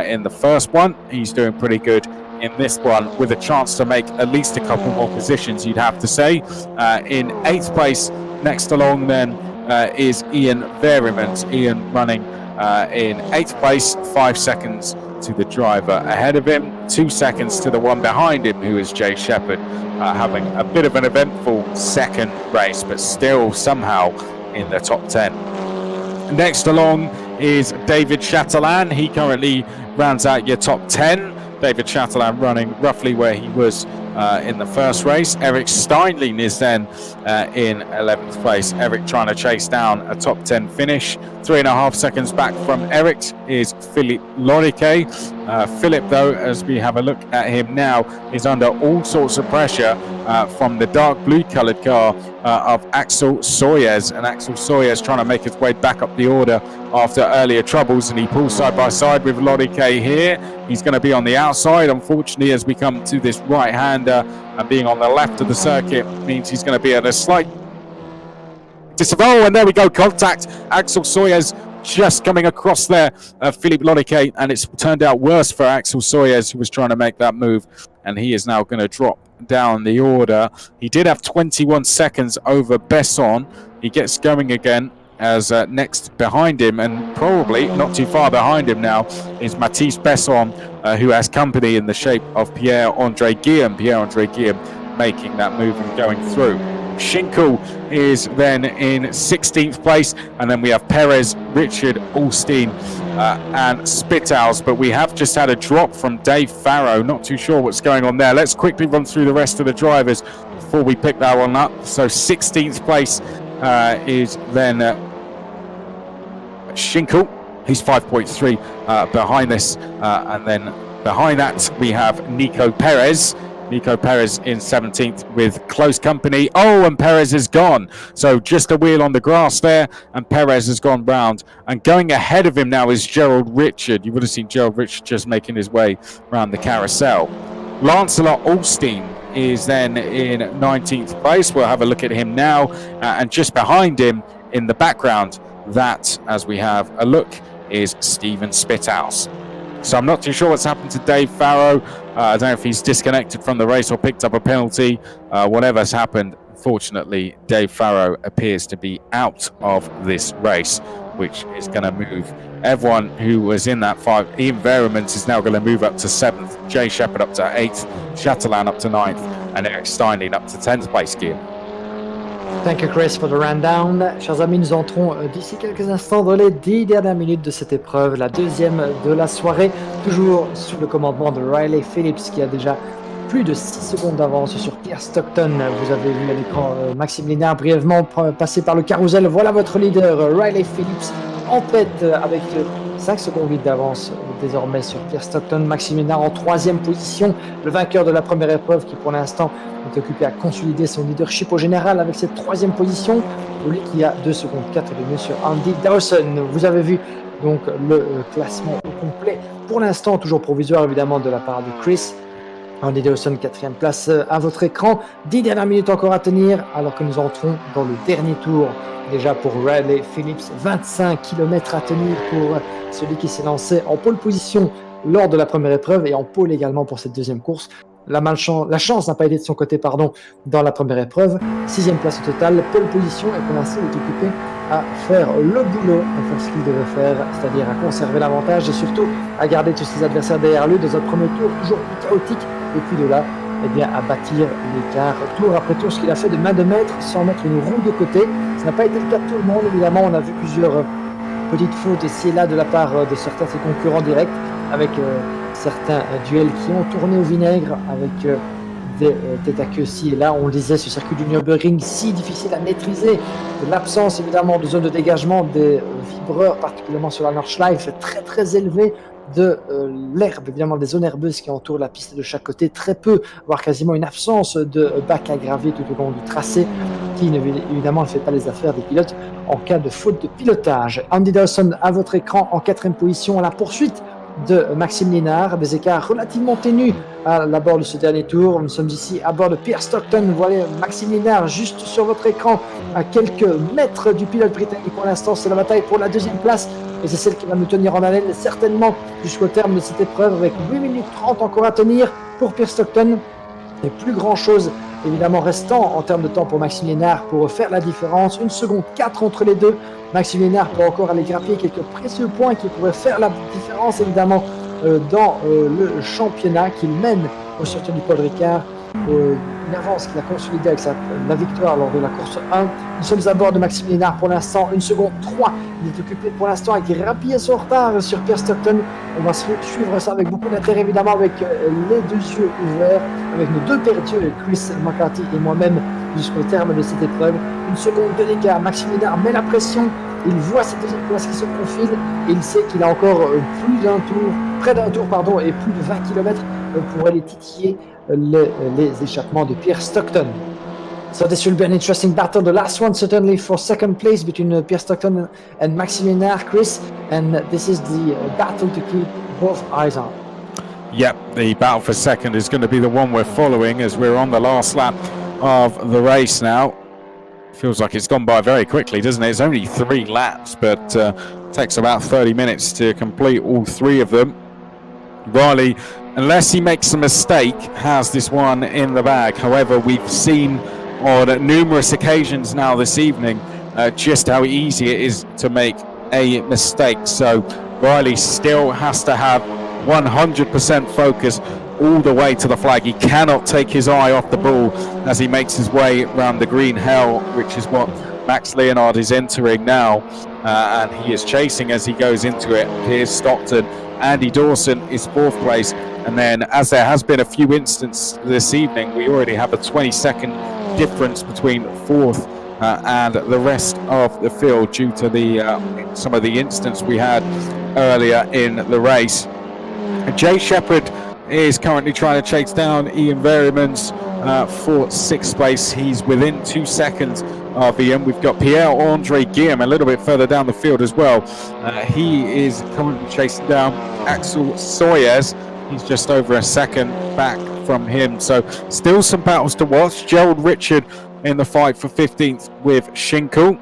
in the first one. He's doing pretty good in this one, with a chance to make at least a couple more positions, you'd have to say. In 8th place, next along then, is Ian Verimans. Ian running in 8th place, 5 seconds to the driver ahead of him, 2 seconds to the one behind him, who is Jay Shepherd, having a bit of an eventful second race, but still somehow in the top 10. Next along is David Chatelain. He currently rounds out your top 10. David Chatelain running roughly where he was in the first race. Eric Steinlein is then in 11th place. Eric trying to chase down a top 10 finish. 3.5 seconds back from Eric is Philippe Loriquet. Philip, though, as we have a look at him now, is under all sorts of pressure from the dark blue coloured car of Axel Sawyers, and Axel Sawyers trying to make his way back up the order after earlier troubles, and he pulls side by side with Loriquet here. He's going to be on the outside, unfortunately, as we come to this right-hander, and being on the left of the circuit means he's going to be at a slight disavow, and there we go, contact. Axel Sawyers just coming across there, Philippe Loriquet, and it's turned out worse for Axel Sawyers, who was trying to make that move, and he is now going to drop down the order. He did have 21 seconds over Besson. He gets going again, as next behind him, and probably not too far behind him now, is Mathis Besson, who has company in the shape of Pierre-Andre Guillaume. Pierre-Andre Guillaume making that move and going through. Schinkel is then in 16th place, and then we have Perez, Richard, Alstein, and Spitthouse. But we have just had a drop from Dave Farrow. Not too sure what's going on there. Let's quickly run through the rest of the drivers before we pick that one up. So 16th place is then Schinkel. He's 5.3 behind this, and then behind that we have Nico Perez. Nico Perez in 17th with close company. And Perez is gone. So just a wheel on the grass there, and Perez has gone round. And going ahead of him now is Gerald Richard. You would have seen Gerald Richard just making his way around the carousel. Lancelot Alstein is then in 19th place. We'll have a look at him now. And just behind him in the background, that, as we have a look, is Stephen Spitthouse. So I'm not too sure what's happened to Dave Farrow. I don't know if he's disconnected from the race or picked up a penalty. Whatever's happened, fortunately, Dave Farrow appears to be out of this race, which is going to move everyone who was in that 5. Ian Verimans is now going to move up to 7th. Jay Shepherd up to 8th. Chatelain up to 9th. And Eric Steinlein up to 10th place gear. Thank you, Chris, for the rundown. Chers amis, nous entrons d'ici quelques instants dans les 10 dernières minutes de cette épreuve, la deuxième de la soirée, toujours sous le commandement de Riley Phillips, qui a déjà plus de 6 secondes d'avance sur Pierre Stockton. Vous avez vu à l'écran Maxime Linard brièvement passer par le carrousel. Voilà votre leader, Riley Phillips, en tête avec 5 secondes d'avance désormais sur Pierre Stockton. Maxime Linard en 3e position, le vainqueur de la première épreuve qui pour l'instant est occupé à consolider son leadership au général avec cette 3e position. Lui qui a 2 secondes 4 de mieux sur Andy Dawson. Vous avez vu donc le classement au complet. Pour l'instant, toujours provisoire évidemment de la part de Chris. Andy Dawson, 4e place à votre écran. 10 dernières minutes encore à tenir alors que nous entrons dans le dernier tour. Déjà pour Riley Phillips, 25 km à tenir pour celui qui s'est lancé en pole position lors de la première épreuve et en pole également pour cette deuxième course. La chance n'a pas été de son côté dans la première épreuve. 6e place au total, pole position, et pour l'instant il est occupé à faire le boulot, à faire ce qu'il devait faire, c'est-à-dire à conserver l'avantage et surtout à garder tous ses adversaires derrière lui dans un premier tour toujours plus chaotique, et puis de là à bâtir l'écart tour après tour, ce qu'il a fait de main de maître sans mettre une roue de côté. Ça n'a pas été le cas de tout le monde, évidemment. On a vu plusieurs petites fautes ici et là de la part de certains de ses concurrents directs, avec certains duels qui ont tourné au vinaigre, avec des têtes à queue ci et là. On le disait, ce circuit du Nürburgring si difficile à maîtriser, l'absence évidemment de zone de dégagement des vibreurs, particulièrement sur la Nordschleife, très très élevée, de l'herbe, évidemment des zones herbeuses qui entourent la piste de chaque côté, très peu, voire quasiment une absence de bac à gravier tout au long du tracé, qui évidemment ne fait pas les affaires des pilotes en cas de faute de pilotage. Andy Dawson à votre écran en 4e position à la poursuite de Maxime Linard, des écarts relativement ténus à l'abord de ce dernier tour. Nous sommes ici à bord de Pierre Stockton. Voilà Maxime Linard juste sur votre écran à quelques mètres du pilote britannique. Pour l'instant, c'est la bataille pour la 2e place et c'est celle qui va nous tenir en haleine certainement jusqu'au terme de cette épreuve, avec 8 minutes 30 encore à tenir pour Pierre Stockton et plus grand chose évidemment restant en termes de temps pour Maxime Linard pour faire la différence. 1 seconde 4 entre les deux. Maxime Linard peut encore aller grappiller quelques précieux points qui pourraient faire la différence évidemment dans le championnat qu'il mène au sortir du Paul Ricard. Une avance qu'il a consolidée avec la victoire lors de la course 1. Nous sommes à bord de Maxime Linard pour l'instant, 1 seconde 3. Il est occupé pour l'instant à grappiller son retard sur Pierre Stockton. On va suivre ça avec beaucoup d'intérêt évidemment, avec les 2 yeux ouverts, avec nos 2 perdus, Chris McCarthy et moi-même, jusqu'au terme de cette épreuve. 1 seconde de l'écart, Maxime Linard met la pression. Il voit cette 2e place qui se profile et il sait qu'il a encore près d'un tour et plus de 20 km pour aller titiller les échappements de Pierre Stockton. So this will be an interesting battle. The last one certainly for 2nd place between Pierre Stockton and Maxime Linard, Chris. And this is the battle to keep both eyes on. Yep, the battle for 2nd is going to be the one we're following as we're on the last lap of the race now. Feels like it's gone by very quickly, doesn't it? It's only 3 laps, but takes about 30 minutes to complete all 3 of them. Riley, unless he makes a mistake, has this one in the bag. However, we've seen on numerous occasions now this evening just how easy it is to make a mistake. So Riley still has to have 100% focus all the way to the flag. He cannot take his eye off the ball as he makes his way around the green hell, which is what Max Leonard is entering now, and he is chasing as he goes into it. Here's Stockton. Andy Dawson is 4th place, and then as there has been a few instances this evening, we already have a 20-second difference between 4th and the rest of the field due to some of the incidents we had earlier in the race. Jay Shepherd is currently trying to chase down Ian Verimans for 6th place. He's within 2 seconds of Ian. We've got Pierre-Andre Guillaume a little bit further down the field as well. He is currently chasing down Axel Sawyers. He's just over a second back from him. So still some battles to watch. Gerald Richard in the fight for 15th with Schinkel.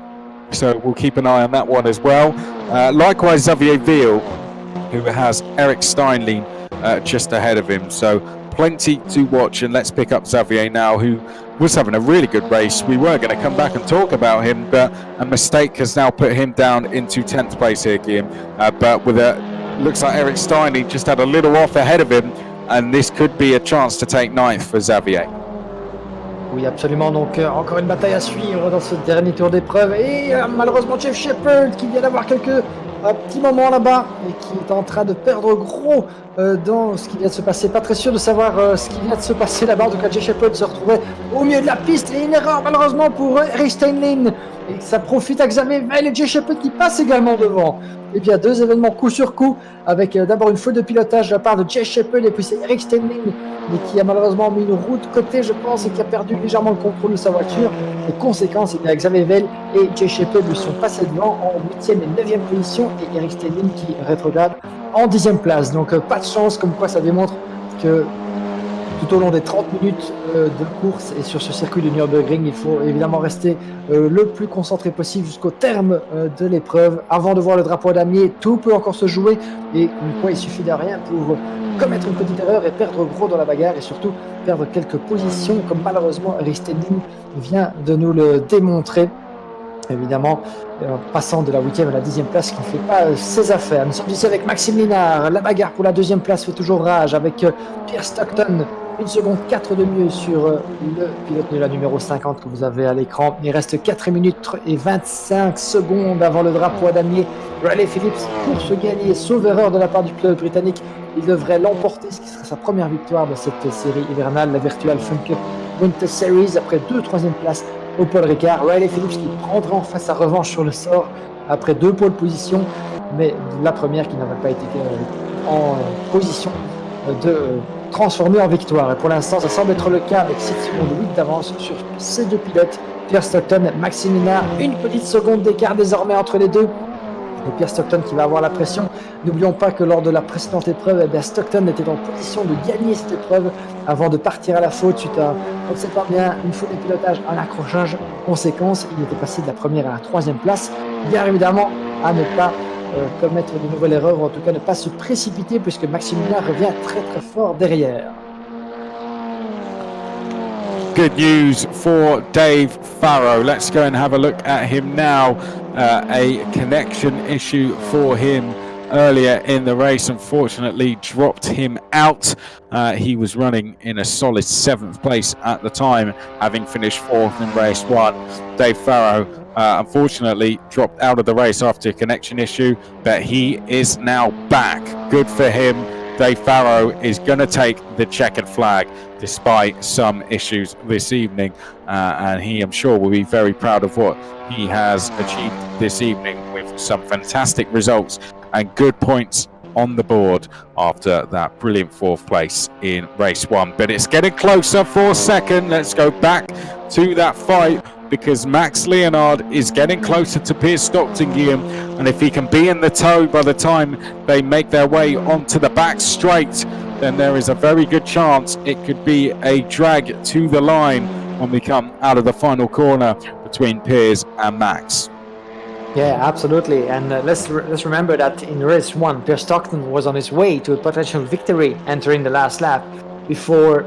So we'll keep an eye on that one as well. Likewise, Xavier Ville, who has Eric Steinlein just ahead of him. So plenty to watch, and let's pick up Xavier now, who was having a really good race. We were going to come back and talk about him, but a mistake has now put him down into 10th place here, Guillaume. But with looks like Eric Steinlein just had a little off ahead of him, and this could be a chance to take 9th for Xavier. Oui, absolument. Donc, encore une bataille à suivre dans ce dernier tour d'épreuve. Et malheureusement, Jeff Shepherd qui vient d'avoir quelques petits moments là-bas et qui est en train de perdre gros dans ce qui vient de se passer. Pas très sûr de savoir ce qui vient de se passer là-bas. En tout cas, Jeff Shepherd se retrouvait au milieu de la piste et une erreur malheureusement pour Eric Steinlein. Et ça profite à Xavier Veil et Jeff Shepherd qui passe également devant. Et bien, deux événements coup sur coup avec d'abord une faute de pilotage de la part de Jeff Shepherd et puis c'est Eric Steinlein mais qui a malheureusement mis une roue de côté, je pense, et qui a perdu légèrement le contrôle de sa voiture. Les conséquences, et bien Xavier Veil et Jay Shepherd lui sont passés devant en 8e et 9e position, et Eric Steinlein qui rétrograde en 10e place. Donc pas de chance, comme quoi ça démontre que tout au long des 30 minutes de course et sur ce circuit de Nürburgring, il faut évidemment rester le plus concentré possible jusqu'au terme de l'épreuve. Avant de voir le drapeau à damier, tout peut encore se jouer et une fois il suffit de rien pour commettre une petite erreur et perdre gros dans la bagarre et surtout perdre quelques positions comme malheureusement Eric Steinlein vient de nous le démontrer. Évidemment, passant de la 8e à la 10e place, qui ne fait pas ses affaires. Nous sommes ici avec Maxime Linard. La bagarre pour la 2e place fait toujours rage avec Pierre Stockton. 1 seconde 4 de mieux sur le pilote de la numéro 50 que vous avez à l'écran. Il reste 4 minutes et 25 secondes avant le drapeau à damier. Riley Phillips, pour se gagner, sauf erreur de la part du pilote britannique, il devrait l'emporter, ce qui serait sa première victoire de cette série hivernale, la Virtual Fun Cup Winter Series, après 2 3e places au Paul Ricard. Riley Phillips qui prendra enfin sa revanche sur le sort après 2 pole positions, mais la première qui n'avait pas été en position de transformer en victoire. Et pour l'instant, ça semble être le cas avec 7 secondes 8 d'avance sur ces deux pilotes, Pierre Stockton et Maxime Linard. Une petite seconde d'écart désormais entre les deux. Et Pierre Stockton qui va avoir la pression. N'oublions pas que lors de la précédente épreuve, Stockton était en position de gagner cette épreuve avant de partir à la faute suite à, on ne sait pas bien, une faute de pilotage, un accrochage. Conséquence, il était passé de la première à la 3e place. Bien évidemment, à ne pas commettre de nouvelles erreurs, ou en tout cas ne pas se précipiter puisque Maxime Linard revient très très fort derrière. Good news for Dave Farrow. Let's go and have a look at him now. A connection issue for him earlier in the race, unfortunately dropped him out. He was running in a solid 7th place at the time, having finished 4th in race 1. Dave Farrow unfortunately dropped out of the race after a connection issue, but he is now back. Good for him. Dave Farrow is going to take the checkered flag despite some issues this evening, and he, I'm sure, will be very proud of what he has achieved this evening with some fantastic results and good points on the board after that brilliant 4th place in race 1. But it's getting closer for 2nd. Let's go back to that fight, because Max Leonard is getting closer to Piers Stockton, Guillaume, and if he can be in the tow by the time they make their way onto the back straight, then there is a very good chance it could be a drag to the line when we come out of the final corner between Piers and Max. Yeah, absolutely. And let's remember that in race 1, Pierre Stockton was on his way to a potential victory entering the last lap before,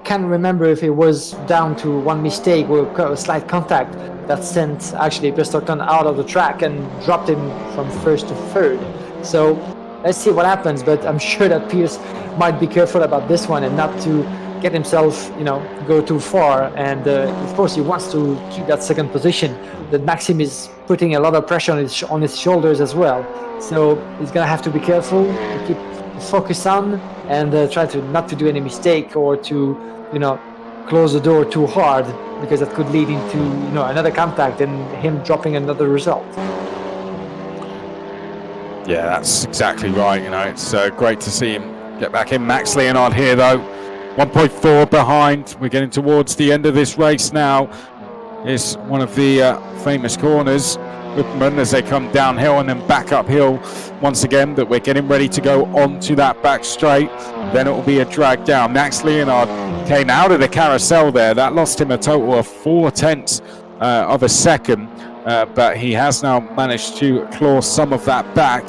can't remember if it was down to one mistake or a slight contact that sent actually Pierre Stockton out of the track and dropped him from 1st to 3rd. So let's see what happens, but I'm sure that Pierce might be careful about this one and not to get himself, go too far. And of course, he wants to keep that 2nd position. But Maxime is putting a lot of pressure on his shoulders as well. So he's gonna have to be careful to keep focus on and try to not to do any mistake or to, close the door too hard, because that could lead into, another contact and him dropping another result. Yeah, that's exactly right. It's great to see him get back in. Max Leonard here, though, 1.4 behind. We're getting towards the end of this race now. It's one of the famous corners, Whipperman, as they come downhill and then back uphill once again, but we're getting ready to go onto that back straight. Then it will be a drag down. Max Leonard came out of the carousel there. That lost him a total of 4/10 of a second, but he has now managed to claw some of that back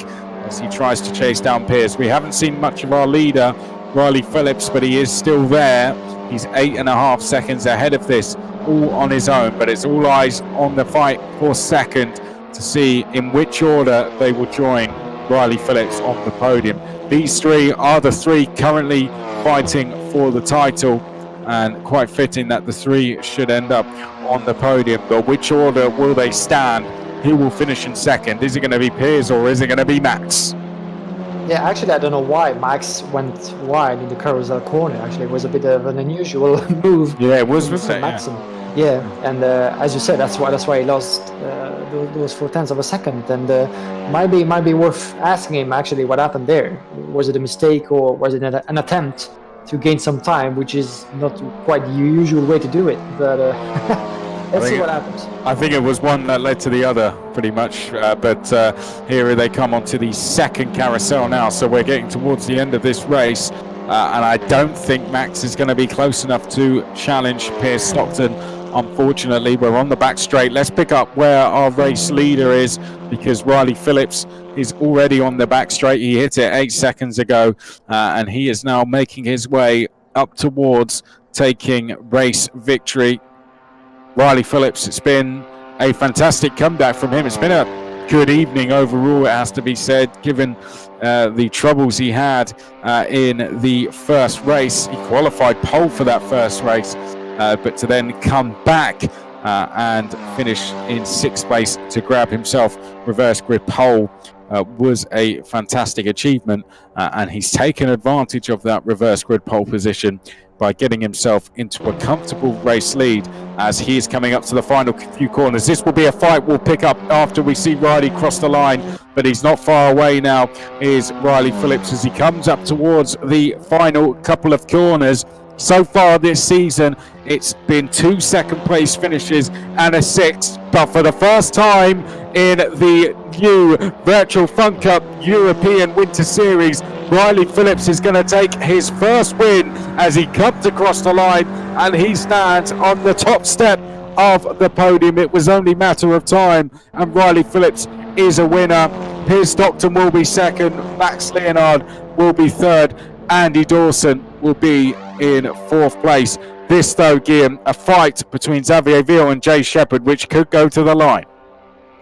as he tries to chase down Piers. We haven't seen much of our leader, Riley Phillips, but he is still there. He's 8.5 seconds ahead of this, all on his own, but it's all eyes on the fight for 2nd to see in which order they will join Riley Phillips on the podium. These 3 are the 3 currently fighting for the title, and quite fitting that the three should end up on the podium. But which order will they stand? Who will finish in second? Is it going to be Piers or is it going to be Max? Yeah, actually, I don't know why Max went wide in the carousel corner. Actually, it was a bit of an unusual move. Yeah, it was, wasn't it? Maxim. Yeah, and as you said, that's why he lost those 0.4 of a second. And might be worth asking him actually what happened there. Was it a mistake or was it an attempt to gain some time, which is not quite the usual way to do it? But let's see what happens. I think it was one that led to the other, pretty much. But here they come onto the second carousel now. So we're getting towards the end of this race. And I don't think Max is going to be close enough to challenge Piers Stockton. Unfortunately, we're on the back straight. Let's pick up where our race leader is, because Riley Phillips is already on the back straight. He hit it 8 seconds ago, and he is now making his way up towards taking race victory. Riley Phillips, it's been a fantastic comeback from him. It's been a good evening overall, it has to be said, given the troubles he had in the first race. He qualified pole for that first race, but to then come back and finish in 6th place to grab himself reverse grid pole was a fantastic achievement, and he's taken advantage of that reverse grid pole position by getting himself into a comfortable race lead as he is coming up to the final few corners. This will be a fight we'll pick up after we see Riley cross the line, but he's not far away now, is Riley Phillips, as he comes up towards the final couple of corners. So far this season, it's been 2 second place finishes and a 6th, but for the first time in the new Virtual Fun Cup European Winter Series, Riley Phillips is going to take his first win as he comes across the line and he stands on the top step of the podium. It was only a matter of time, and Riley Phillips is a winner. Piers Stockton will be second, Max Leonard will be third, Andy Dawson will be in 4th place. This, though, Guillaume, a fight between Xavier Ville and Jay Shepherd, which could go to the line.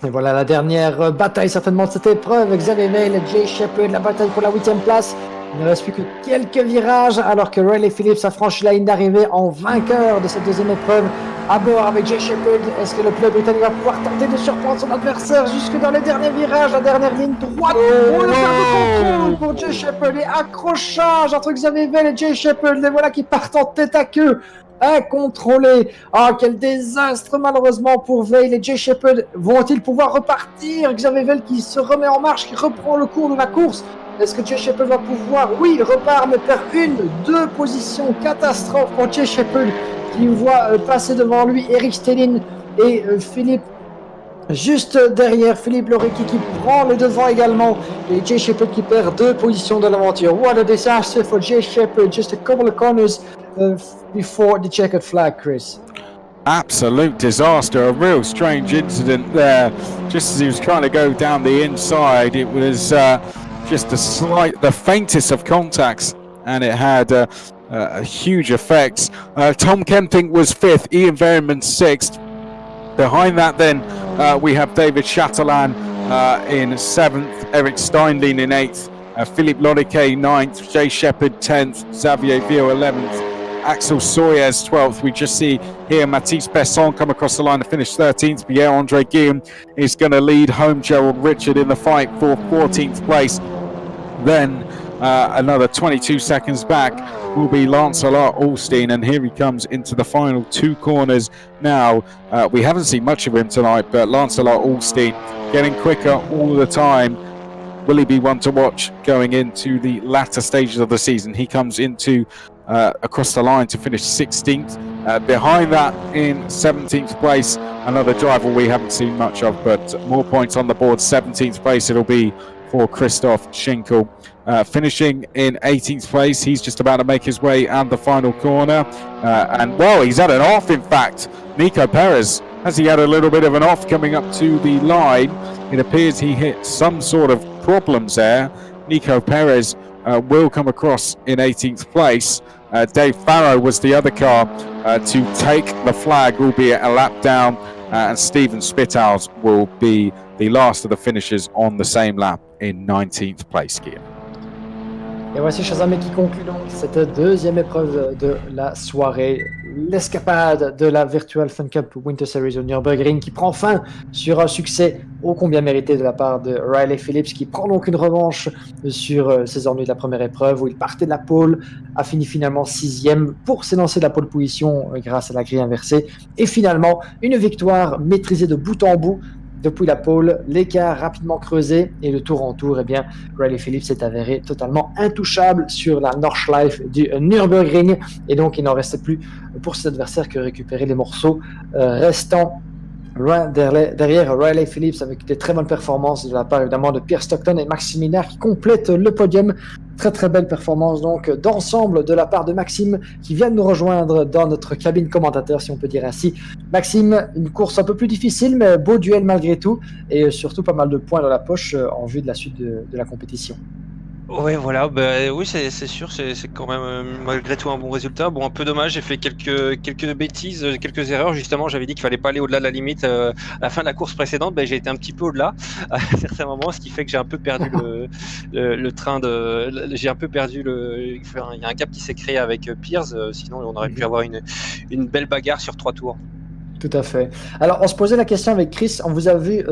Et voilà la dernière bataille certainement de cette épreuve. Xavier Veil, Jay Shepherd, la bataille pour la 8e place. Il ne reste plus que quelques virages alors que Riley Phillips a franchi la ligne d'arrivée en vainqueur de cette deuxième épreuve. À bord avec Jay Shepherd, est-ce que le pilote britannique va pouvoir tenter de surprendre son adversaire jusque dans les derniers virages, la dernière ligne droite? Oh, le perte de contrôle pour Jay Shepherd et accrochage entre Xavier Veil et Jay Shepherd. Les voilà qui partent en tête à queue. Incontrôlé. Ah, quel désastre malheureusement pour Veil et Jay Shepherd. Vont-ils pouvoir repartir? Xavier Veil qui se remet en marche, qui reprend le cours de la course. Est-ce que Jay Shepherd va pouvoir? Oui, il repart, mais perd 2 positions. Catastrophe pour Jay Shepherd qui voit passer devant lui Eric Stellin et Philippe juste derrière. Philippe Lorecki qui prend le devant également. Et Jay Shepherd qui perd 2 positions de l'aventure. What a disaster for Jay Shepherd. Just a couple of corners before the checkered flag, Chris. Absolute disaster, a real strange incident there. Just as he was trying to go down the inside, it was just the faintest of contacts, and it had a huge effect. Tom Kemping was 5th, Ian Verriman 6th. Behind that then we have David Chatelain in 7th, Eric Steinlein in 8th, Philippe Lodiquet 9th, Jay Shepherd 10th, Xavier Ville 11th, Axel Sawyers 12th. We just see here Mathis Besson come across the line to finish 13th. Pierre-Andre Guillaume is going to lead home Gerald Richard in the fight for 14th place. Then another 22 seconds back will be Lancelot Alstein, and here he comes into the final 2 corners now. We haven't seen much of him tonight, but Lancelot Alstein getting quicker all the time. Will he be one to watch going into the latter stages of the season? He comes into across the line to finish 16th. Behind that in 17th place, another driver we haven't seen much of, but more points on the board. 17th place it'll be for Christoph Schinkel. Finishing in 18th place, he's just about to make his way out the final corner. And well, he's had an off, in fact. Nico Perez, has he had a little bit of an off coming up to the line? It appears he hit some sort of problems there. Nico Perez will come across in 18th place. Dave Farrow was the other car to take the flag, albeit a lap down, and Stephen Spittals will be the last of the finishers on the same lap in 19th place, Guillaume. Et voici, chers amis, qui conclut donc cette deuxième épreuve de la soirée. L'escapade de la Virtual Fun Cup Winter Series au Nürburgring qui prend fin sur un succès ô combien mérité de la part de Riley Phillips, qui prend donc une revanche sur ses ennuis de la première épreuve où il partait de la pole, a fini finalement 6e pour s'élancer de la pole position grâce à la grille inversée. Et finalement, une victoire maîtrisée de bout en bout. Depuis la pole, l'écart rapidement creusé et de tour en tour, eh bien, Riley Phillips s'est avéré totalement intouchable sur la Nordschleife du Nürburgring et donc il n'en restait plus pour ses adversaires que récupérer les morceaux restants loin derrière Riley Phillips avec des très bonnes performances de la part évidemment de Pierre Stockton et Maxime Minard qui complètent le podium. Très très belle performance donc d'ensemble de la part de Maxime qui vient de nous rejoindre dans notre cabine commentateur si on peut dire ainsi. Maxime, une course un peu plus difficile mais beau duel malgré tout et surtout pas mal de points dans la poche en vue de la suite de la compétition. Ouais, voilà, bah, oui, c'est sûr, c'est quand même malgré tout un bon résultat. Bon, un peu dommage, j'ai fait quelques bêtises, quelques erreurs. Justement, j'avais dit qu'il fallait pas aller au-delà de la limite à la fin de la course précédente. J'ai été un petit peu au-delà à certains moments, ce qui fait que j'ai un peu perdu le train de. J'ai un peu perdu il y a un gap qui s'est créé avec Pierce, sinon on aurait pu avoir une belle bagarre sur 3 tours. Tout à fait. Alors, on se posait la question avec Chris, on vous a vu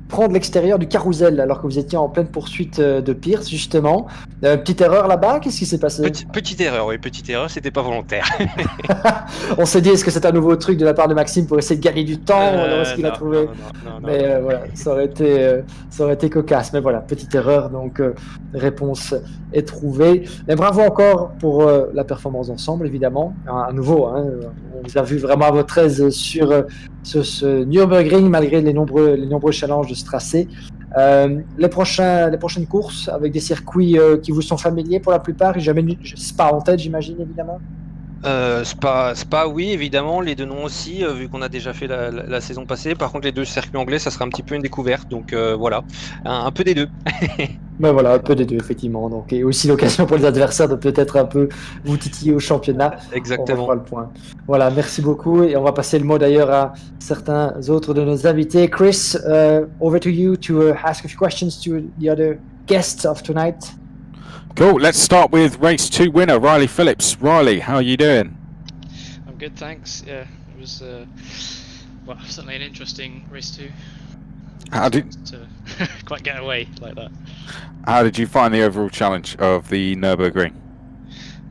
prendre l'extérieur du carrousel alors que vous étiez en pleine poursuite de Pierce, justement. Petite erreur là-bas, qu'est-ce qui s'est passé? Petite erreur, oui, petite erreur, c'était pas volontaire. On s'est dit, est-ce que c'est un nouveau truc de la part de Maxime pour essayer de gagner du temps alors est-ce qu'il a trouvé? Non, Mais voilà, ça aurait été cocasse. Mais voilà, petite erreur, donc réponse est trouvée. Mais bravo encore pour la performance d'ensemble, évidemment. À nouveau, hein, on vous a vu vraiment à votre aise sur ce Nürburgring malgré les nombreux challenges de ce tracé. Les prochaines courses avec des circuits qui vous sont familiers pour la plupart, jamais Spa en tête, j'imagine, évidemment. Spa, oui, évidemment, les deux noms aussi, vu qu'on a déjà fait la saison passée. Par contre, les deux circuits anglais, ça sera un petit peu une découverte, donc voilà, un peu des deux. Ben voilà, un peu des deux, effectivement. Donc, et aussi l'occasion pour les adversaires de peut-être un peu vous titiller au championnat. Exactement. On fera le point. Voilà, merci beaucoup. Et on va passer le mot d'ailleurs à certains autres de nos invités. Chris, over to you to ask a few questions to the other guests of tonight. Cool. Let's start with race 2 winner, Riley Phillips. Riley, how are you doing? I'm good, thanks. Yeah, it was certainly an interesting race 2. How did to quite get away like that? How did you find the overall challenge of the Nürburgring?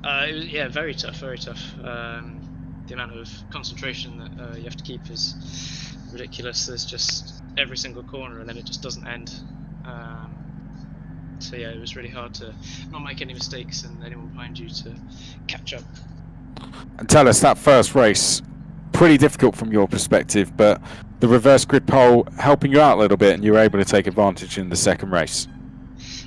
It was, very tough, very tough. The amount of concentration that you have to keep is ridiculous. There's just every single corner, and then it just doesn't end. So yeah, it was really hard to not make any mistakes and anyone behind you to catch up. And tell us, that first race, pretty difficult from your perspective, but the reverse grid pole helping you out a little bit and you were able to take advantage in the second race.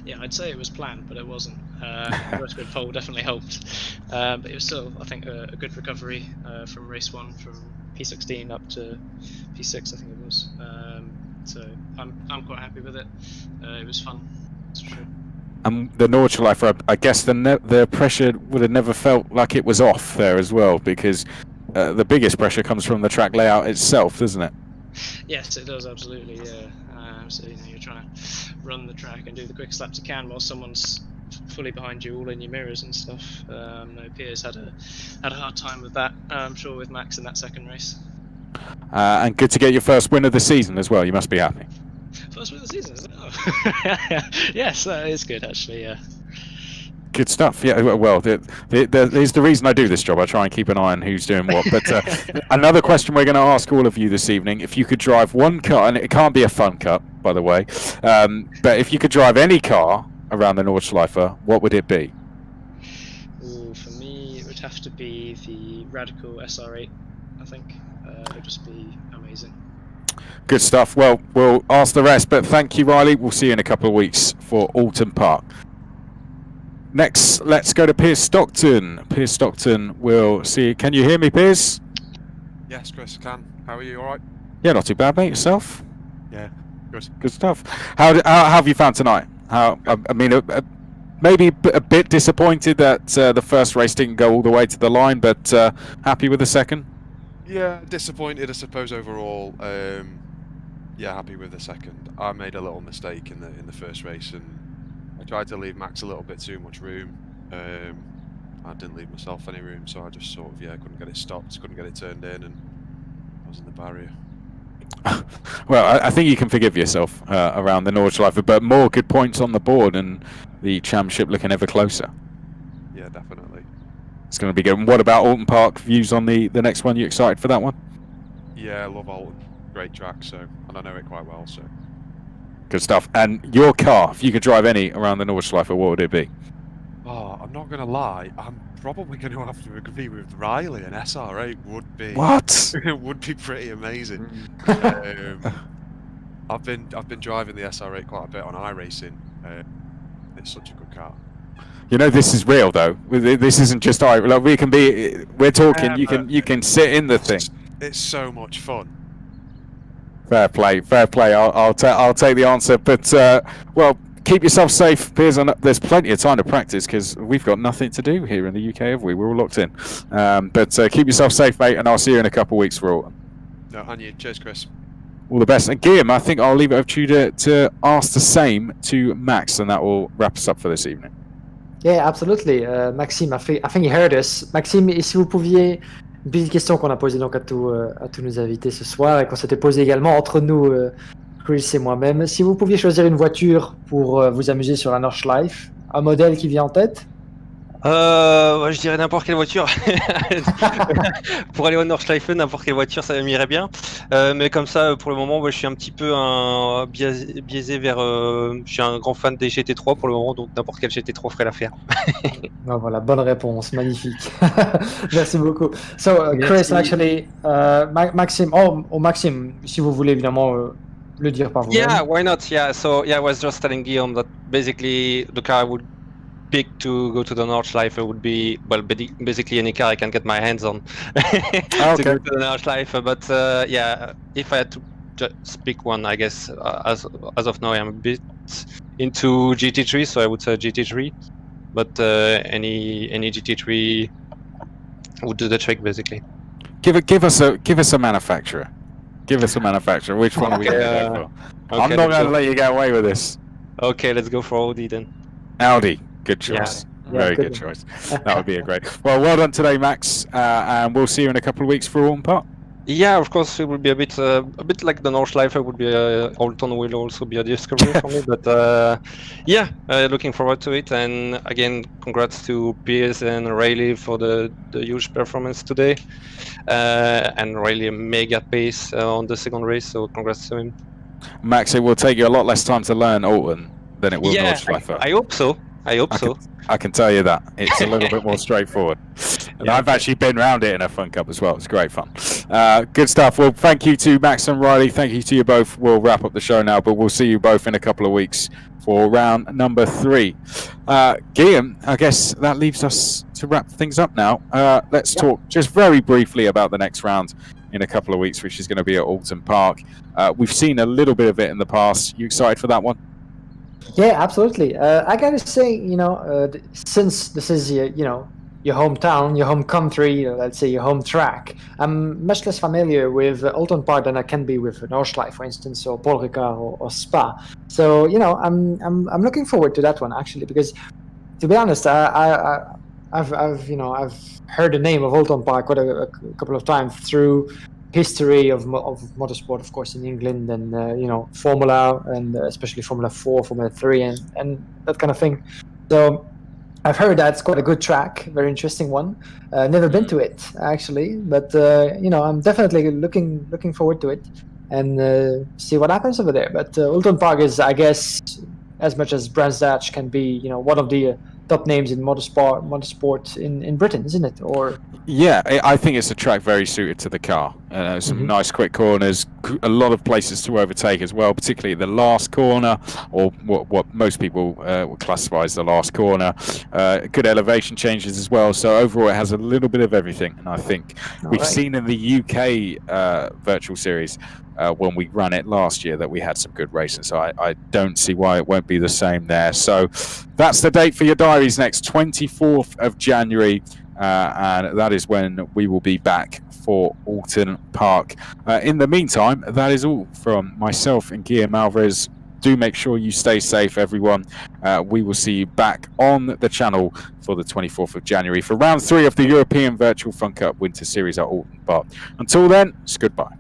Yeah, I'd say it was planned, but it wasn't. The reverse grid pole definitely helped, but it was still, I think, a good recovery from race 1, from P16 up to P6, I think it was. So I'm quite happy with it. It was fun. Sure. And the Nordschleife, I guess the pressure would have never felt like it was off there as well, because the biggest pressure comes from the track layout itself, doesn't it? Yes, it does, absolutely, yeah. So you're trying to run the track and do the quickest laps you can while someone's fully behind you, all in your mirrors and stuff. Piers had a hard time with that, I'm sure, with Max in that second race. And good to get your first win of the season as well. You must be happy. First win of the season, isn't it? Oh. Yes, that is good, actually, yeah. Good stuff. Yeah, well, there's the reason I do this job. I try and keep an eye on who's doing what. But another question we're going to ask all of you this evening: if you could drive one car, and it can't be a fun cup, by the way, but if you could drive any car around the Nordschleife, what would it be? Ooh, for me, it would have to be the Radical SR8. I think it would just be amazing. Good stuff. Well, we'll ask the rest, but thank you, Riley. We'll see you in a couple of weeks for Alton Park. Next, let's go to Piers Stockton. Piers Stockton, we'll see. Can you hear me, Piers? Yes, Chris, I can. How are you? All right? Yeah, not too bad, mate. Yourself? Yeah, good. Good stuff. How have you found tonight? Maybe a bit disappointed that the first race didn't go all the way to the line, but happy with the second? Yeah, disappointed, I suppose, overall. Yeah, happy with the second. I made a little mistake in the first race, and I tried to leave Max a little bit too much room. I didn't leave myself any room, so I just sort of couldn't get it stopped, couldn't get it turned in, and I was in the barrier. Well, I think you can forgive yourself around the Nordschleife, but more good points on the board and the championship looking ever closer. Yeah, definitely. It's going to be good. And what about Alton Park? Views on the next one? You excited for that one? Yeah, I love Alton. Great track, and I know it quite well, so. Good stuff. And your car, if you could drive any around the Nordschleife, what would it be? Oh, I'm not gonna lie. I'm probably going to have to agree with Riley. An SR8 would be. What? It would be pretty amazing. I've been driving the SR8 quite a bit on iRacing. It's such a good car. You know, this is real though. This isn't just like we can be. We're talking. Yeah, you can sit in the thing. It's so much fun. Fair play. I'll take the answer. But well, keep yourself safe, Piers. There's plenty of time to practice because we've got nothing to do here in the UK, have we? We're all locked in. But keep yourself safe, mate, and I'll see you in a couple of weeks for Alton. No, and you. Cheers, Chris. All the best. And Guillaume, I think I'll leave it up to you to ask the same to Max, and that will wrap us up for this evening. Yeah, absolutely. Maxime, I think you heard us. Maxime, et si vous pouviez, une petite question qu'on a posée donc à tous nos invités ce soir et qu'on s'était posée également entre nous, Chris et moi-même. Si vous pouviez choisir une voiture pour vous amuser sur la Nordschleife, un modèle qui vient en tête? Je dirais n'importe quelle voiture. Pour aller au Nordschleife, n'importe quelle voiture, ça m'irait bien. Mais comme ça, pour le moment, je suis un petit peu biaisé vers. Je suis un grand fan des GT3 pour le moment, donc n'importe quel GT3 ferait l'affaire. Oh, voilà, bonne réponse, magnifique. Merci beaucoup. So, Chris, actually, Maxime, Maxime, si vous voulez évidemment le dire par vous-même. Yeah, why not? Yeah, so I was just telling Guillaume that basically the car I would pick to go to the Nordschleife would be, well, basically any car I can get my hands on to go to the Nordschleife. But yeah, if I had to just pick one, I guess as of now I'm a bit into GT3, so I would say GT3. But any GT3 would do the trick, basically. Give us a manufacturer. Give us a manufacturer. Which one are we going to go for? I'm not going to let you get away with this. Okay, let's go for Audi then. Audi. Good choice. Yeah, Very good choice. That would be a great. Well done today, Max. And we'll see you in a couple of weeks for Alton Park. Yeah, of course, it will be a bit like the Nordschleife. Would be Alton will also be a discovery for me. But yeah, looking forward to it. And again, congrats to Piers and Riley for the huge performance today. And Riley a mega pace on the second race. So congrats to him. Max, it will take you a lot less time to learn Alton than it will Nordschleife. I hope so. I can tell you that. It's a little bit more straightforward. And I've actually been around it in a Fun Cup as well. It's great fun. Good stuff. Well, thank you to Max and Riley. Thank you to you both. We'll wrap up the show now, but we'll see you both in a couple of weeks for round number 3. Guillaume, I guess that leaves us to wrap things up now. Let's talk just very briefly about the next round in a couple of weeks, which is going to be at Alton Park. We've seen a little bit of it in the past. You excited for that one? Yeah, absolutely. I gotta say, since this is your hometown, your home country, let's say your home track, I'm much less familiar with Alton Park than I can be with Nordschleife, for instance, or Paul Ricard or Spa. So I'm looking forward to that one actually, because to be honest, I've heard the name of Alton Park quite a couple of times through history of motorsport, of course, in England, and Formula, and especially Formula 4, Formula 3, and that kind of thing. So I've heard that's quite a good track, very interesting one. Never been to it actually, but I'm definitely looking forward to it and see what happens over there. But Alton Park is, I guess, as much as Brands Hatch can be, one of the top names in motorsport in Britain, isn't it? Or yeah, I think it's a track very suited to the car. Some nice quick corners, a lot of places to overtake as well, particularly the last corner, or what most people would classify as the last corner. Good elevation changes as well. So overall, it has a little bit of everything. And I think we've seen in the UK virtual series when we ran it last year that we had some good racing. So I don't see why it won't be the same there. So that's the date for your diaries next, 24th of January. And that is when we will be back for Alton Park. In the meantime, that is all from myself and Guillaume Alvarez. do make sure you stay safe, everyone. We will see you back on the channel for the 24th of January for round 3 of the European Virtual Fun Cup Winter Series at Alton Park. Until then, it's goodbye.